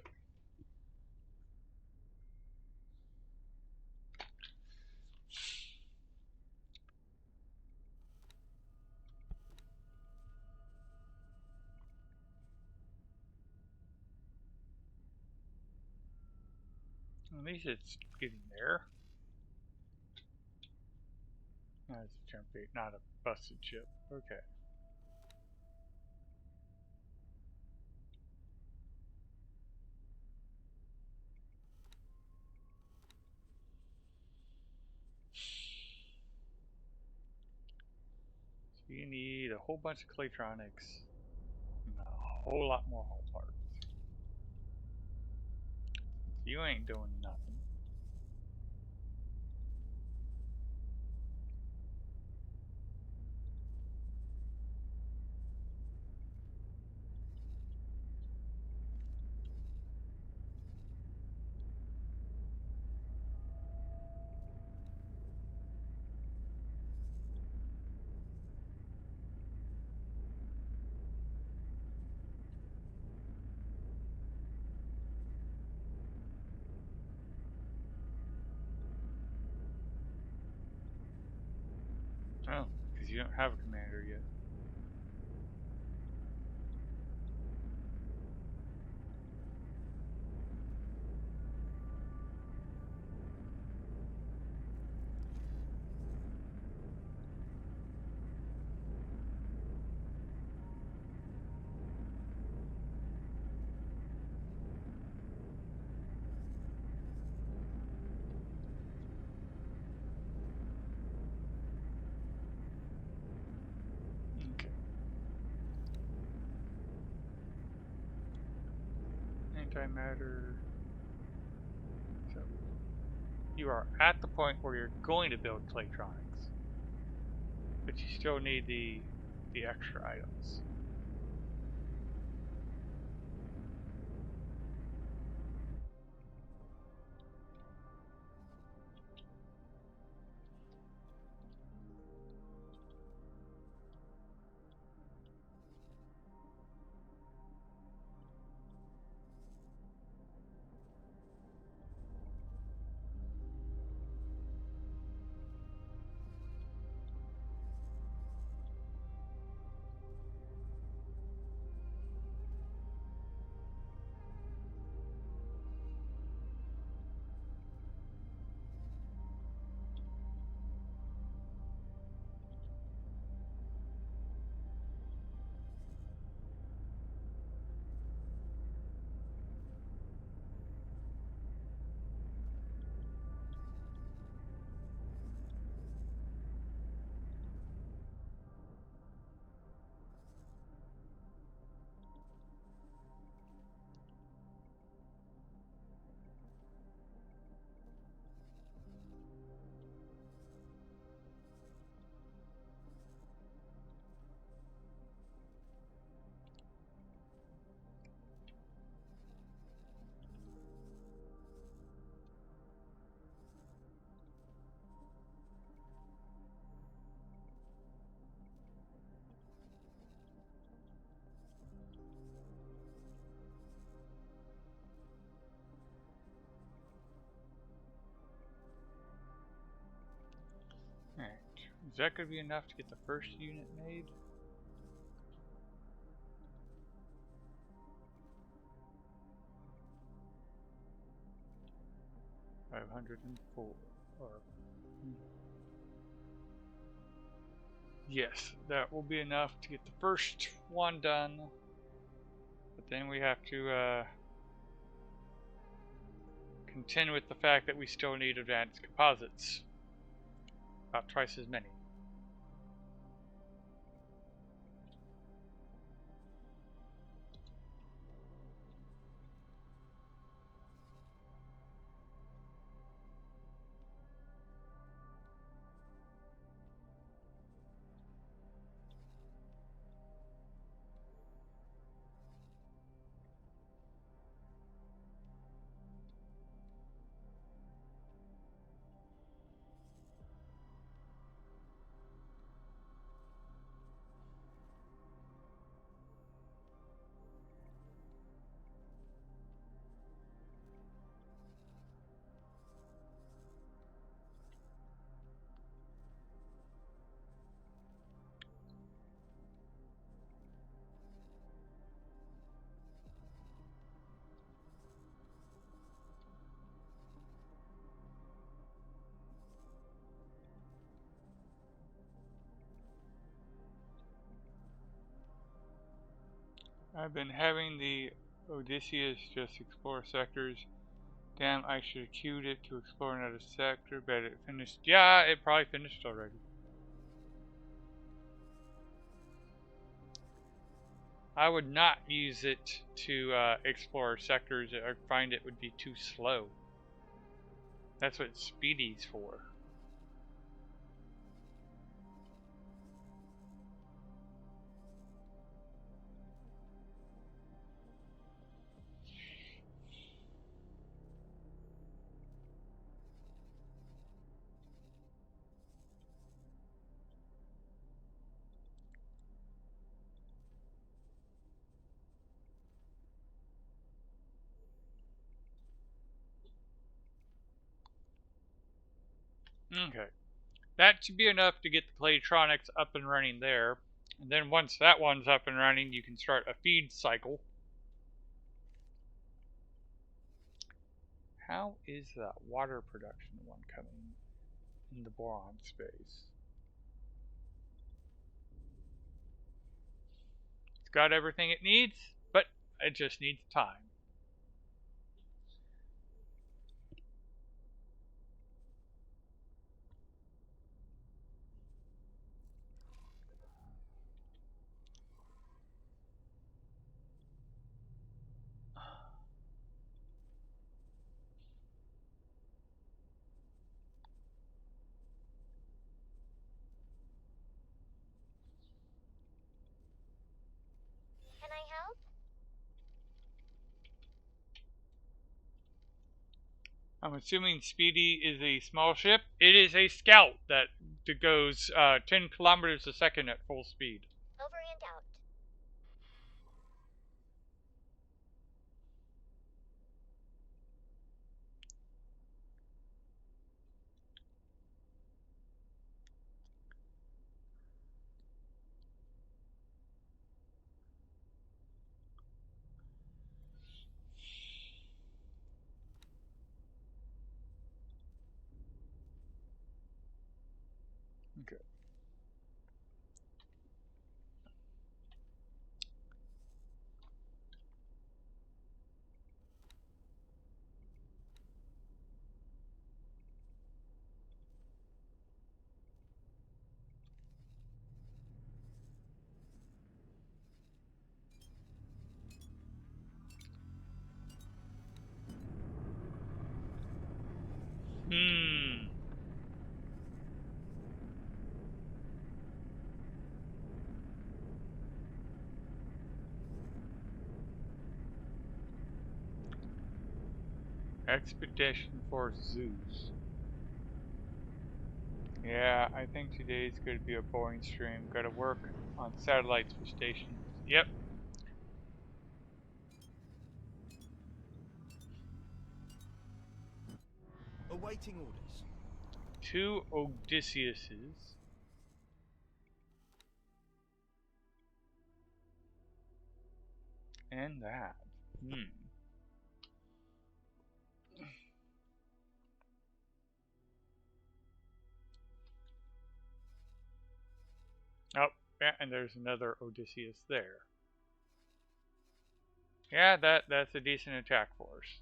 At least it's getting there. That's a jump gate, not a busted ship. Okay. So you need a whole bunch of Claytronics and a whole lot more hull parts. You ain't doing nothing. Oh, because you don't have a commander yet. Okay. Antimatter. So you are at the point where you're going to build Claytronics, but you still need the extra items. Alright, is that going to be enough to get the first unit made? $504. Yes, that will be enough to get the first one done. But then we have to contend with the fact that we still need advanced composites. About twice as many. I've been having the Odysseus just explore sectors. Damn, I should have queued it to explore another sector, but it finished. Yeah, it probably finished already. I would not use it to explore sectors. I find it would be too slow. That's what Speedy's for. Okay. That should be enough to get the Playtronics up and running there. And then once that one's up and running, you can start a feed cycle. How is that water production one coming in the boron space? It's got everything it needs, but it just needs time. Can I help? I'm assuming Speedy is a small ship. It is a scout that goes 10 kilometers a second at full speed. Over and out. Okay. Expedition for Zeus. Yeah, I think today's going to be a boring stream. Got to work on satellites for stations. Yep. Awaiting orders. 2 Odysseus's. And that. Oh, yeah, and there's another Odysseus there. Yeah, that's a decent attack force.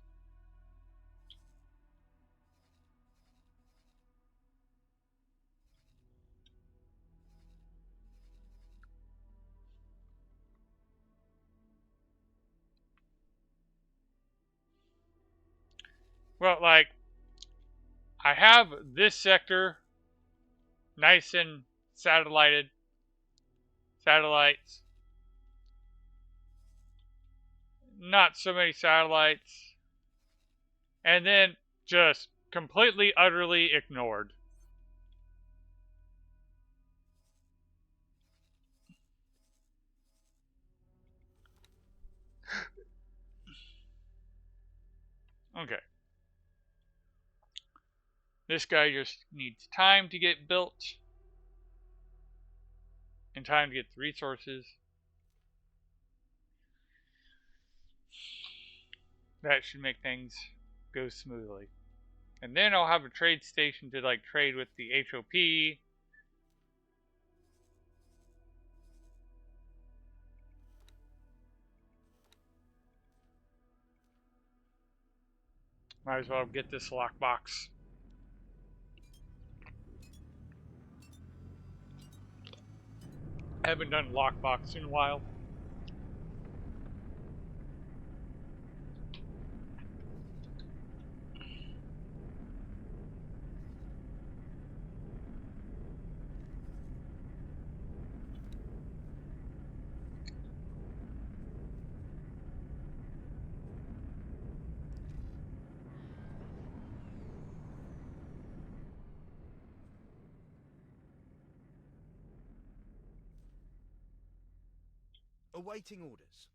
Well, like, I have this sector nice and satellites, not so many satellites, and then just completely, utterly ignored. Okay. This guy just needs time to get built and time to get the resources. That should make things go smoothly. And then I'll have a trade station to like trade with the HOP. Might as well get this lockbox. Haven't done lockbox in a while. Awaiting orders.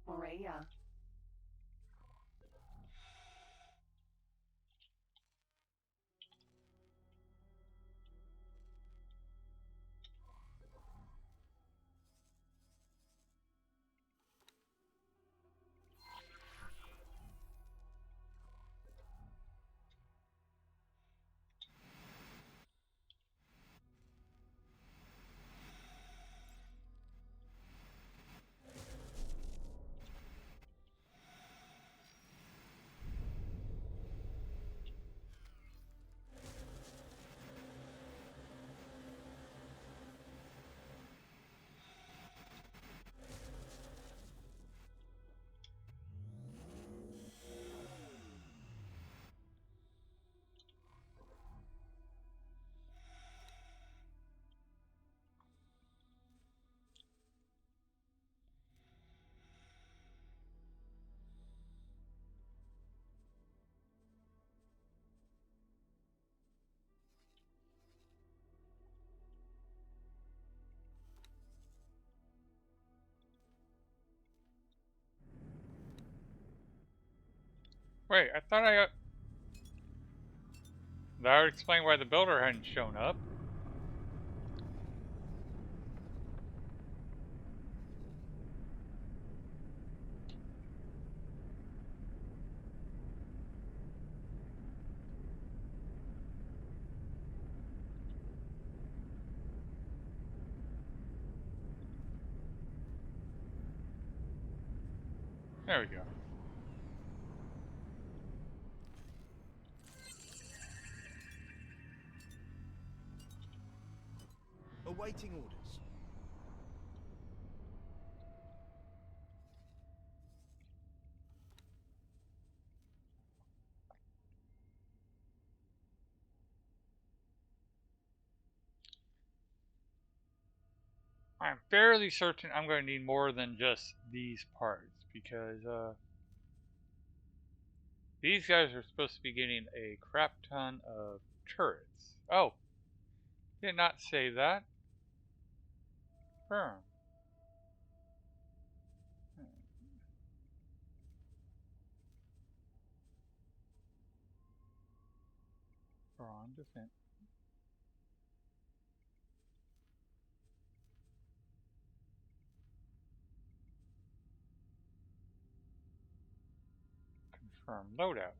Morea. Wait, I thought that would explain why the builder hadn't shown up. There we go. Awaiting orders. I'm fairly certain I'm going to need more than just these parts because these guys are supposed to be getting a crap ton of turrets. Oh, did not say that. Firm. On defense. Confirm loadout.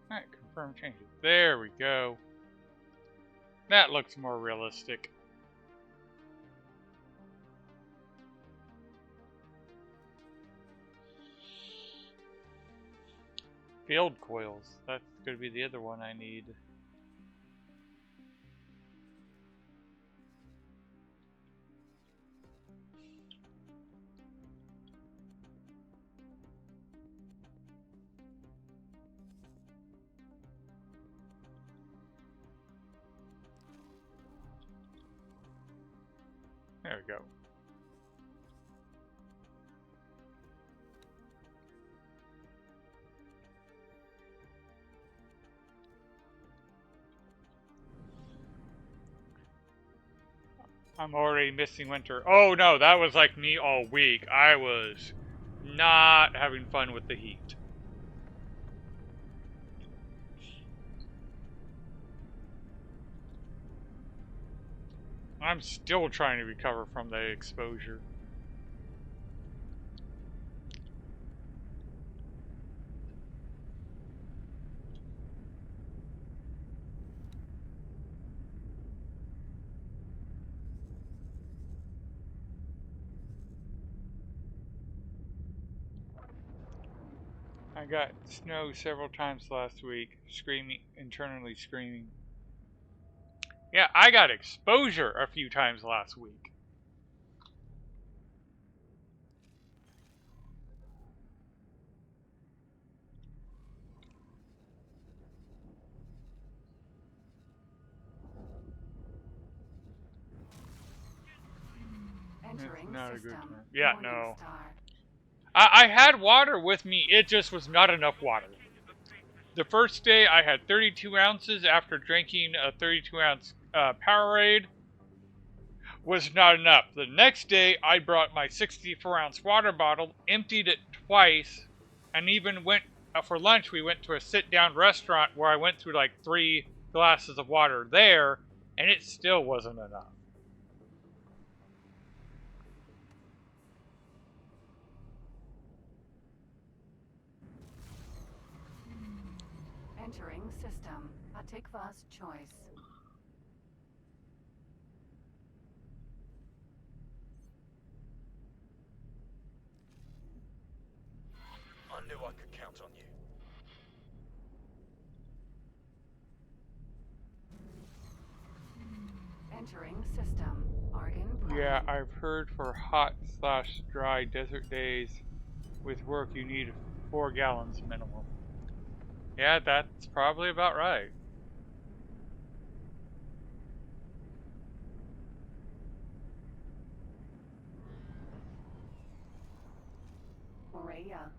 Alright, confirm changes. There we go. That looks more realistic. Field coils. That's going to be the other one I need. There we go. I'm already missing winter. Oh no, that was like me all week. I was not having fun with the heat. I'm still trying to recover from the exposure. I got snow several times last week, internally screaming. Yeah, I got exposure a few times last week. Entering Not a good system. time. Yeah, Morning no. Star. I had water with me, it just was not enough water. The first day I had 32 ounces after drinking a 32-ounce Powerade. Was not enough. The next day I brought my 64-ounce water bottle, emptied it twice, and even went, for lunch we went to a sit-down restaurant where I went through like 3 glasses of water there, and it still wasn't enough. Entering system. Atikva's choice. I knew I could count on you. Entering system. Argon Prime. Yeah, I've heard for hot/dry desert days with work you need 4 gallons minimum. Yeah, that's probably about right. Aurelia.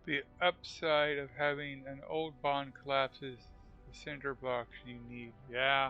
The upside of having an old bond collapses the cinder blocks you need. Yeah.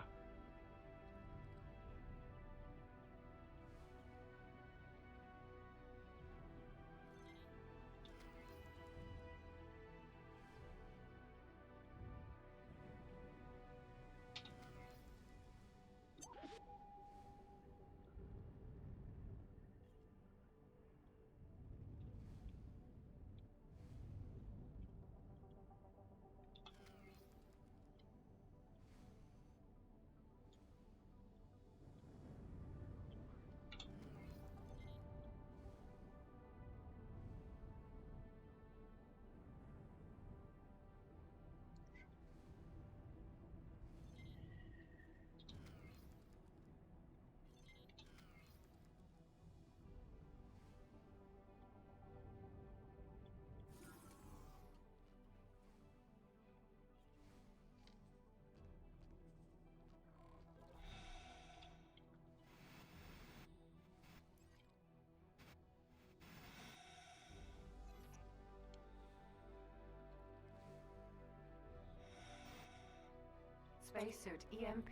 Spacesuit EMP.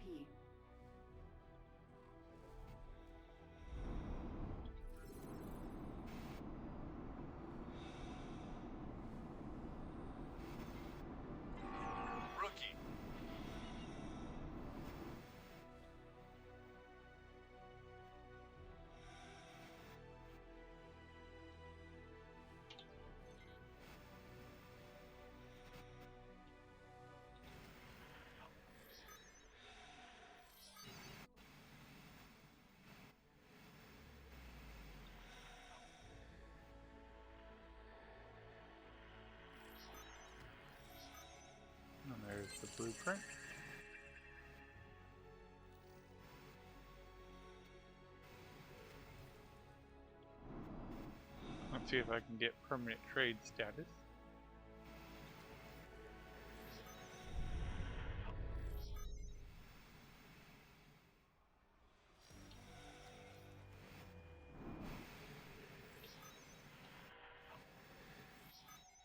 Rookie. different. Let's see if I can get permanent trade status.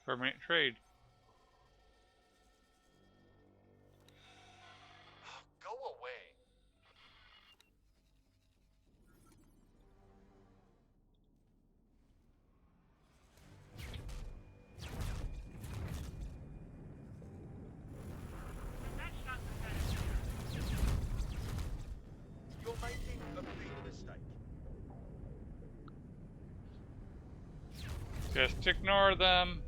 Permanent trade. Go away. You're making a big mistake. Just ignore them.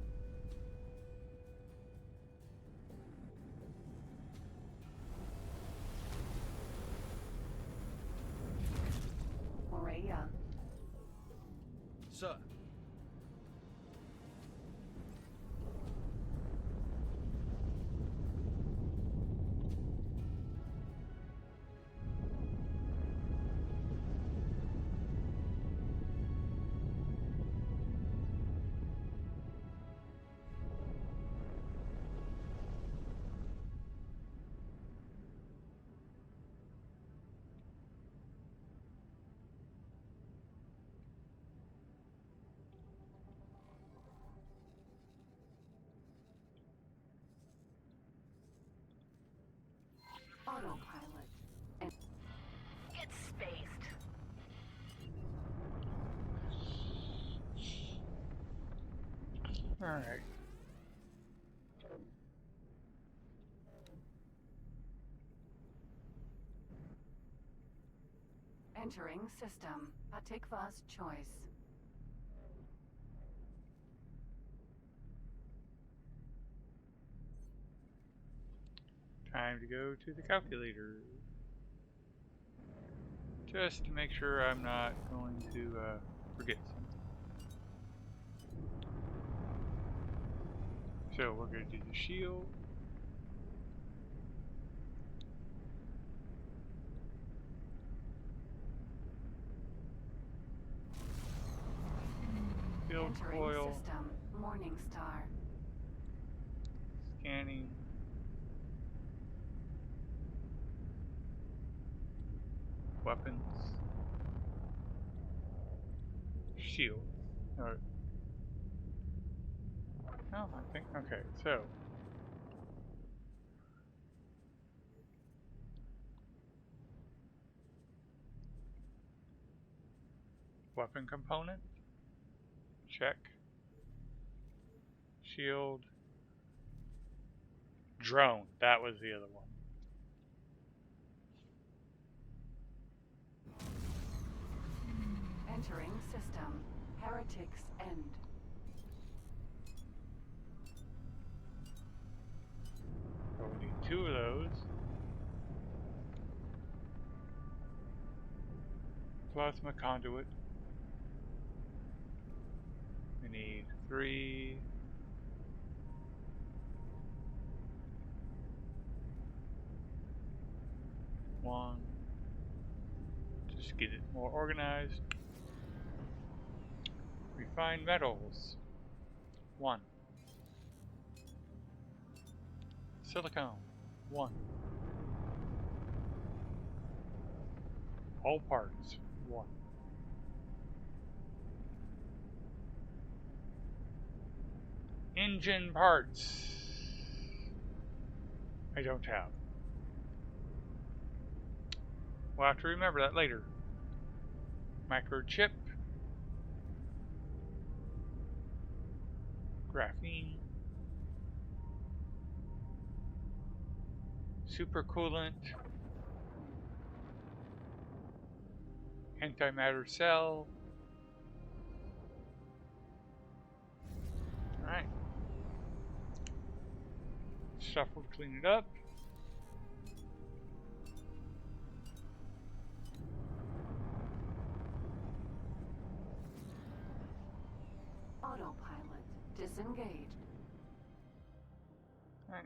Morea. Sir. Autopilot. And Get spaced. Alright. entering system. Atikva's choice. Time to go to the calculator. Just to make sure I'm not going to forget something. So we're going to do the shield. Field Entering coil. system. Morningstar. Scanning. Weapons. Shield. Or, no, I think, okay, so. Weapon component. Check. Shield. Drone. That was the other one. Entering system. Heretic's End. So we need 2 of those. Plasma conduit. We need 3. One. Just get it more organized. Refined metals. 1. Silicone. 1. All parts. 1. Engine parts. I don't have. We'll have to remember that later. Microchip. Graphene. Supercoolant. Antimatter cell. Alright. Shuffle, clean it up. Autopilot. Disengaged. Alright.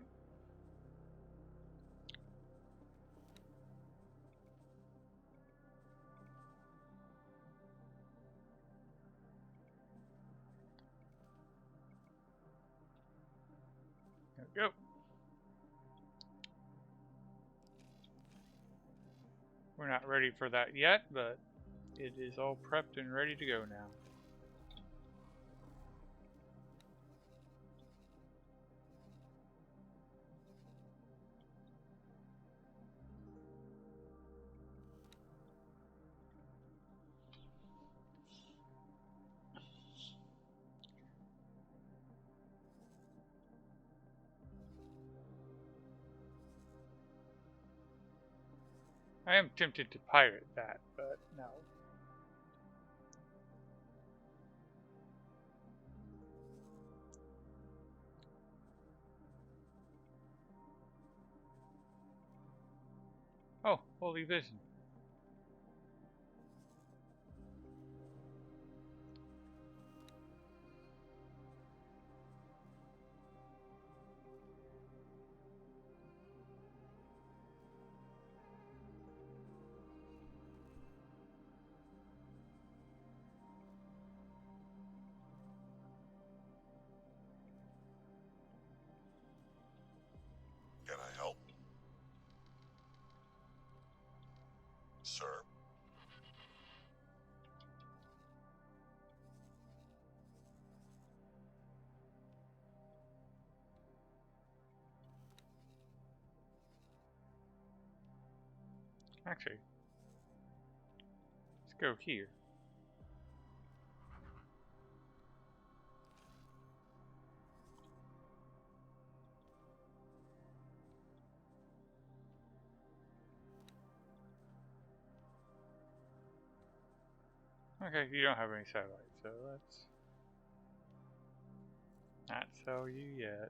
There we go. We're not ready for that yet, but it is all prepped and ready to go now. I am tempted to pirate that, but no. Oh, Holy Vision. Can I help? Sir? Actually, let's go here. Okay, you don't have any satellites, so let's not sell you yet.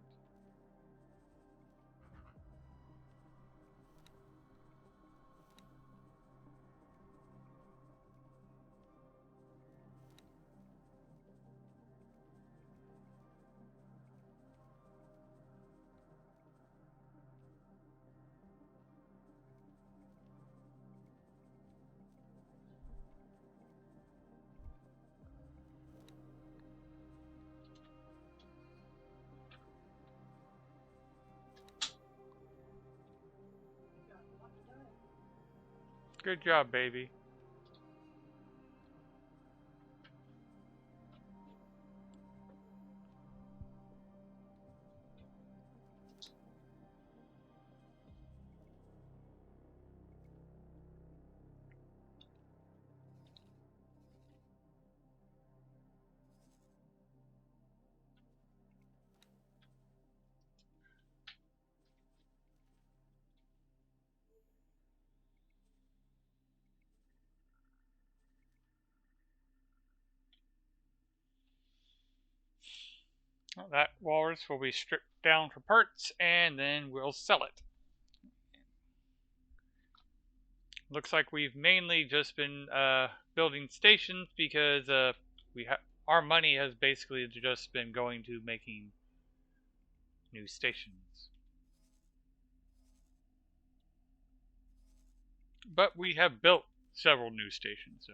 Good job, baby. Well, that walrus will be stripped down for parts, and then we'll sell it. Looks like we've mainly just been building stations because our money has basically just been going to making new stations. But we have built several new stations, so.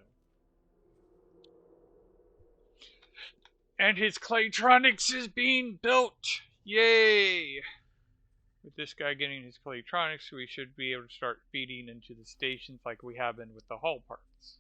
And his Claytronics is being built! Yay! With this guy getting his Claytronics, we should be able to start feeding into the stations like we have been with the hull parts.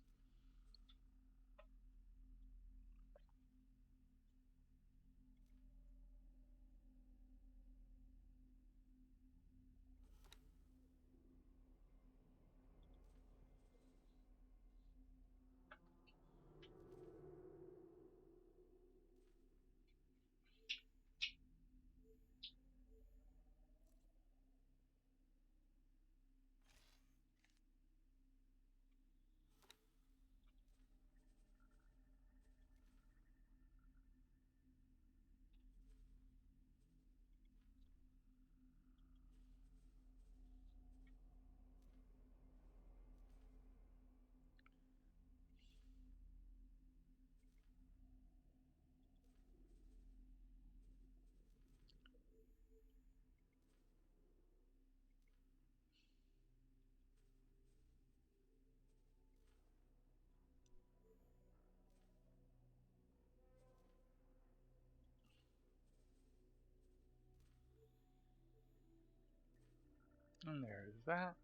And there's that.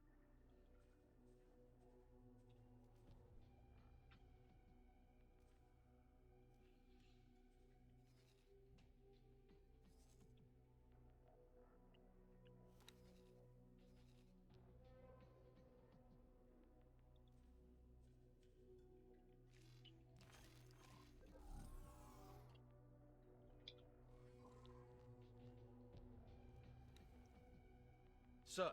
Sir.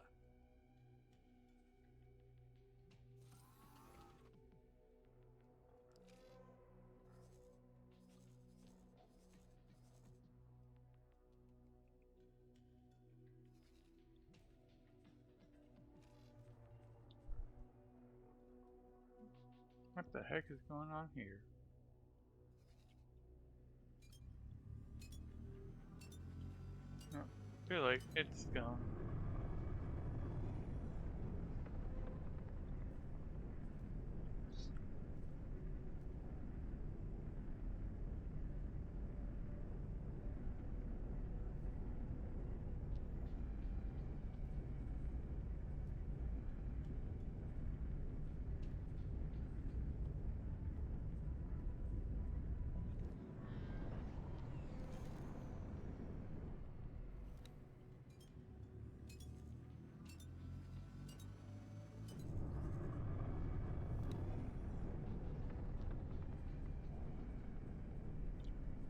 What the heck is going on here? No, too late. It's gone.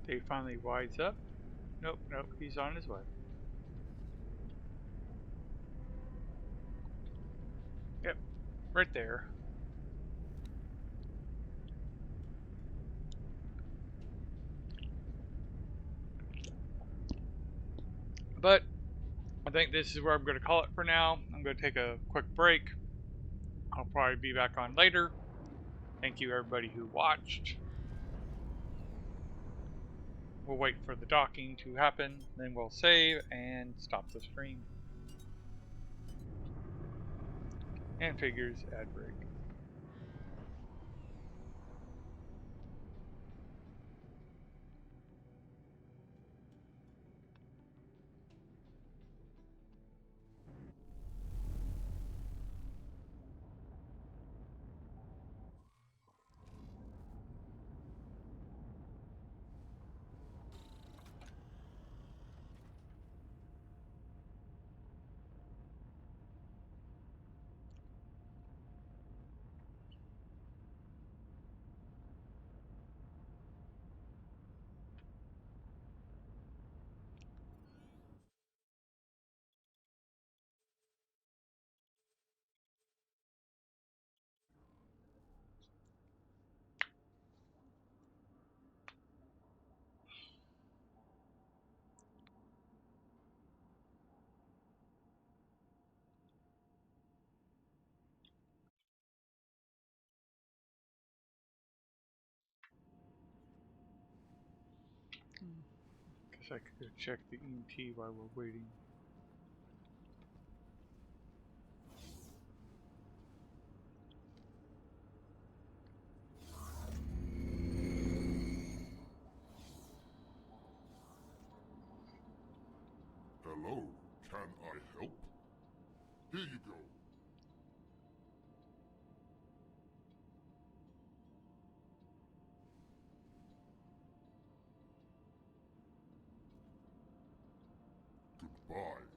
They finally winds up. Nope, nope, he's on his way. Yep, right there. But I think this is where I'm going to call it for now. I'm going to take a quick break. I'll probably be back on later. Thank you everybody who watched. We'll wait for the docking to happen, then we'll save and stop the stream. And figures ad break. Guess I could go check the EMT while we're waiting. Hello, can I help? Here you go. Goodbye.